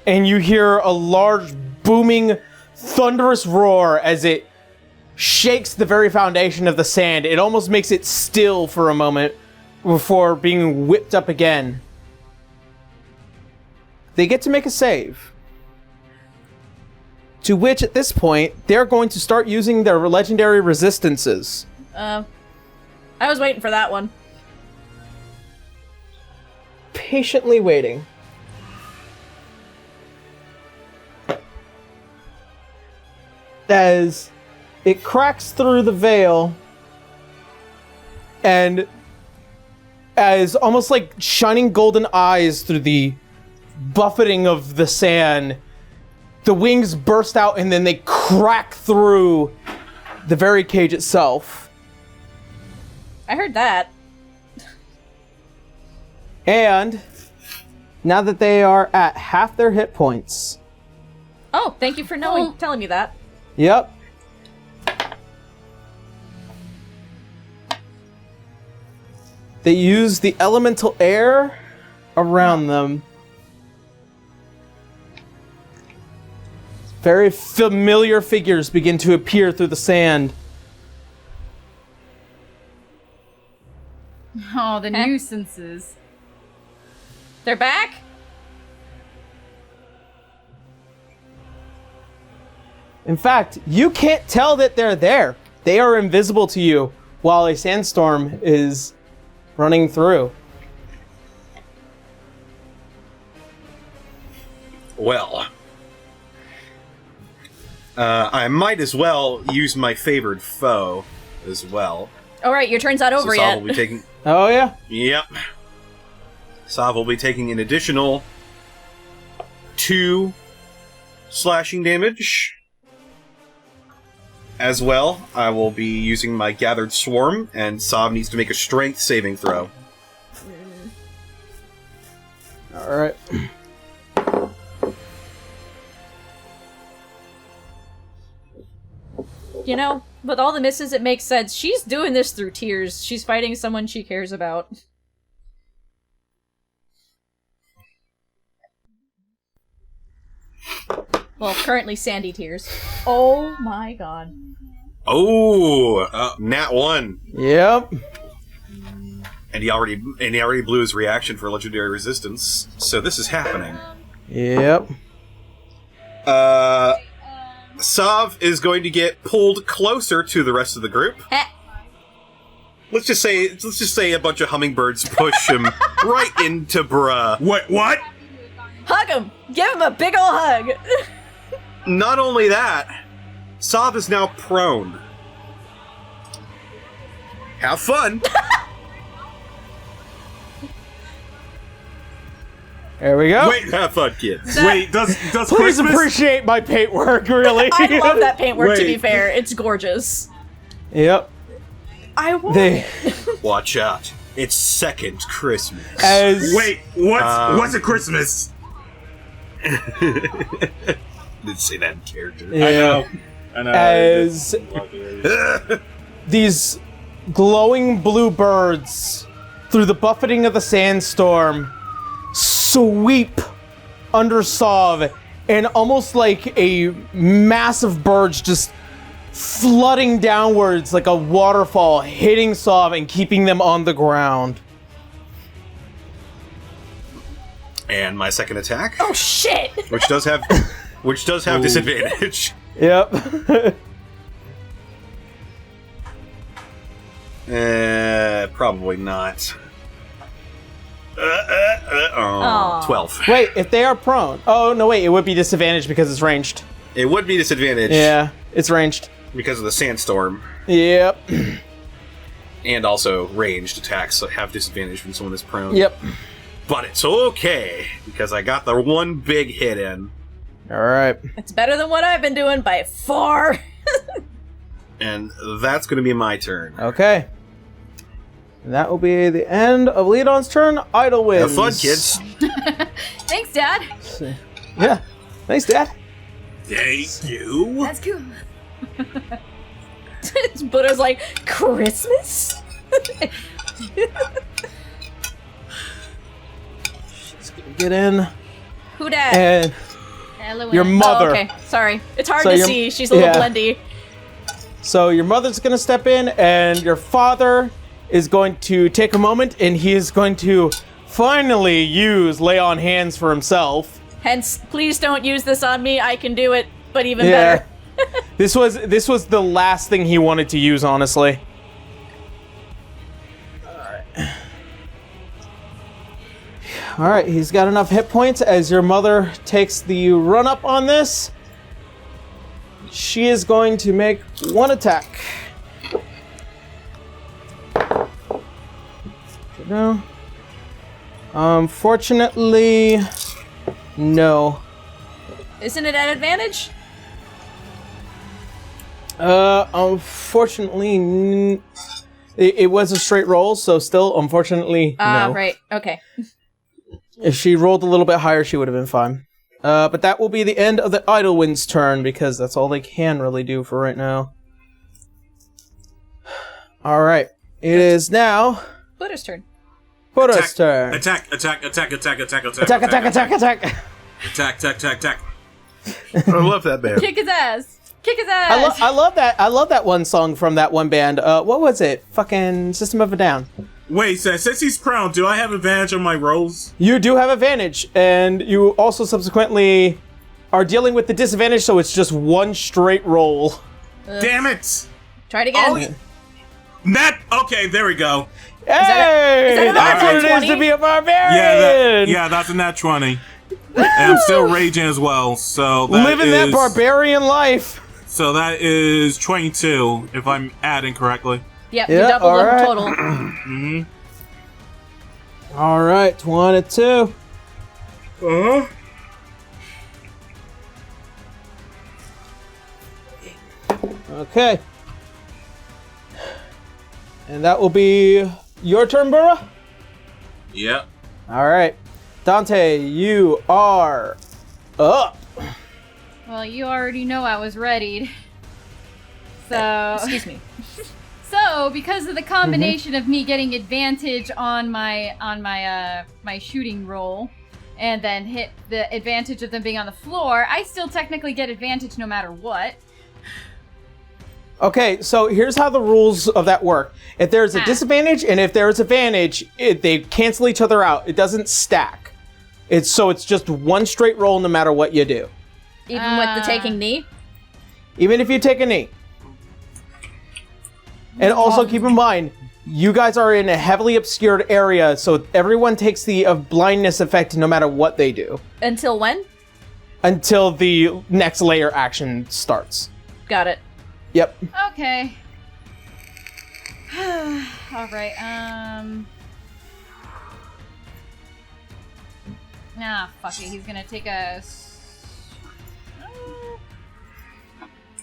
and you hear a large, booming, thunderous roar as it shakes the very foundation of the sand. It almost makes it still for a moment before being whipped up again. They get to make a save. To which, at this point, they're going to start using their legendary resistances. I was waiting for that one. Patiently waiting. As it cracks through the veil, and as almost like shining golden eyes through the buffeting of the sand, the wings burst out and then they crack through the very cage itself. I heard that. And now that they are at half their hit points. Oh, thank you for telling me that. Yep. They use the elemental air around them. Very familiar figures begin to appear through the sand. Oh, the nuisances. They're back? In fact, you can't tell that they're there. They are invisible to you while a sandstorm is running through. Well, I might as well use my favored foe as well. All right, your turn's not over Saav yet. will be taking. Oh yeah. Yep. Saav will be taking an additional 2 slashing damage. As well, I will be using my Gathered Swarm, and Saav needs to make a strength saving throw. Alright. You know, with all the misses, it makes sense. She's doing this through tears. She's fighting someone she cares about. Well, currently Sandy tears. Oh my god. Oh, nat 1. Yep. And he already blew his reaction for legendary resistance. So this is happening. Yep. Saav is going to get pulled closer to the rest of the group. Let's just say a bunch of hummingbirds push him right into bruh. What? Hug him! Give him a big ol' hug! Not only that, Saav is now prone. Have fun. There we go. Wait, Have fun, kids. wait, does Please Christmas... appreciate my paintwork, really. I love that paintwork, to be Wait. fair. It's gorgeous. Yep. I want They Watch out. It's second Christmas. as Wait, what's a Christmas? Didn't say that in character. yeah, I know. as these glowing blue birds through the buffeting of the sandstorm sweep under Saav, and almost like a massive birds just flooding downwards like a waterfall, hitting Saav and keeping them on the ground. And my second attack, Oh shit! which does have disadvantage. Yep. Probably not. Aw. 12. Wait, if they are prone. Oh, no, wait, it would be disadvantaged because it's ranged. It would be disadvantage Yeah, it's ranged. because of the sandstorm, Yep. and also ranged attacks have disadvantage when someone is prone. Yep. But it's okay because I got the one big hit in, Alright. It's better than what I've been doing by far. and that's going to be my turn. Okay. And that will be the end of Leodon's turn. Idle wins. Have fun, kids. Thanks, Dad. Yeah. Thanks, Dad. Thank you. That's cool. Buddha's like, Christmas? Get in. Who dat? And Hello, your Oh, mother. okay. Sorry. It's hard So to your- see. She's a little yeah. blendy. So your mother's going to step in, and your father is going to take a moment, and he is going to finally use Lay on Hands for himself. Hence, please don't use this on me. I can do it, but even Yeah. better. This was the last thing he wanted to use, honestly. Alright, he's got enough hit points as your mother takes the run up on this. She is going to make one attack. No. Unfortunately, no. Isn't it at advantage? Unfortunately, it was a straight roll, so still, unfortunately, no. Right. Okay. If she rolled a little bit higher, she would have been fine. But that will be the end of the Idlewind's turn, because that's all they can really do for right now. Alright. It is now Buddha's turn. Buddha's turn. Attack. Attack, attack, attack, attack. Attack. I love that band. Kick his ass. Kick his ass. I love that. I love that one song from that one band. What was it? Fucking System of a Down. Wait, so since he's prone, do I have advantage on my rolls? You do have advantage, and you also subsequently are dealing with the disadvantage, so it's just one straight roll. Damn it! Try it again. Oh, okay, there we go. Hey! is that That's a what it is 20? to be a barbarian! Yeah, that's a nat 20. And I'm still raging as well, so Living that barbarian life. So that is 22, if I'm adding correctly. Yep, Yeah, you doubled all the right. total. Mm-hmm. All right, 22. Uh-huh. Okay. And that will be your turn, Burra? Yep. All right. Dante, you are up. Well, you already know I was readied. So, Excuse me. so because of the combination of me getting advantage on my shooting roll, and then hit the advantage of them being on the floor, I still technically get advantage no matter what. Okay, so here's how the rules of that work. If there's a disadvantage and if there's advantage, they cancel each other out. It doesn't stack. It's just one straight roll no matter what you do. Even with the taking knee? Even if you take a knee. And also keep in mind, you guys are in a heavily obscured area, so everyone takes the blindness effect no matter what they do. Until when? Until the next layer action starts. Got it. Yep. Okay. Alright, Nah, fuck it. He's gonna take a...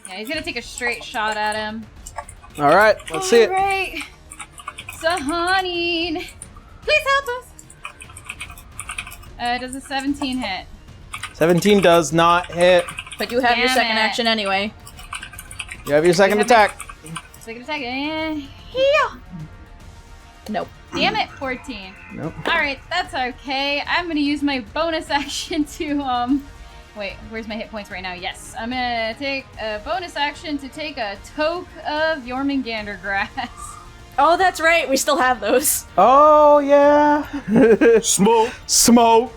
Yeah, he's gonna take a straight shot at him. All right, let's see it. Alright. Sahanin, please help us. Does a 17 hit? 17 does not hit. But you have your Damn second it. action anyway. You have your second attack. Second attack, and heal. Nope. Damn it, 14. Nope. Alright, that's okay. I'm gonna use my bonus action to, wait, where's my hit points right now? Yes. I'm gonna take a bonus action to take a toke of Jormungandr grass. Oh, that's right. We still have those. Oh, yeah. Smoke. Smoke.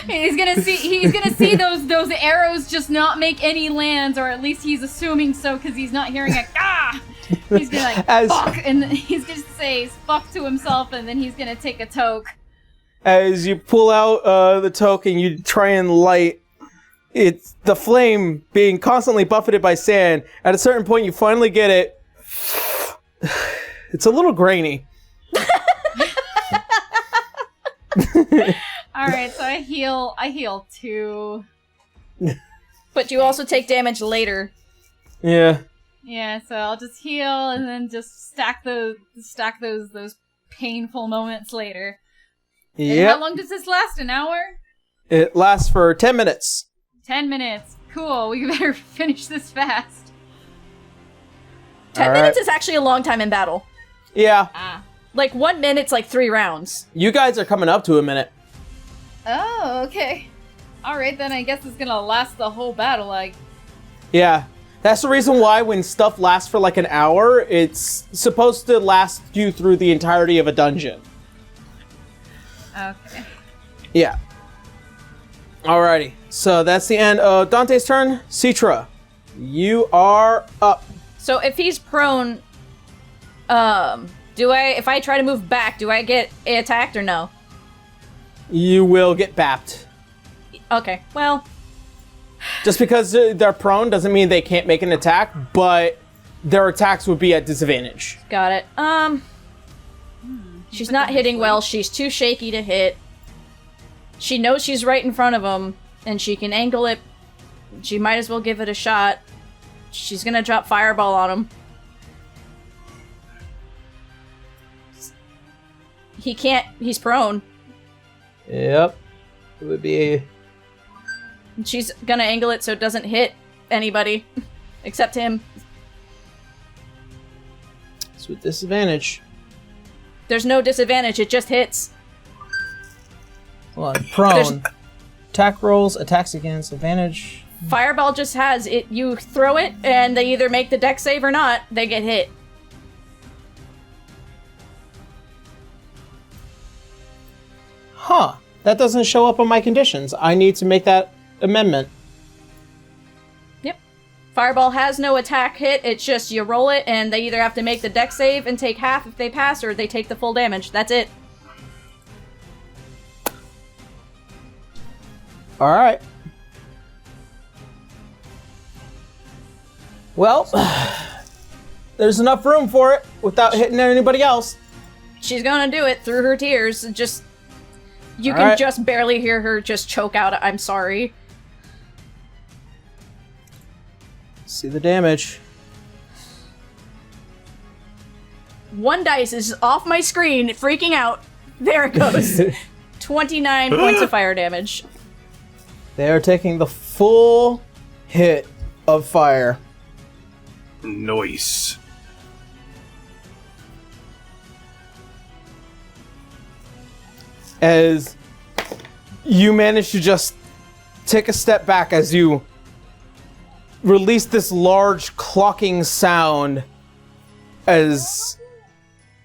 He's gonna see those arrows just not make any lands, or at least he's assuming so because he's not hearing a ah. He's gonna fuck, and then he's gonna say fuck to himself, and then he's gonna take a toke. As you pull out the token, you try and light. It's the flame being constantly buffeted by sand. At a certain point, you finally get it. It's a little grainy. Alright, so I heal 2. But you also take damage later. Yeah. Yeah, so I'll just heal and then just stack those painful moments later. And Yeah. how long does this last? An hour? It lasts for 10 minutes. 10 minutes. Cool, we better finish this fast. 10 All minutes right. is actually a long time in battle. Yeah. Ah. Like 1 minute's like 3 rounds. You guys are coming up to a minute. Oh, okay. Alright, then I guess it's gonna last the whole battle, like... Yeah. That's the reason why when stuff lasts for like an hour, it's supposed to last you through the entirety of a dungeon. Okay. Yeah. Alrighty. So that's the end of Dante's turn. Citra, you are up. So if he's prone, if I try to move back, do I get attacked or no? You will get bapped. Okay, well, Just because they're prone doesn't mean they can't make an attack, but their attacks would be at disadvantage. got it. She's not hitting well. She's too shaky to hit. She knows she's right in front of him, and she can angle it. She might as well give it a shot. She's gonna drop Fireball on him. He can't. He's prone. Yep. It would be... She's gonna angle it so it doesn't hit anybody except him. It's with disadvantage. There's no disadvantage. It just hits. Hold on. Prone. There's- Attack rolls, attacks against advantage. Fireball just has it. You throw it, and they either make the dex save or not. They get hit. Huh. That doesn't show up on my conditions. I need to make that amendment. Fireball has no attack hit, it's just you roll it, and they either have to make the dex save and take half if they pass, or they take the full damage. That's it. Alright. Well, there's enough room for it without hitting anybody else. She's gonna do it through her tears. Just... You can Alright. just barely hear her just choke out, "I'm sorry." See the damage. 1 dice is off my screen, freaking out. There it goes. 29 points of fire damage. They are taking the full hit of fire. Nice. As you manage to just take a step back as you release this large clocking sound as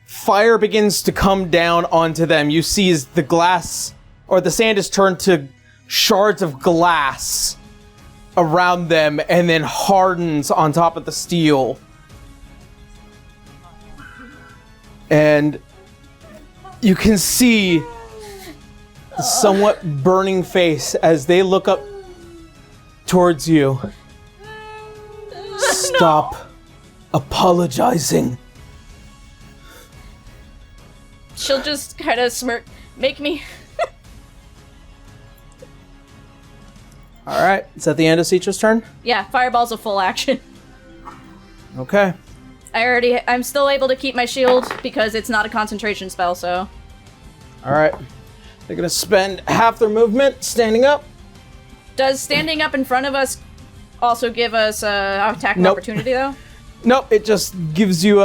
fire begins to come down onto them. You see as the glass or the sand is turned to shards of glass around them and then hardens on top of the steel. And you can see the somewhat burning face as they look up towards you. Stop apologizing. She'll just kind of smirk. Make me... Alright, is that the end of Citra's turn? Yeah, Fireball's a full action. Okay. I'm still able to keep my shield because it's not a concentration spell, so... Alright. They're gonna spend half their movement standing up. Does standing up in front of us also give us attack of Nope. opportunity, though? Nope, it just gives you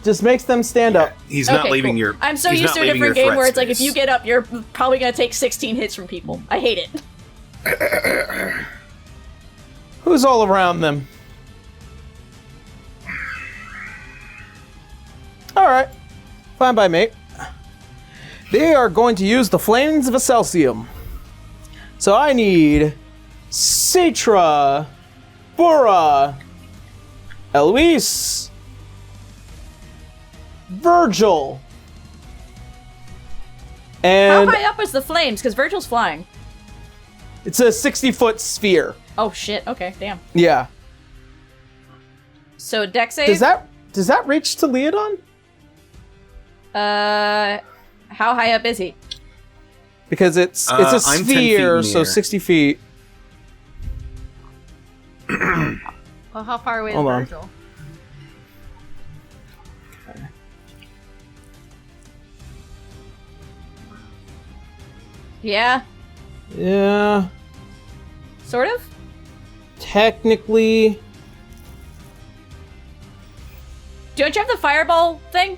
just makes them stand up. He's not Okay, leaving cool. your. I'm so he's used not to a leaving your different game threat where it's like, if space. you get up, you're probably gonna take 16 hits from people. I hate it. Who's all around them? Alright. Fine by me. They are going to use the Flames of Excelsium. So I need Citra, Bora, Eloise, Virgil, How and high up is the flames? Because Virgil's flying. it's a 60-foot sphere. Oh shit, okay, damn. Yeah. So dex save? Does that reach to Leodon? How high up is he? Because it's a I'm 10 feet sphere, so near. 60 feet. Well, how far away Hold is on. Virgil? Yeah, Yeah. sort of? Technically, Don't you have the fireball thing?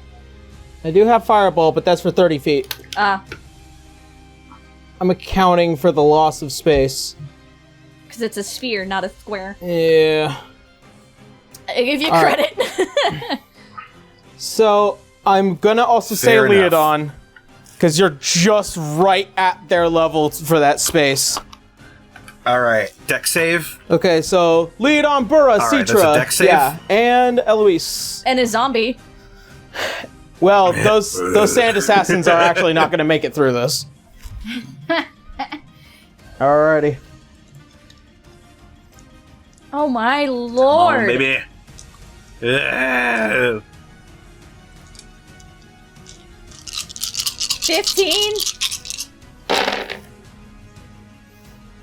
I do have Fireball, but that's for 30 feet. Ah, I'm accounting for the loss of space. because it's a sphere, not a square. Yeah. I give you All right. credit. So, I'm gonna also say Fair enough. Leodon, because you're just right at their level for that space. All right, deck save. Okay, so Leodon, Burra, All right, Citra, that's a dex save? yeah, and Eloise. And a zombie. Well, those sand assassins are actually not gonna make it through this. Alrighty. Oh my Oh, lord. baby. Yeah. 15?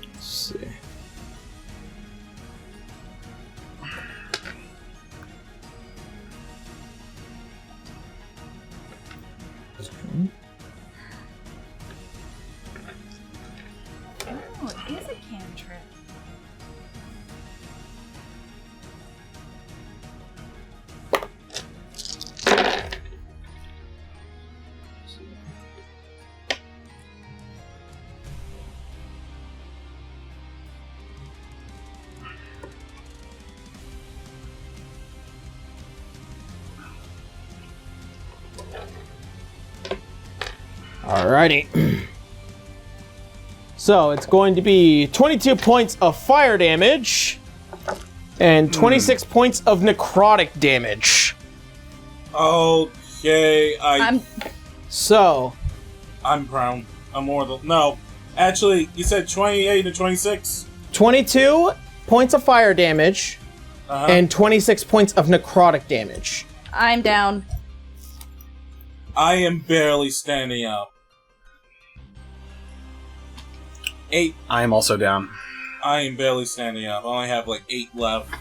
Let's see. Oh, it is a cantrip. Alrighty. So it's going to be 22 points of fire damage. and 26 points of necrotic damage. Okay, So, I'm prone. I'm mortal. No, actually, you said 28 to 26. 22 points of fire damage and 26 points of necrotic damage. I'm down. I am barely standing up. 8. I am also down. I am barely standing up. I only have like 8 left.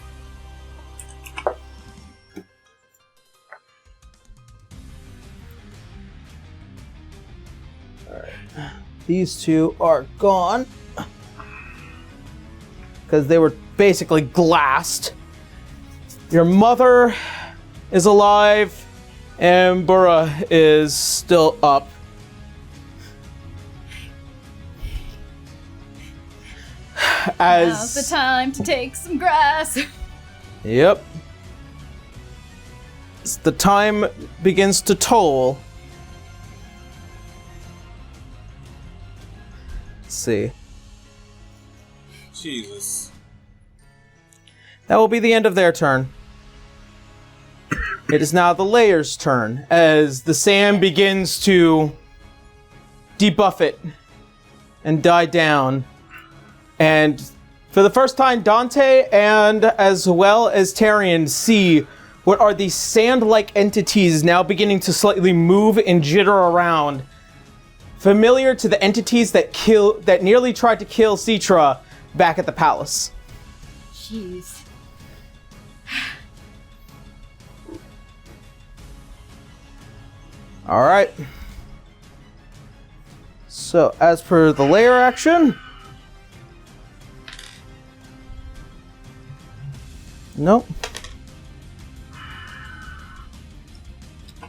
These two are gone. Because they were basically glassed. Your mother is alive, and Burra is still up. Now's the time to take some grass. Yep. As the time begins to toll. Let's see. Jesus. That will be the end of their turn. It is now the Layer's turn, as the sand begins to debuff it and die down. And for the first time, Dante and as well as Tyrion see what are these sand-like entities now beginning to slightly move and jitter around. Familiar to the entities that nearly tried to kill Citra back at the palace. Jeez. All right. So, as per the layer action... Nope.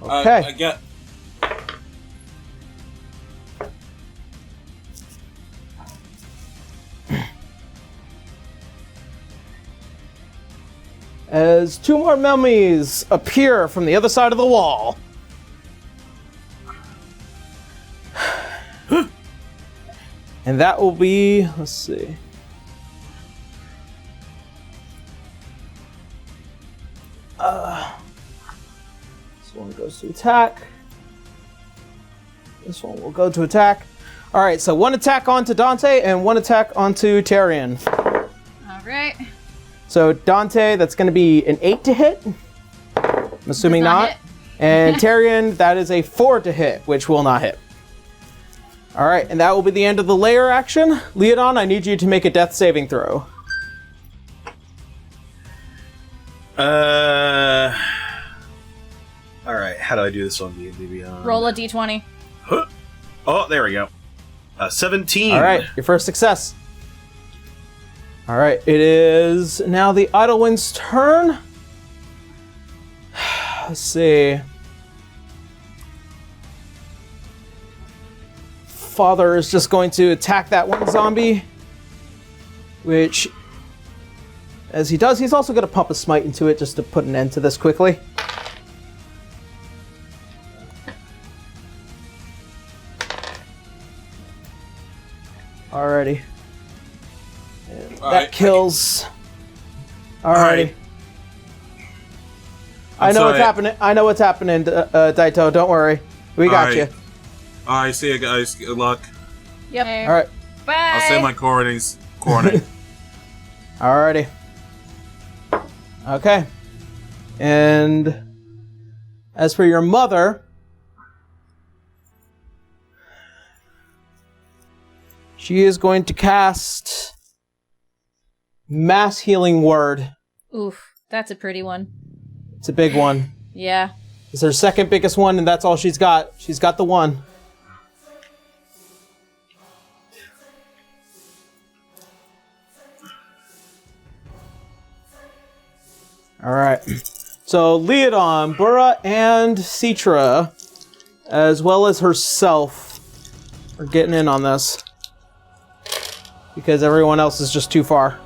Okay. I get... As two more mummies appear from the other side of the wall. And that will be, let's see. This one goes to attack. This one will go to attack. All right, so one attack onto Dante and one attack onto Tyrion. All right. So Dante, that's going to be an 8 to hit. I'm assuming Does not not. hit. And Tyrion, that is a 4 to hit, which will not hit. All right, and that will be the end of the layer action. Leodon, I need you to make a death saving throw. All right, how do I do this on D&D? Roll a d20. Oh, there we go. 17. All right, your first success. All right, it is now the Idlewind's turn. Let's see. Father is just going to attack that one zombie, which, as he does, he's also going to pump a smite into it just to put an end to this quickly. Alrighty. And that kills. Alrighty. I know what's happening. I know what's happening, Daito. Don't worry. We got you. Alright, see you guys. Good luck. Yep. Okay. Alright. Bye. I'll say my coordinates. Alrighty. Okay. And as for your mother, she is going to cast Mass Healing Word. Oof, that's a pretty one. It's a big one. Yeah. It's her second biggest one, and that's all she's got. She's got the one. Alright. So Leodon, Burra, and Citra, as well as herself, are getting in on this. Because everyone else is just too far.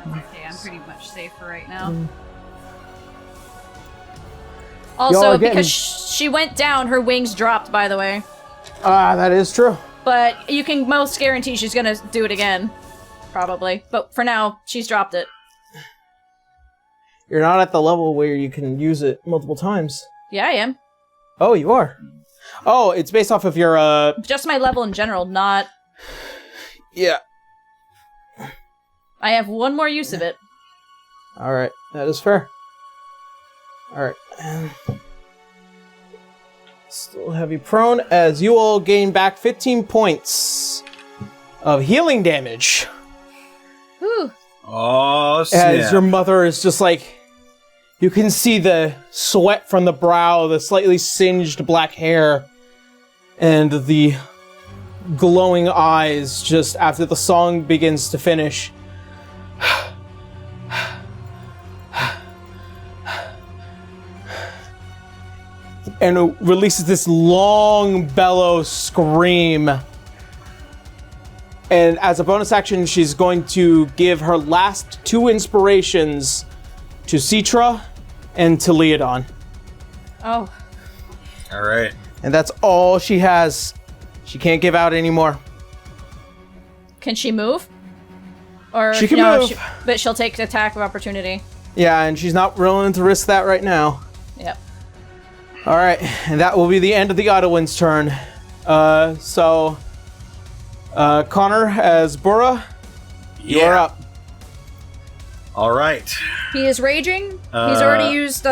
Okay, I'm pretty much safe for right now. Y'all Also, are getting- because she went down, her wings dropped, by the way. Ah, that is true. But you can most guarantee she's gonna do it again. probably. But for now, she's dropped it. You're not at the level where you can use it multiple times. Yeah, I am. Oh, you are. Oh, it's based off of your, Just my level in general, not... Yeah. I have one more use of it. Alright, that is fair. Alright. Still have you prone, as you will gain back 15 points of healing damage. Whew. Oh, snap. As your mother is just like... You can see the sweat from the brow, the slightly singed black hair, and the glowing eyes just after the song begins to finish. And it releases this long bellow scream. And as a bonus action, she's going to give her last 2 inspirations to Citra and to Leodon. Oh. All right. And that's all she has. She can't give out anymore. Can she move? Or She can no, move. but she'll take attack of opportunity. Yeah, and she's not willing to risk that right now. Yep. All right, and that will be the end of the Ottowan's turn. So, Connor as Bora, you're up. All right. He is raging. He's already used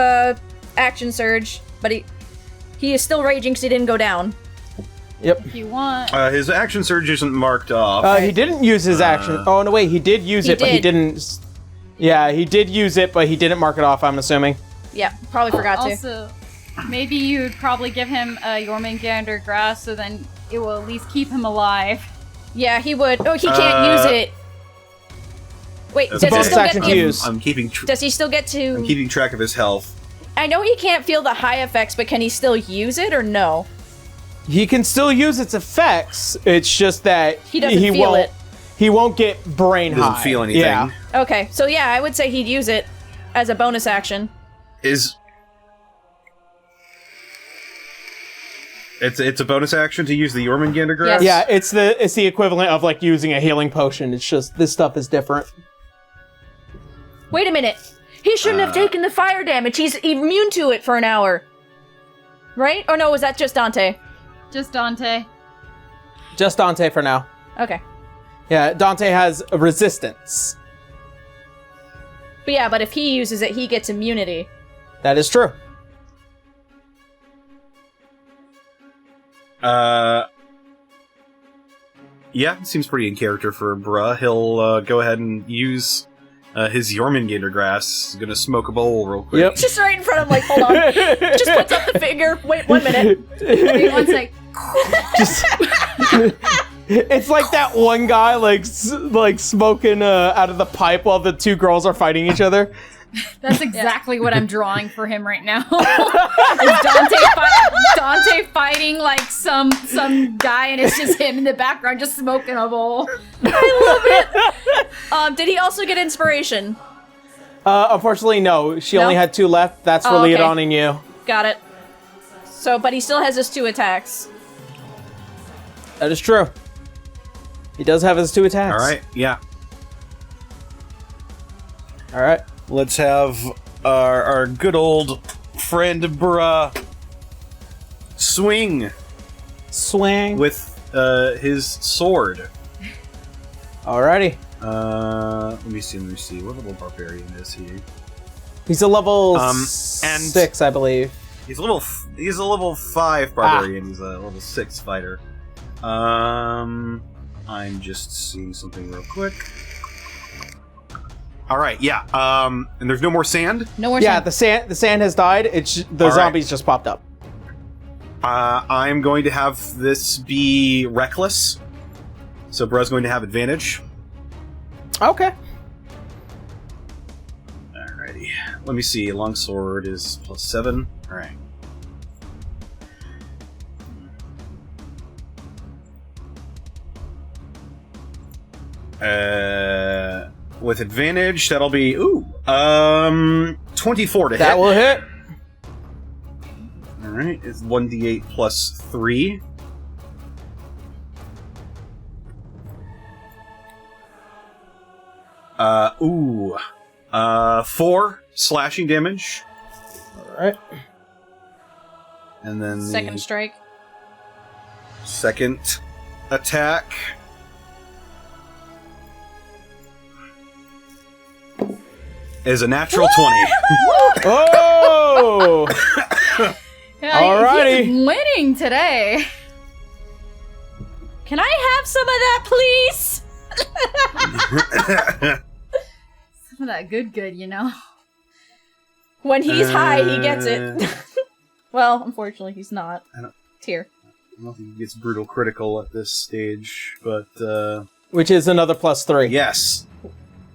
action surge, but he is still raging because he didn't go down. Yep. If you want. His action surge isn't marked off. He didn't use his action. Oh, no, wait, he did use it, but he did. didn't. Yeah, he did use it, but he didn't mark it off, I'm assuming. Yeah, probably forgot to. Also, maybe you'd probably give him a Jormungandr grass so then it will at least keep him alive. Yeah, he would. Oh, he can't use it. Wait, does It's a he bonus still action get to the, use. I'm keeping Does he still get to... keeping track of his health. I know he can't feel the high effects, but can he still use it or no? He can still use its effects. It's just that He doesn't feel won't, it. He won't get brain Doesn't high. feel anything. Yeah. Okay, so yeah, I would say he'd use it as a bonus action. It's a bonus action to use the Jormungandr grass? Yeah, it's the equivalent of like using a healing potion. It's just this stuff is different. Wait a minute. He shouldn't have taken the fire damage. He's immune to it for an hour. Right? Or no, was that just Dante? Just Dante. Just Dante for now. Okay. Yeah, Dante has a resistance. But yeah, but if he uses it, he gets immunity. That is true. Yeah, seems pretty in character for Bruh. He'll go ahead and use his Jormungandr grass. He's gonna smoke a bowl real quick. Yep. Just right in front of him, like, hold on. Just puts up the finger. Wait 1 minute. Wait one sec. Just, it's like that one guy like smoking out of the pipe while the 2 girls are fighting each other. That's exactly what I'm drawing for him right now. Is Dante fighting like some guy, and it's just him in the background just smoking a bowl. I love it. Did he also get inspiration? Unfortunately, no. She No? only had 2 left. That's for Oh, okay. Leodon and you. Got it. So, but he still has his 2 attacks. That is true. He does have his 2 attacks. All right, yeah. All right. Let's have our good old friend Bruh swing Swing. with his sword. Alrighty. Let me see. What level barbarian is he? He's a level and- 6, I believe. He's a level 5 barbarian. He's a level 6 fighter. I'm just seeing something real quick. All right, yeah. And there's no more sand. No more Yeah, sand. the sand has died. The All right. zombies just popped up. I'm going to have this be reckless. So Bruh's going to have advantage. Okay. Alrighty. Let me see. Longsword is +7. Alright. With advantage, that'll be 24 to hit. That will hit. Alright, it's 1d8 plus 3. 4 slashing damage. Alright. And then Second strike. second attack is a natural 20. Oh! Yeah, Alrighty. he's winning today. Can I have some of that, please? Some of that good, you know. When he's high, he gets it. Well, unfortunately, he's not. Tear. I don't think he gets brutal critical at this stage, but Which is another +3. yes.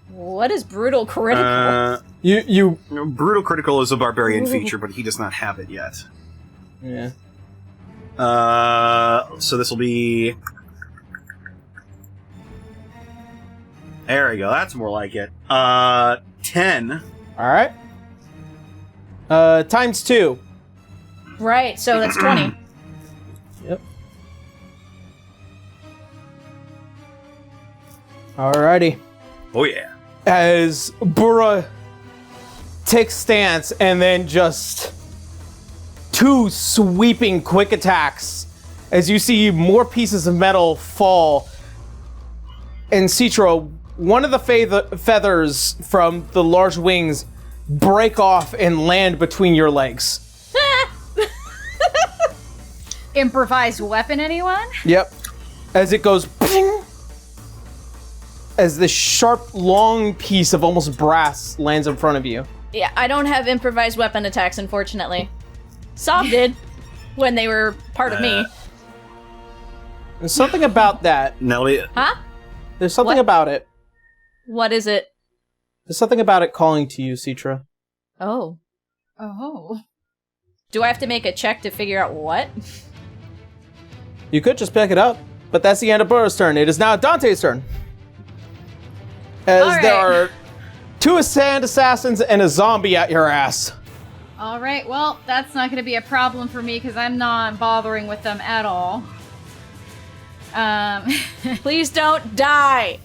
What is brutal critical? You Brutal critical is a barbarian feature, but he does not have it yet. Yeah. So this will be. There we go. That's more like it. 10. Alright. Times 2. Right, so that's 20. Yep. Alrighty. Oh yeah. As Burra takes stance and then just 2 sweeping quick attacks as you see more pieces of metal fall. And Citra, one of the feathers from the large wings break off and land between your legs. Improvised weapon, anyone? Yep. As it goes ping, as the sharp, long piece of almost brass lands in front of you. Yeah, I don't have improvised weapon attacks, unfortunately. Saav did when they were part of me. There's something about that. Nelly. Huh? There's something What? about it. What is it? There's something about it calling to you, Citra. Oh. Oh. Do I have to make a check to figure out what? You could just pick it up, but that's the end of Burra's turn. It is now Dante's turn. As All there right. are 2 sand assassins and a zombie at your ass. Alright, well, that's not gonna be a problem for me because I'm not bothering with them at all. Please don't die!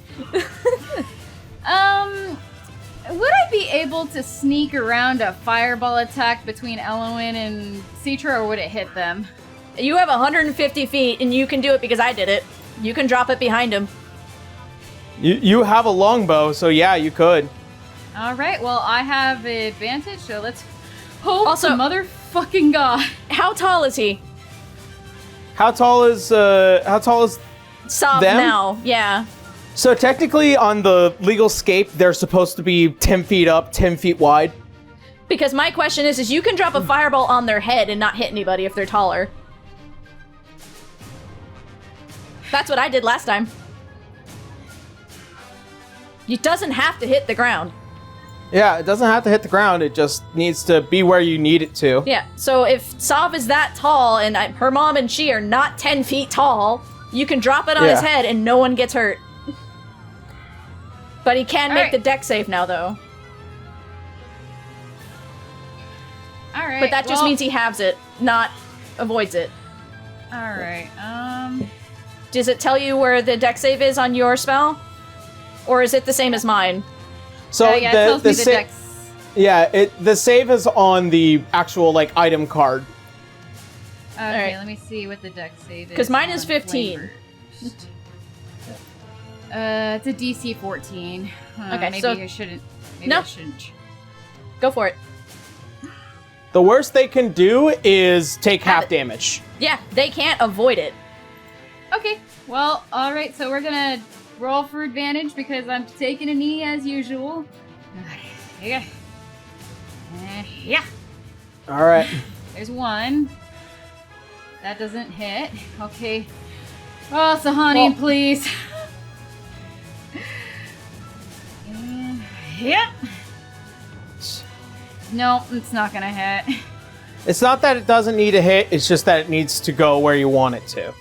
Would I be able to sneak around a fireball attack between Elowin and Citra, or would it hit them? You have 150 feet, and you can do it because I did it. You can drop it behind him. You have a longbow, so yeah, you could. Alright, well, I have advantage, so let's hope Also- the motherfucking god. How tall is he? How tall is Saav Them? now, yeah. So technically on the legal scape, they're supposed to be 10 feet up, 10 feet wide. Because my question is you can drop a fireball on their head and not hit anybody if they're taller. That's what I did last time. It doesn't have to hit the ground. Yeah, it doesn't have to hit the ground. It just needs to be where you need it to. Yeah, so if Saav is that tall and her mom and she are not 10 feet tall, you can drop it on his Yeah. head and no one gets hurt. But he can make Alright. the deck save now, though. Alright. But that just well, means he halves it, not avoids it. Alright, Does it tell you where the deck save is on your spell? Or is it the same as mine? So yeah, it tells me the sa- dex. Yeah, the save is on the actual like item card. Okay, Alright. let me see what the dex save is. 'Cause mine is on 15. Flavor. It's a DC 14. Okay, maybe so- I shouldn't. Maybe No. I shouldn't. Go for it. The worst they can do is take Have half it. damage. Yeah, they can't avoid it. Okay, well, alright, so we're gonna roll for advantage because I'm taking a knee as usual. Yeah. Yeah. All right. There's one. That doesn't hit. Okay. Oh, Sahani, Well- please. Yep. No, it's not gonna hit. It's not that it doesn't need to hit, it's just that it needs to go where you want it to.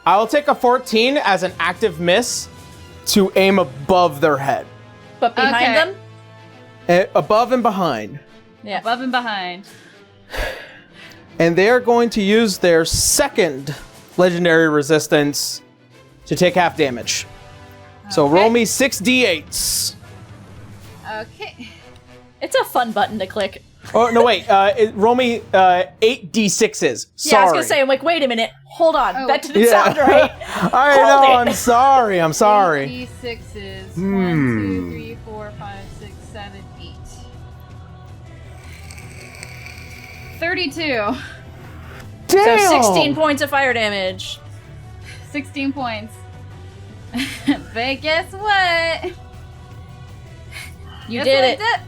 I will take a 14 as an active miss to aim above their head. But behind Okay. them? Above and behind. Yeah. Above and behind. And they are going to use their second legendary resistance to take half damage. So Okay. roll me 6d8s. Okay. It's a fun button to click. Oh, no, wait. Roll me 8d6s. Sorry. Yeah, I was gonna say, I'm like, wait a minute. Hold on. Oh. That didn't sound right. I Hold know, it. I'm sorry. 6s. Hmm. 1, 2, 3, 4, 5, 6, 7, 8. 32. Damn! So 16 points of fire damage. 16 points. But guess what? You did it.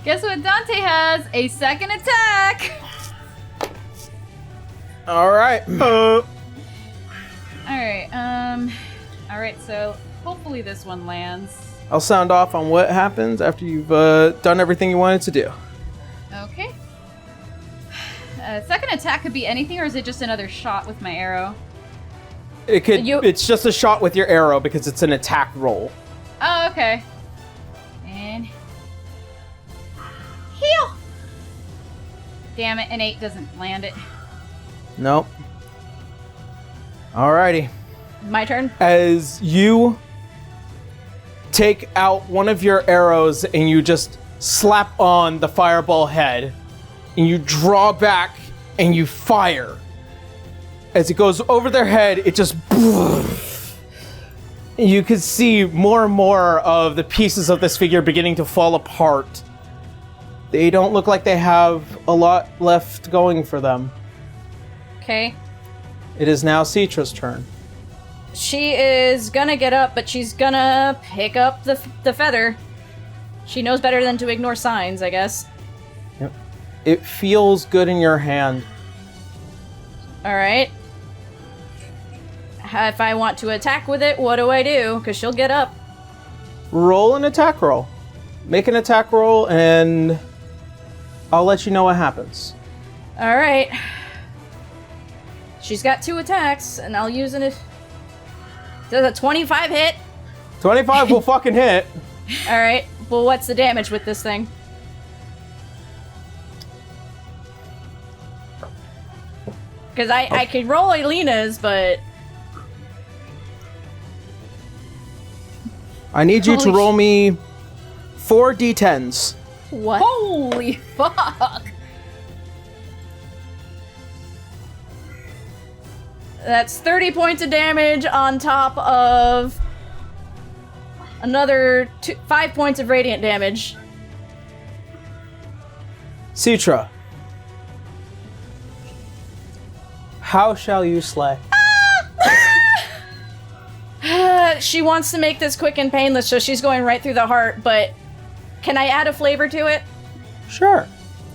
Guess what Dante has? A second attack! Alright. Alright, so hopefully this one lands. I'll sound off on what happens after you've done everything you wanted to do. Okay. Second attack could be anything, or is it just another shot with my arrow? It's just a shot with your arrow because it's an attack roll. Oh, okay. And heal. Damn it, an 8 doesn't land it. Nope. Alrighty. My turn. As you take out one of your arrows and you just slap on the fireball head, and you draw back and you fire. As it goes over their head, it just... You can see more and more of the pieces of this figure beginning to fall apart. They don't look like they have a lot left going for them. Okay. It is now Citra's turn. She is gonna get up, but she's gonna pick up the feather. She knows better than to ignore signs, I guess. Yep. It feels good in your hand. Alright. If I want to attack with it, what do I do? Because she'll get up. Roll an attack roll. Make an attack roll, and I'll let you know what happens. Alright. She's got 2 attacks, and I'll use an... Does a 25 hit? 25 will fucking hit. Alright. Well, what's the damage with this thing? Because I can roll Elena's, but... I need you to Holy roll me 4 d10s. What? Holy fuck! That's 30 points of damage on top of another 5 points of radiant damage. Citra. How shall you slay? She wants to make this quick and painless, so she's going right through the heart, but can I add a flavor to it? Sure.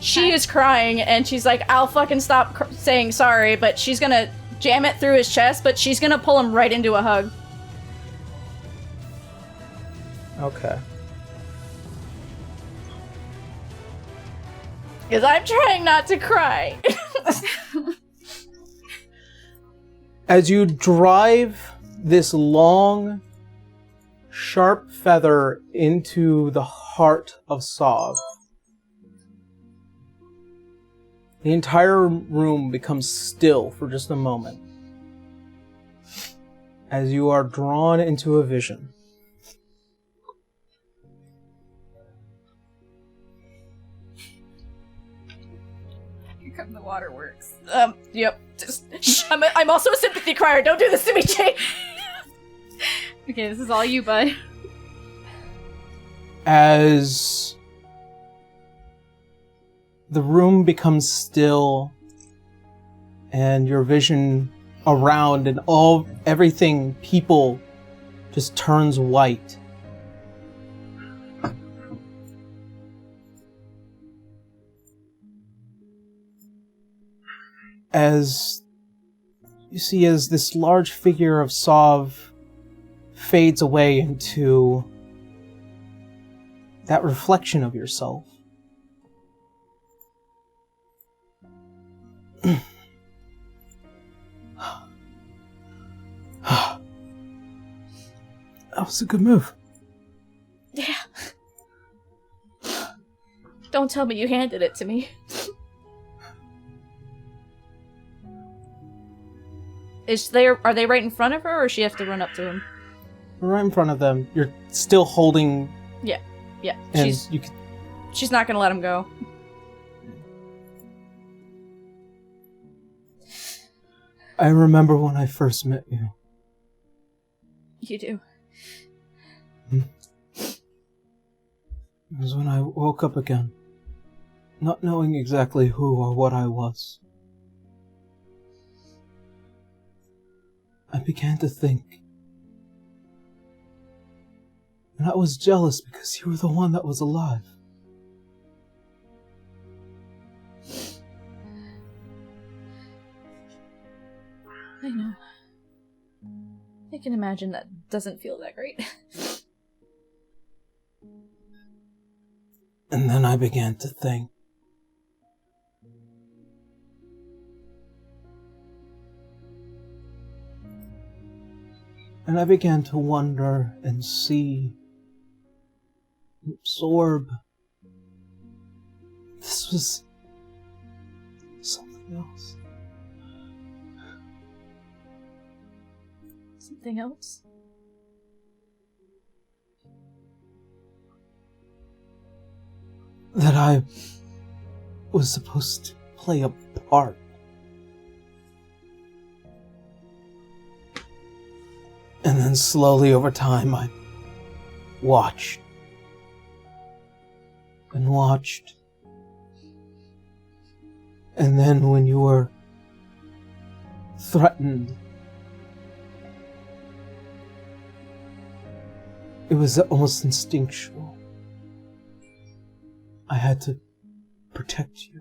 She is crying, and she's like, I'll fucking stop saying sorry, but she's gonna jam it through his chest, but she's gonna pull him right into a hug. Okay. Because I'm trying not to cry. As you drive this long, sharp feather into the heart of Saav, the entire room becomes still for just a moment as you are drawn into a vision. Here come the waterworks. Yep. I'm also a sympathy crier. Don't do this to me, Jake. Okay, this is all you, bud. As the room becomes still and your vision around and everything, people, just turns white. As you see, as this large figure of Saav fades away into that reflection of yourself. That was a good move. Yeah. Don't tell me you handed it to me. Are they right in front of her, or does she have to run up to him? Right in front of them. You're still holding... Yeah. Yeah, And you can, she's not gonna let him go. I remember when I first met you. You do. It was when I woke up again, not knowing exactly who or what I was. I began to think. And I was jealous because you were the one that was alive. I know. I can imagine that doesn't feel that great. And then I began to think. And I began to wonder and see, absorb. This was something else. Something else? That I was supposed to play a part. And then slowly over time I watched. And watched. And then when you were threatened, it was almost instinctual. I had to protect you.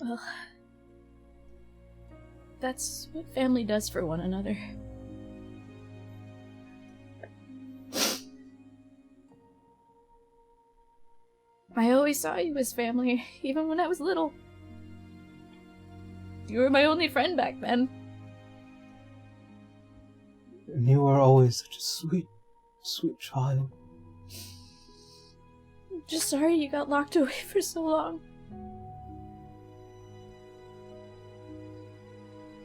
Well, that's what family does for one another. I always saw you as family, even when I was little. You were my only friend back then. And you were always such a sweet, sweet child. I'm just sorry you got locked away for so long.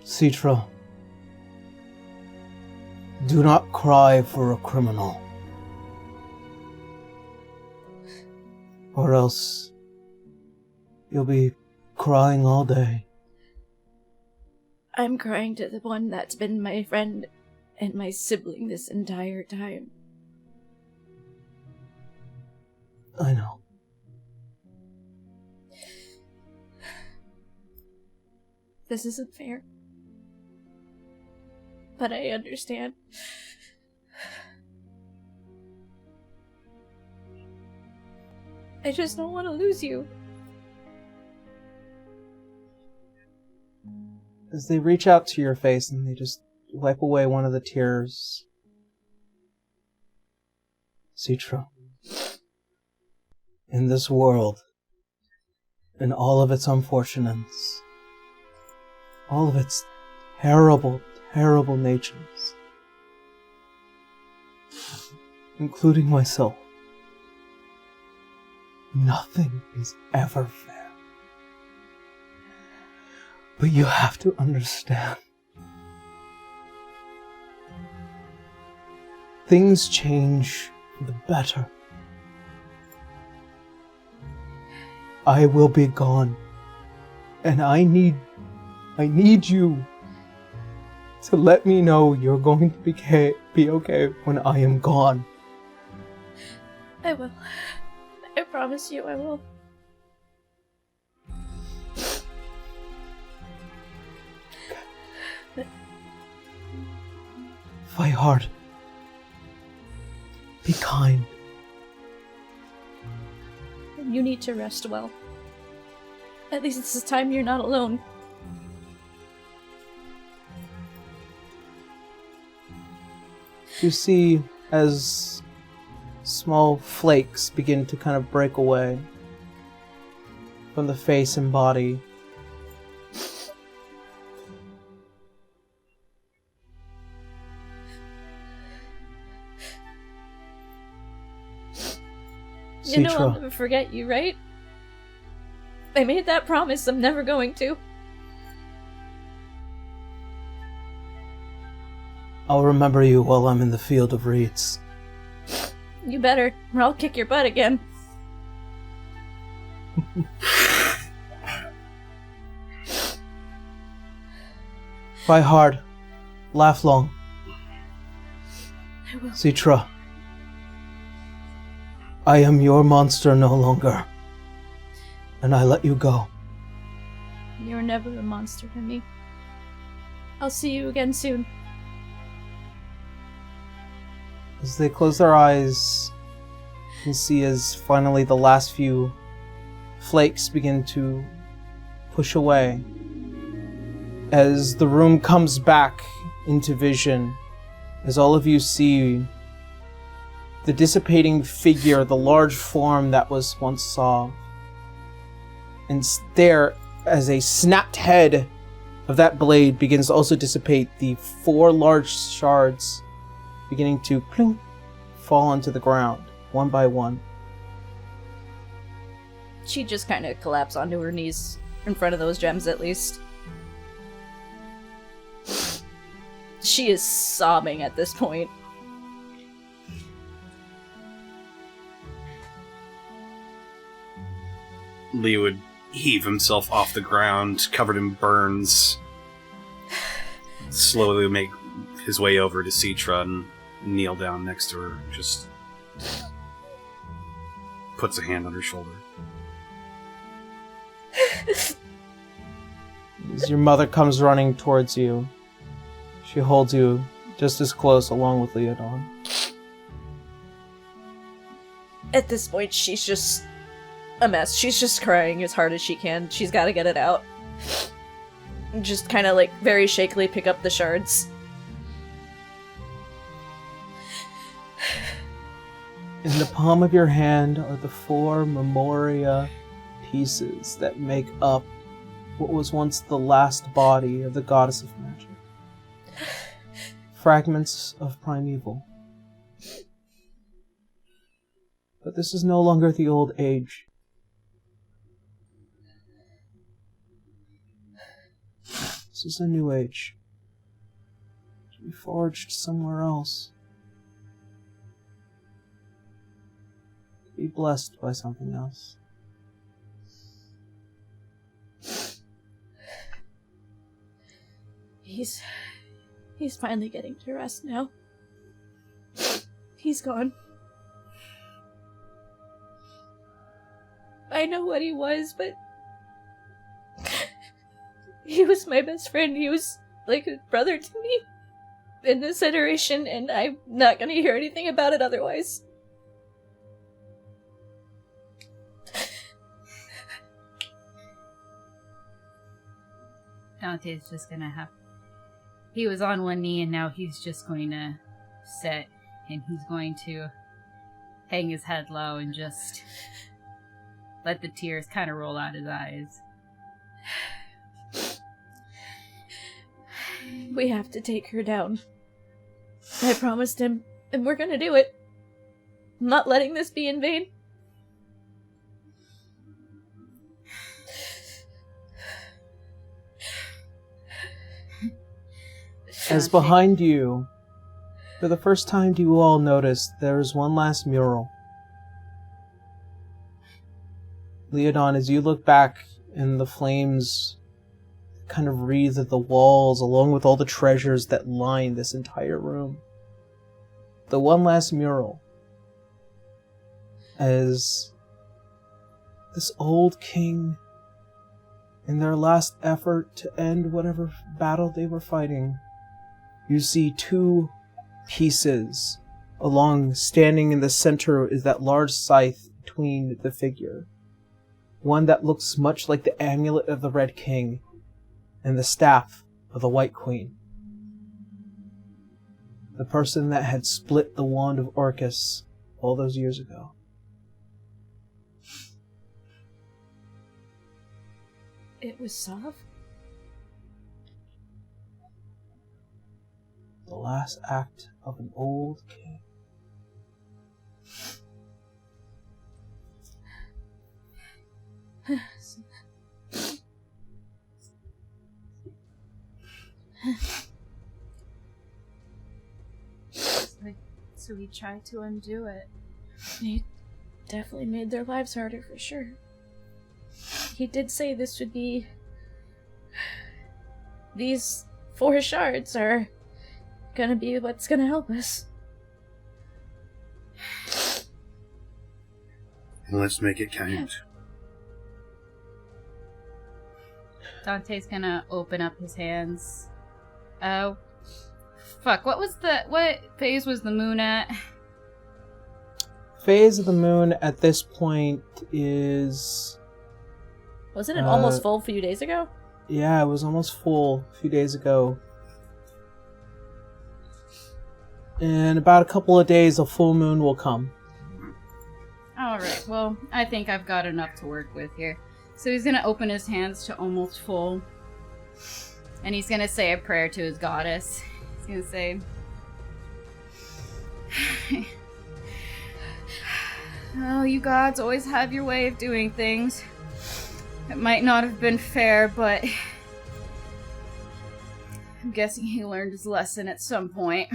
Citra, do not cry for a criminal. Or else you'll be crying all day. I'm crying to the one that's been my friend and my sibling this entire time. I know. This isn't fair. But I understand. I just don't want to lose you. As they reach out to your face and they just wipe away one of the tears. Citra, in this world, in all of its unfortunates, all of its terrible, terrible natures, including myself, nothing is ever fair. But you have to understand. Things change for the better. I will be gone. And I need you to let me know you're going to be okay when I am gone. I will. I promise you I will. Fight hard. Be kind. You need to rest well. At least this time you're not alone. You see as small flakes begin to kind of break away from the face and body. You know I'll Citra, never forget you, right? I made that promise, I'm never going to. I'll remember you while I'm in the field of reeds. You better, or I'll kick your butt again. Fight hard. Laugh long. I will. Citra, I am your monster no longer. And I let you go. You're never a monster to me. I'll see you again soon. As they close their eyes, you can see as finally the last few flakes begin to push away. As the room comes back into vision, as all of you see the dissipating figure, the large form that was once Saav. And there, as a snapped head of that blade begins to also dissipate, the 4 large shards beginning to clink, fall onto the ground, one by one. She just kind of collapsed onto her knees in front of those gems, at least. She is sobbing at this point. Lee would heave himself off the ground, covered in burns, slowly make his way over to Citra and kneel down next to her, just puts a hand on her shoulder. As your mother comes running towards you, she holds you just as close along with Leodon. At this point, she's just a mess. She's just crying as hard as she can. She's gotta get it out. Just kind of like very shakily pick up the shards. In the palm of your hand are the 4 memoria pieces that make up what was once the last body of the goddess of magic. Fragments of primeval. But this is no longer the old age. This is a new age. To be forged somewhere else. To be blessed by something else. He's finally getting to rest now. He's gone. I know what he was, but he was my best friend. He was like a brother to me in this iteration, and I'm not gonna hear anything about it otherwise. Dante's just gonna have... He was on one knee and now he's just going to sit and he's going to hang his head low and just let the tears kind of roll out his eyes. We have to take her down. I promised him, and we're gonna do it. I'm not letting this be in vain. As behind you, for the first time do you all notice there is one last mural. Leodon, as you look back and the flames kind of wreathe at the walls along with all the treasures that line this entire room. The one last mural, as this old king, in their last effort to end whatever battle they were fighting, you see 2 pieces standing in the center is that large scythe between the figure. One that looks much like the amulet of the Red King and the staff of the White Queen. The person that had split the wand of Orcus all those years ago. It was Saav? The last act of an old king. So we tried to undo it. He definitely made their lives harder for sure. He did say this would be... These 4 shards are gonna be what's gonna help us. Let's make it count. Dante's gonna open up his hands. Oh. Fuck, what phase was the moon at? Phase of the moon at this point is... Wasn't it almost full a few days ago? Yeah, it was almost full a few days ago. In about a couple of days, a full moon will come. Alright, well, I think I've got enough to work with here. So he's gonna open his hands to almost full. And he's gonna say a prayer to his goddess. He's gonna say... Oh, you gods always have your way of doing things. It might not have been fair, but... I'm guessing he learned his lesson at some point.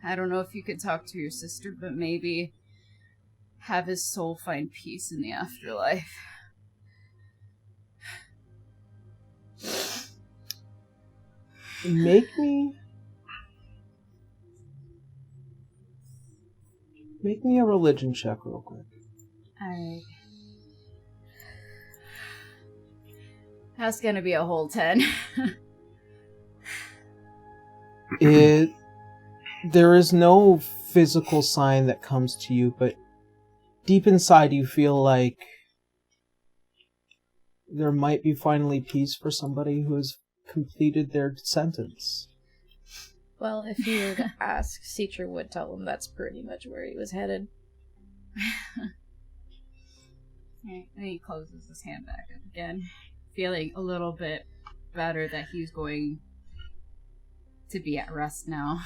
I don't know if you could talk to your sister, but maybe have his soul find peace in the afterlife. Make me a religion check real quick. Alright. That's gonna be a whole 10. There is no physical sign that comes to you, but deep inside you feel like there might be finally peace for somebody who has completed their sentence. Well, if he were to ask, Citra would tell him that's pretty much where he was headed. Alright, and he closes his hand back up again, feeling a little bit better that he's going to be at rest now.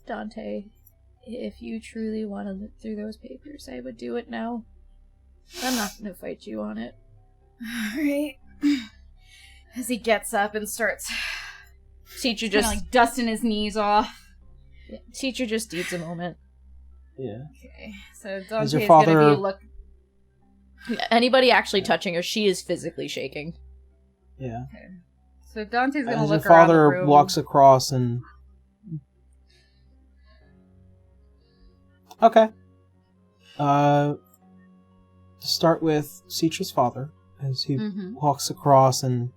Dante, if you truly want to look through those papers, I would do it now. I'm not going to fight you on it. Alright. As he gets up and starts Citra just... like dusting his knees off. Yeah, Citra just needs a moment. Yeah. Okay, so Is Dante's your father... gonna be look. Anybody actually touching her, she is physically shaking. Yeah. Okay. So Dante's gonna As look your around the father room. walks across and... Okay. To start with Citra's father, as he walks across and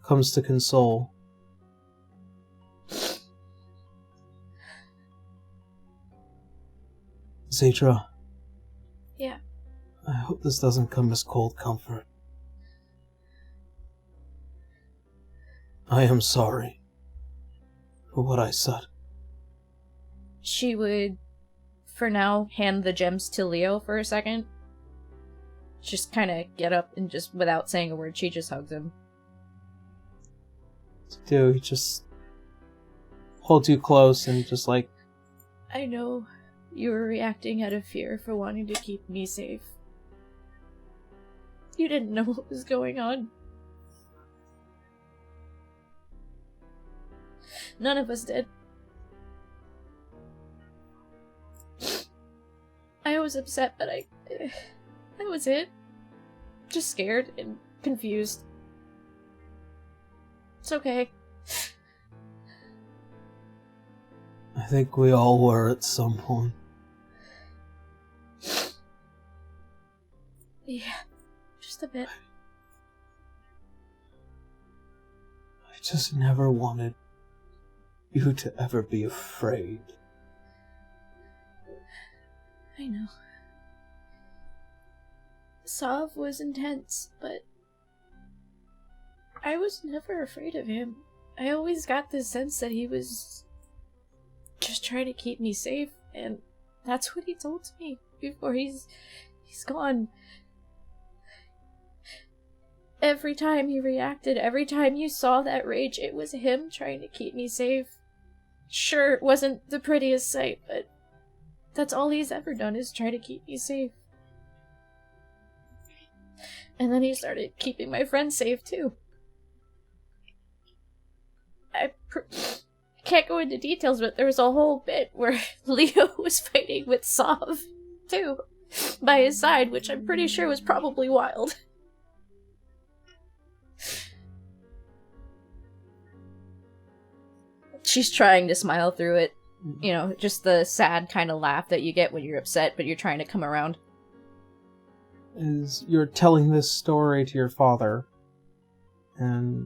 comes to console. Citra. Yeah. I hope this doesn't come as cold comfort. I am sorry for what I said. She would, for now, hand the gems to Leo for a second. Just kind of get up and just, without saying a word, she just hugs him. Dude, he just holds you close and just like... I know you were reacting out of fear for wanting to keep me safe. You didn't know what was going on. None of us did. I was upset, but that was it. Just scared and confused. It's okay. I think we all were at some point. Yeah, just a bit. I just never wanted you to ever be afraid. I know. Saav was intense, but I was never afraid of him. I always got the sense that he was just trying to keep me safe, and that's what he told me before he's gone. Every time he reacted, every time you saw that rage, it was him trying to keep me safe. Sure, it wasn't the prettiest sight, but that's all he's ever done is try to keep me safe. And then he started keeping my friends safe, too. I can't go into details, but there was a whole bit where Leo was fighting with Saav, too, by his side, which I'm pretty sure was probably wild. She's trying to smile through it. You know, just the sad kind of laugh that you get when you're upset, but you're trying to come around. As you're telling this story to your father, and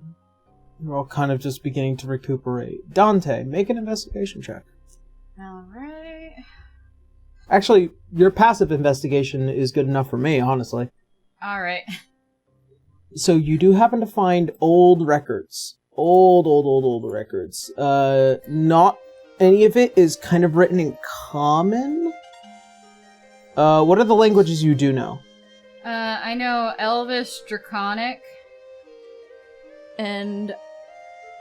you're all kind of just beginning to recuperate. Dante, make an investigation check. Alright. Actually, your passive investigation is good enough for me, honestly. Alright. So you do happen to find old records. Old records. Not any of it is kind of written in common. What are the languages you do know? I know Elvish, Draconic. And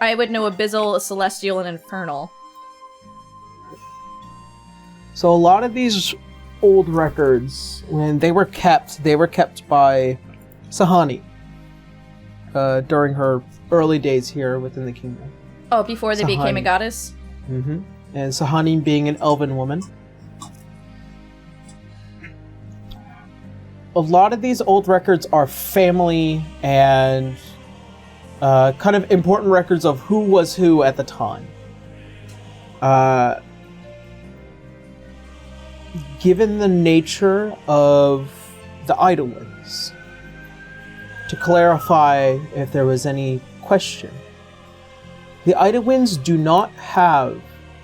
I would know Abyssal, Celestial, and Infernal. So a lot of these old records, when they were kept by Sahani during her early days here within the kingdom. Oh, before they became a goddess? Mm-hmm. And Sahani being an elven woman. A lot of these old records are family and kind of important records of who was who at the time. Given the nature of the Idolins, to clarify if there was any question, the Idolins do not have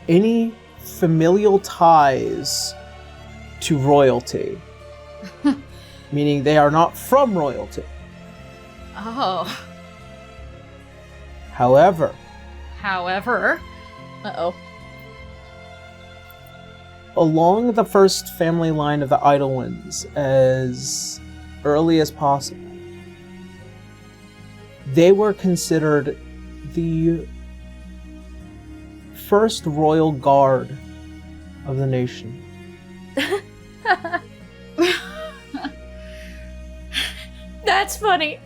any familial ties to royalty. Meaning they are not from royalty. Oh. However. Uh-oh. Along the first family line of the Idolins, as early as possible, they were considered the first royal guard of the nation. That's funny.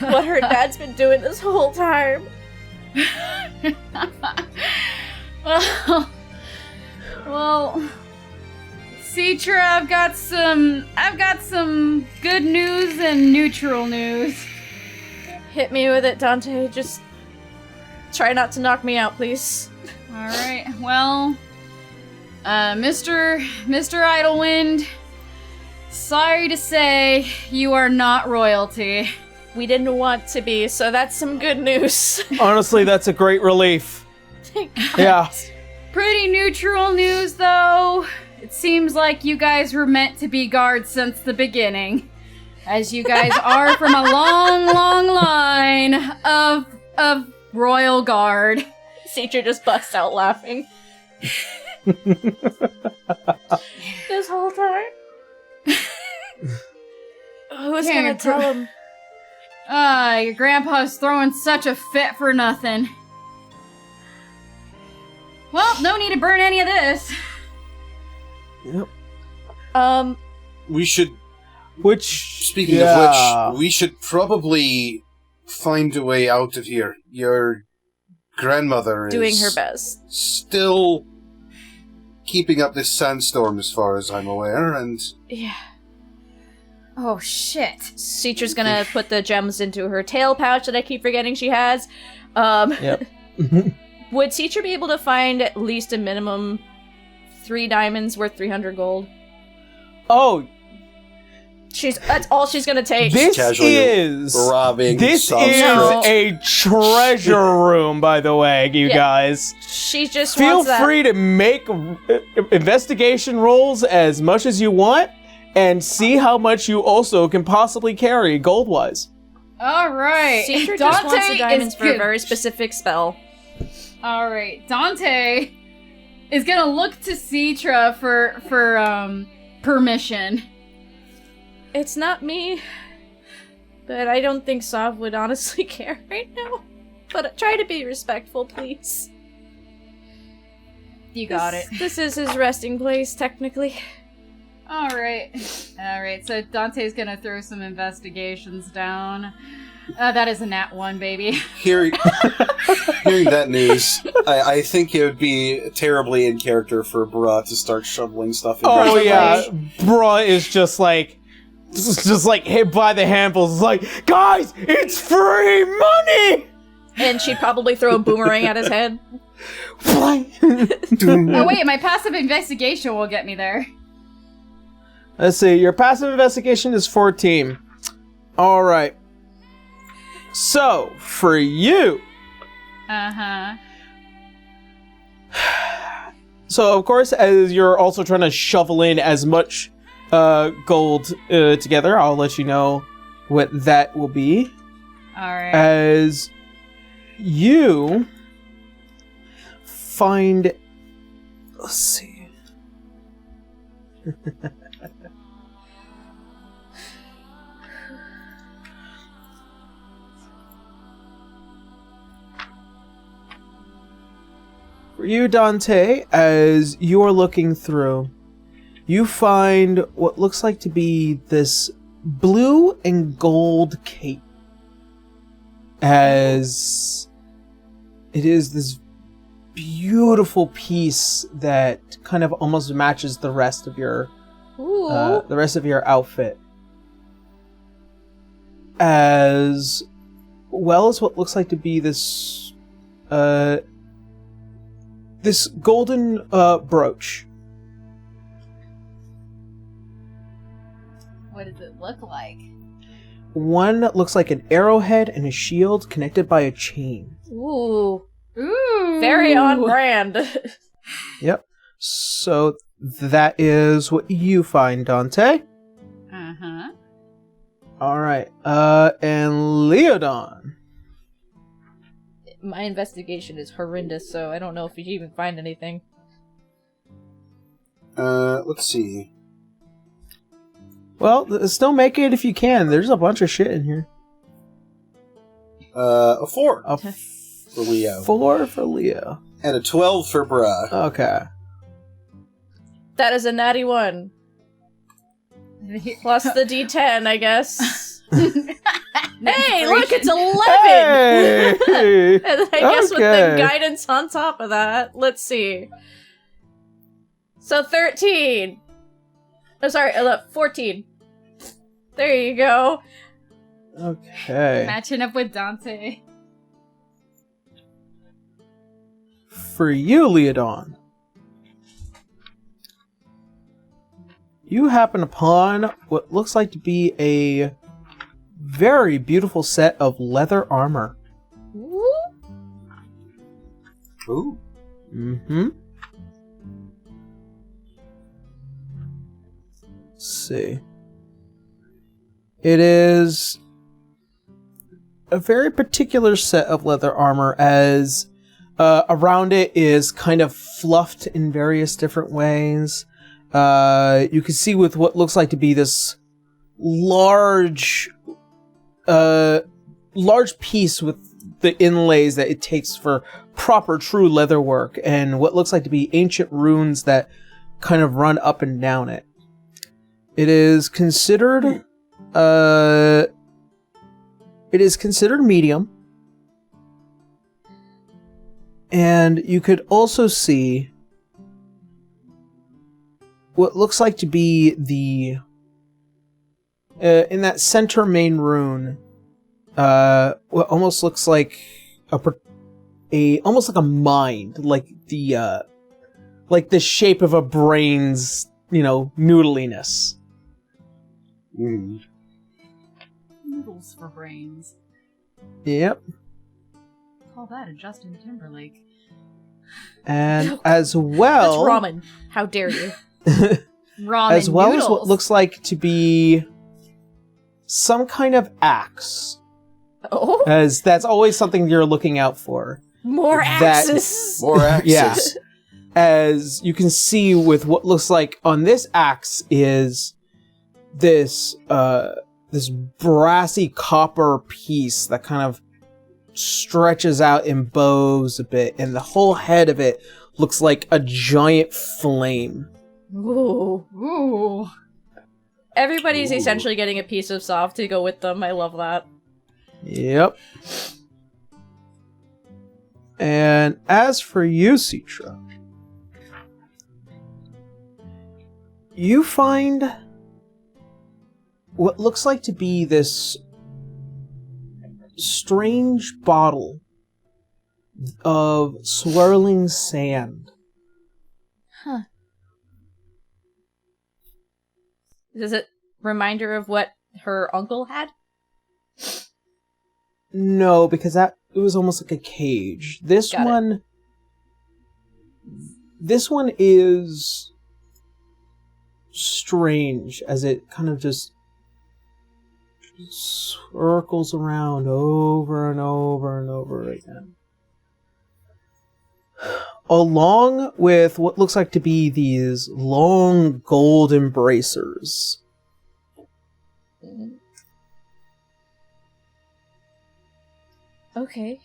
What her dad's been doing this whole time. Well, Citra, I've got some good news and neutral news. Hit me with it, Dante. Just try not to knock me out, please. Alright, well, Mr. Idlewind, sorry to say, you are not royalty. We didn't want to be, so that's some good news. Honestly, that's a great relief. Thank God. Yeah. Pretty neutral news, though. It seems like you guys were meant to be guards since the beginning, as you guys are from a long line of royal guard. Citra just busts out laughing. This whole time. Who's gonna tell him? Your grandpa's throwing such a fit for nothing. Well, no need to burn any of this. Yep. We should. Speaking of which, we should probably find a way out of here. Your grandmother is doing her best. Still keeping up this sandstorm, as far as I'm aware, and Yeah. Oh shit. Citra's gonna put the gems into her tail pouch that I keep forgetting she has. Yep. Would Citra be able to find at least a minimum 3 diamonds worth 300 gold? Oh, That's all she's gonna take. this is robbing. a treasure room, by the way, you guys. She just Feel wants that. free to make investigation rolls as much as you want, and see how much you also can possibly carry gold-wise. Alright. Citra just wants the diamonds for a very specific spell. Alright. Dante is gonna look to Citra for permission. It's not me, but I don't think Saav would honestly care right now. But try to be respectful, please. You got it. This is his resting place, technically. All right. So Dante's gonna throw some investigations down. That is a nat 1, baby. Hearing that news, I think it would be terribly in character for Bruh to start shoveling stuff in. Oh yeah, bruh is just like hit by the handfuls. It's like, guys, it's free money. And she'd probably throw a boomerang at his head. Oh wait, my passive investigation will get me there. Let's see, your passive investigation is 14. Alright. So, for you... Uh-huh. So, of course, as you're also trying to shovel in as much gold together, I'll let you know what that will be. Alright. As you find... Let's see... For you, Dante, as you are looking through, you find what looks like to be this blue and gold cape. As it is this beautiful piece that kind of almost matches the rest of your outfit. As well as what looks like to be this this golden brooch. What does it look like? One looks like an arrowhead and a shield connected by a chain. Ooh. Ooh. Very on brand. Yep. So that is what you find, Dante. Uh-huh. Alright. And Leodon. My investigation is horrendous, so I don't know if you even find anything. Let's see. Well, still make it if you can. There's a bunch of shit in here. A 4 A for Leo. 4 for Leo. And a 12 for Bruh. Okay. That is a natty 1. Plus the D10, I guess. Hey, look, it's 11! Hey! And I guess with the Okay. guidance on top of that, let's see. So 13. Oh, sorry, 14. There you go. Okay. Matching up with Dante. For you, Leodon. You happen upon what looks like to be a very beautiful set of leather armor. Ooh. Ooh. Mm-hmm. Let's see. It is a very particular set of leather armor, as around it is kind of fluffed in various different ways. You can see with what looks like to be this large piece with the inlays that it takes for proper true leather work, and what looks like to be ancient runes that kind of run up and down it. It is considered medium, and you could also see what looks like to be the in that center main rune, what almost looks like almost like a mind, like the shape of a brain's, noodliness. Mm. Noodles for brains. Yep. Call that a Justin Timberlake. And as well, That's ramen. How dare you? Ramen as well noodles. as what looks like to be some kind of axe, Oh, as that's always something you're looking out for. more That- axes. More axes. Yeah. As you can see with what looks like on this axe is this this brassy copper piece that kind of stretches out and bows a bit, and the whole head of it looks like a giant flame. Ooh. Ooh. Everybody's essentially getting a piece of Saav to go with them. I love that. Yep. And as for you, Citra, you find what looks like to be this strange bottle of swirling sand. Huh. Does it remind her of what her uncle had? No, because it was almost like a cage. This Got it. this one is strange as it kind of just circles around over and over and over again. Along with what looks like to be these long golden bracers. Okay.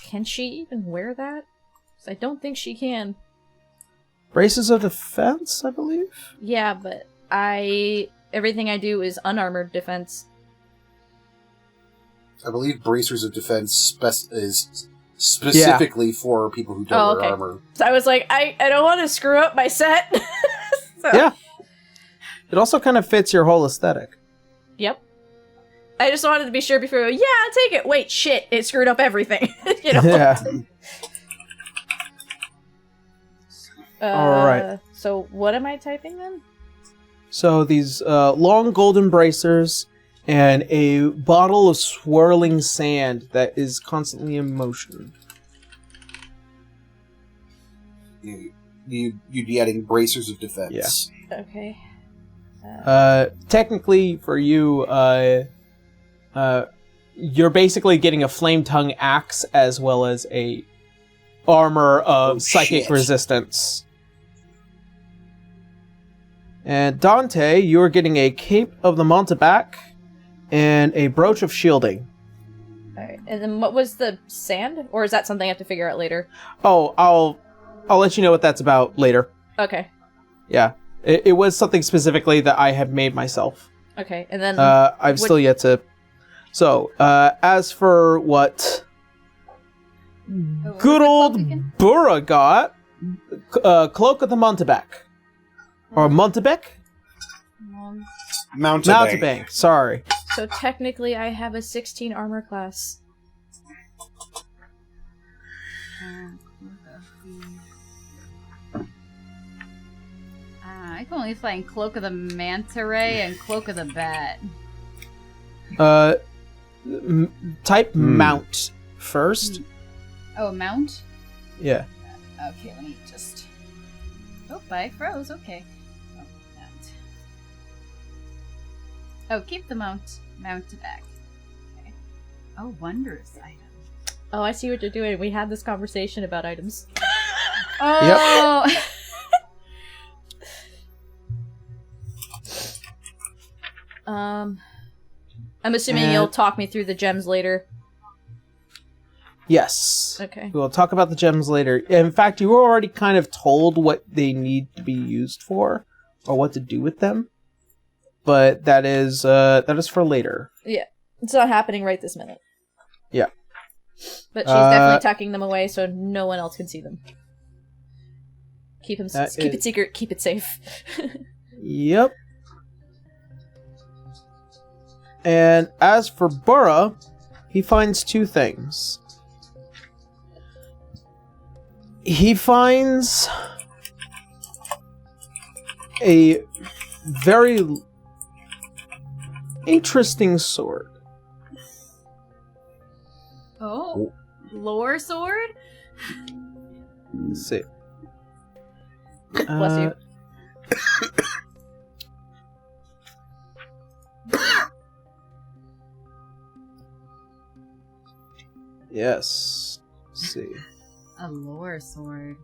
Can she even wear that? 'Cause I don't think she can. Braces of defense, I believe? Yeah, but everything I do is unarmored defense. I believe bracers of defense is specifically for people who don't wear armor. So I was like, I don't want to screw up my set. So, Yeah. It also kind of fits your whole aesthetic. Yep. I just wanted to be sure before. Yeah, I'll take it. Wait, shit! It screwed up everything. You know. Yeah. All right. So what am I typing then? So these long golden bracers and a bottle of swirling sand that is constantly in motion. You'd be adding bracers of defense. Okay. Technically, for you, you're basically getting a flame tongue axe as well as a armor of psychic resistance. And Dante, you're getting a cape of the Montebac and a brooch of shielding. Alright, and then what was the sand? Or is that something I have to figure out later? Oh, I'll let you know what that's about later. Okay. Yeah. It was something specifically that I have made myself. Okay, and then... I've still yet to... So, as for what good old Burra got, Cloak of the Montebac. Or Montebec? Mountebank, sorry. So technically I have a 16 armor class. I can only find Cloak of the Manta Ray and Cloak of the Bat. Type mount first. Oh, mount? Yeah. Okay, let me just... Oh, I froze, okay. Oh, mount. Oh, keep the mount back. Okay. Oh, wondrous item. Oh, I see what you're doing. We had this conversation about items. Oh! Yep. I'm assuming you'll talk me through the gems later. Yes. Okay. We'll talk about the gems later. In fact, you were already kind of told what they need to be used for, or what to do with them. But that is for later. Yeah. It's not happening right this minute. Yeah. But she's definitely tucking them away so no one else can see them. Keep it secret, keep it safe. Yep. And as for Burra, he finds two things. He finds a very interesting sword. Oh, lore sword? Let's see. Bless you. Yes. Let's see. A lore sword.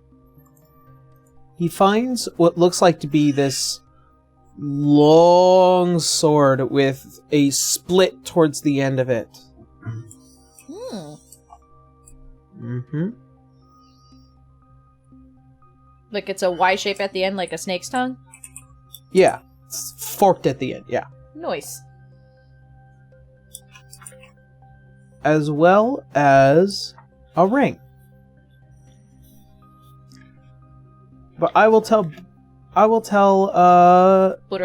He finds what looks like to be this long sword with a split towards the end of it. Hmm. Mm-hmm. Like it's a Y shape at the end, like a snake's tongue? Yeah. It's forked at the end, yeah. Nice. As well as a ring. But I will tell Buddha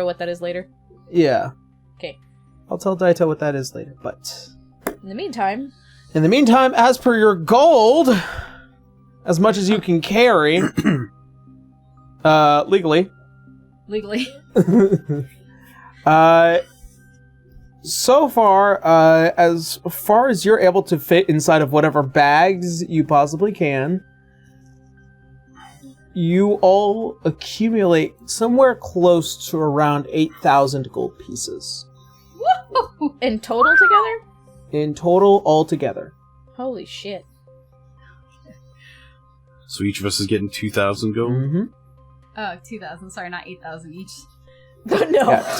what that is later. yeah. Okay. I'll tell Daito what that is later, but In the meantime, as per your gold, as much as you can carry, legally. So far as you're able to fit inside of whatever bags you possibly can, you all accumulate somewhere close to around 8,000 gold pieces. woo! In total together? In total, altogether. Holy shit. So each of us is getting 2,000 gold? Mm-hmm. Oh, 2,000. Sorry, not 8,000 each. No. Yeah,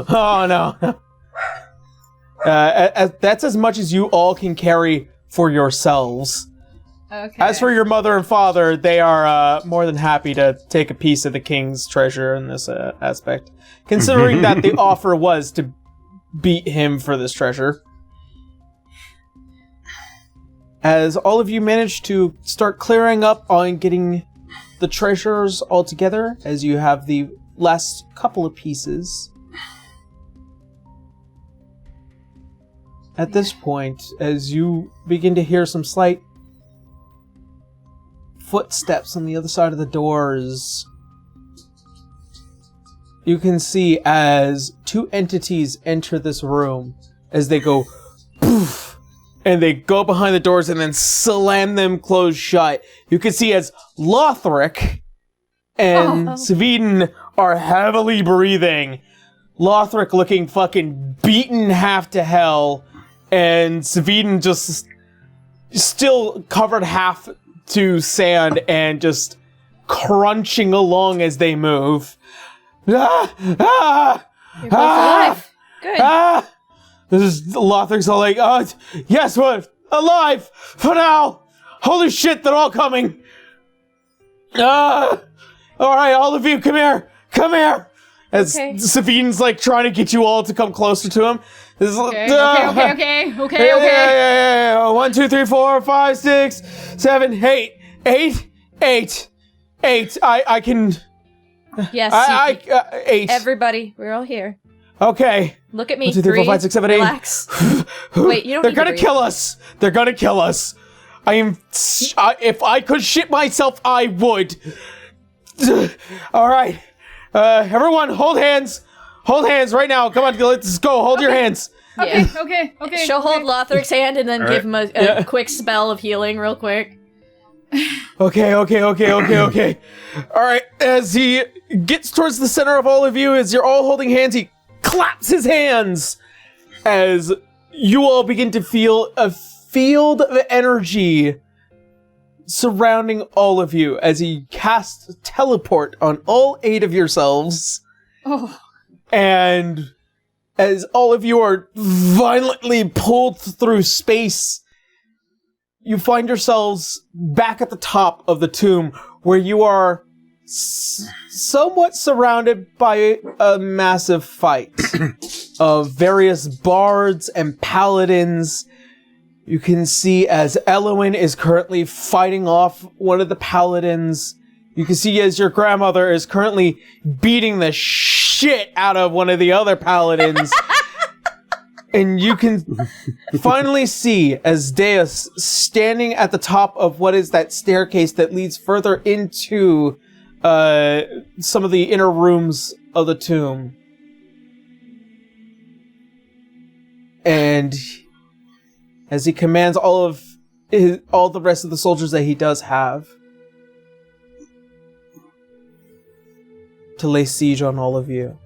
oh, no. That's as much as you all can carry for yourselves. Okay. As for your mother and father, they are more than happy to take a piece of the king's treasure in this aspect, considering that the offer was to beat him for this treasure. As all of you manage to start clearing up on getting the treasures all together, as you have the last couple of pieces. At this point, as you begin to hear some slight footsteps on the other side of the doors, you can see as two entities enter this room, as they go poof, and they go behind the doors and then slam them closed shut. You can see as Lothric and Saviden are heavily breathing. Lothric looking fucking beaten half to hell, and Saviden just still covered half to sand and just crunching along as they move. You're both alive. Good. This is Lothric's all like, yes, we're alive for now. Holy shit, they're all coming. All right, all of you, come here. As Savine's like trying to get you all to come closer to him. Okay. 1, 2, 3, 4, 5, 6, 7, 8. 8. I can. Yes. 8. Everybody, we're all here. Okay. Look at me. 1, 2, 3, 4, 5, 6, 7, 8. Relax. Wait, you don't. They're gonna kill us. They're gonna kill us. If I could shit myself, I would. All right. Everyone, hold hands. Hold hands right now. Come on, let's go. Hold your hands. Yeah. Okay. She'll hold Lothric's hand and then give him a quick spell of healing real quick. Okay. All right, as he gets towards the center of all of you, as you're all holding hands, he claps his hands as you all begin to feel a field of energy surrounding all of you as he casts teleport on all 8 of yourselves. Oh. And as all of you are violently pulled through space, you find yourselves back at the top of the tomb, where you are somewhat surrounded by a massive fight of various bards and paladins. You can see as Elowin is currently fighting off one of the paladins. You can see as your grandmother is currently beating the shit out of one of the other paladins. And you can finally see as Deus standing at the top of what is that staircase that leads further into some of the inner rooms of the tomb. And as he commands all the rest of the soldiers that he does have to lay siege on all of you.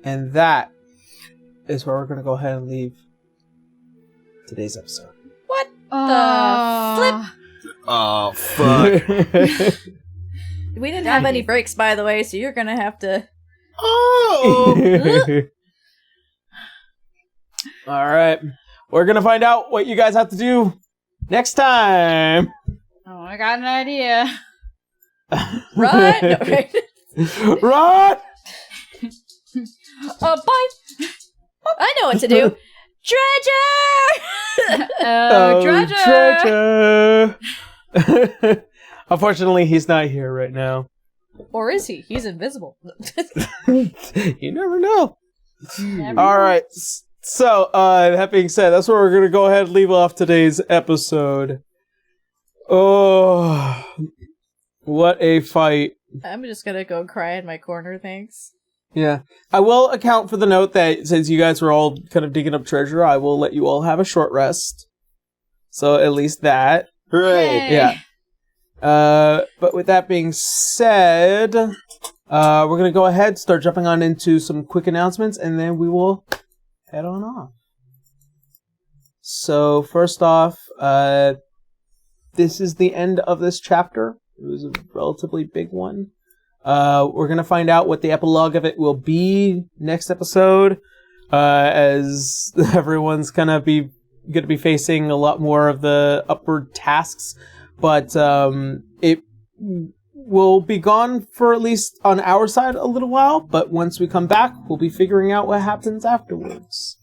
And that is where we're going to go ahead and leave today's episode. What the flip? Oh, fuck. We didn't have any breaks, by the way, so you're going to have to... Oh! All right. We're going to find out what you guys have to do Next time. Oh, I got an idea. Run! No, right. Run! Bye! I know what to do. Treasure! Treasure! Unfortunately, he's not here right now. Or is he? He's invisible. You never know. Never All know. right. So, that being said, that's where we're going to go ahead and leave off today's episode. Oh, what a fight. I'm just gonna go cry in my corner, thanks. Yeah. I will account for the note that since you guys were all kind of digging up treasure, I will let you all have a short rest. So at least that. Hooray! Yay. Yeah. But with that being said, we're going to go ahead, start jumping on into some quick announcements, and then we will head on off. So first off, this is the end of this chapter. It was a relatively big one. We're going to find out what the epilogue of it will be next episode, as everyone's going to be facing a lot more of the upward tasks. But it will be gone for at least on our side a little while. But once we come back, we'll be figuring out what happens afterwards.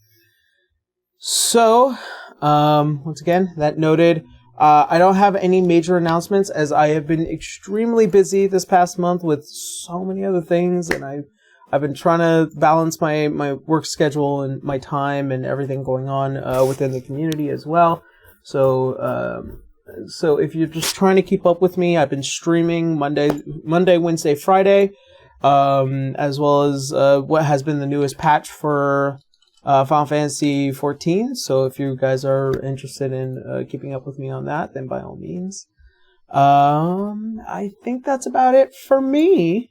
So, once again, that noted, I don't have any major announcements as I have been extremely busy this past month with so many other things, and I've been trying to balance my work schedule and my time and everything going on within the community as well. So if you're just trying to keep up with me, I've been streaming Monday, Wednesday, Friday, as well as what has been the newest patch for Final Fantasy 14. So if you guys are interested in keeping up with me on that, then by all means. I think that's about it for me.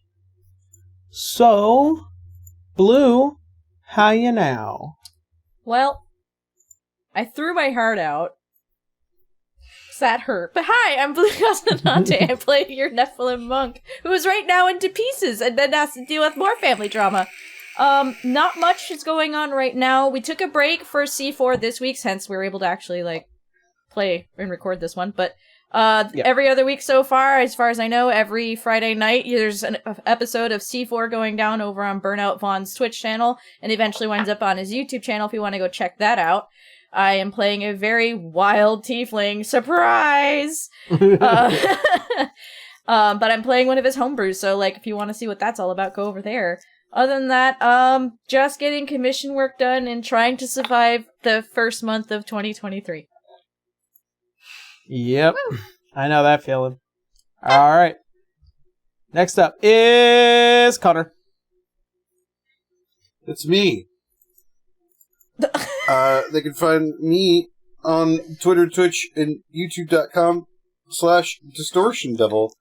So, Blue, how you now? Well, I threw my heart out. That hurt. But hi, I'm Blue Casanante. I play your Nephilim monk, who is right now into pieces and then has to deal with more family drama. Not much is going on right now. We took a break for C4 this week, hence we were able to actually, play and record this one. But, every other week so far as I know, every Friday night, there's an episode of C4 going down over on Burnout Vaughn's Twitch channel, and eventually winds up on his YouTube channel if you want to go check that out. I am playing a very wild tiefling. Surprise! But I'm playing one of his homebrews, so, if you want to see what that's all about, go over there. Other than that, just getting commission work done and trying to survive the first month of 2023. Yep. Woo. I know that feeling. All right. Next up is Connor. It's me. They can find me on Twitter, Twitch, and YouTube.com/Distortion Devil.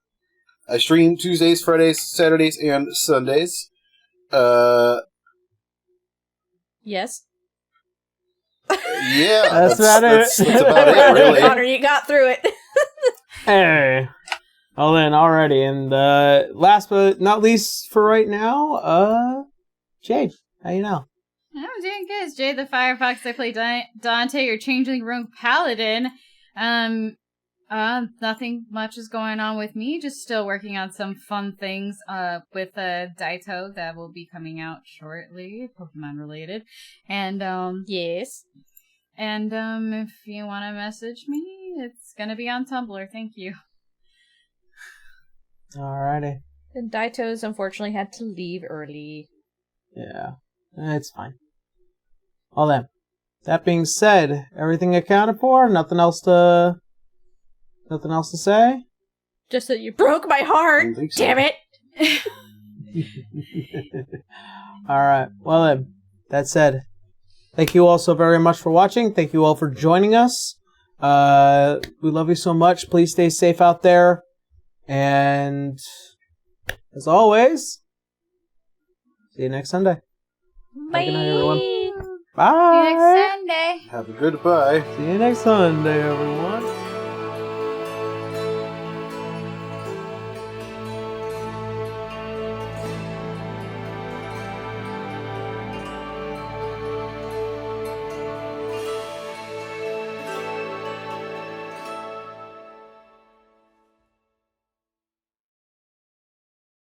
I stream Tuesdays, Fridays, Saturdays, and Sundays. Yes. Yeah, that's about it. That's about it, really. Connor, you got through it. Hey. Well then, alrighty. And last but not least for right now, Jade, how you know? I'm doing good. It's Jay the Firefox. I play Dante, your changeling rogue paladin. Nothing much is going on with me. Just still working on some fun things with Daito that will be coming out shortly, Pokemon related. And yes. And if you want to message me, it's gonna be on Tumblr. Thank you. Alrighty. And Daito's unfortunately had to leave early. Yeah, it's fine. Well then, that being said, everything accounted for. Nothing else to say. Just that you broke my heart. I think so. Damn it. All right. Well then, that said, thank you all so very much for watching. Thank you all for joining us. We love you so much. Please stay safe out there. And as always, see you next Sunday. Bye. Good night, everyone. See Bye. you next Sunday. Have a good bye. See you next Sunday, everyone.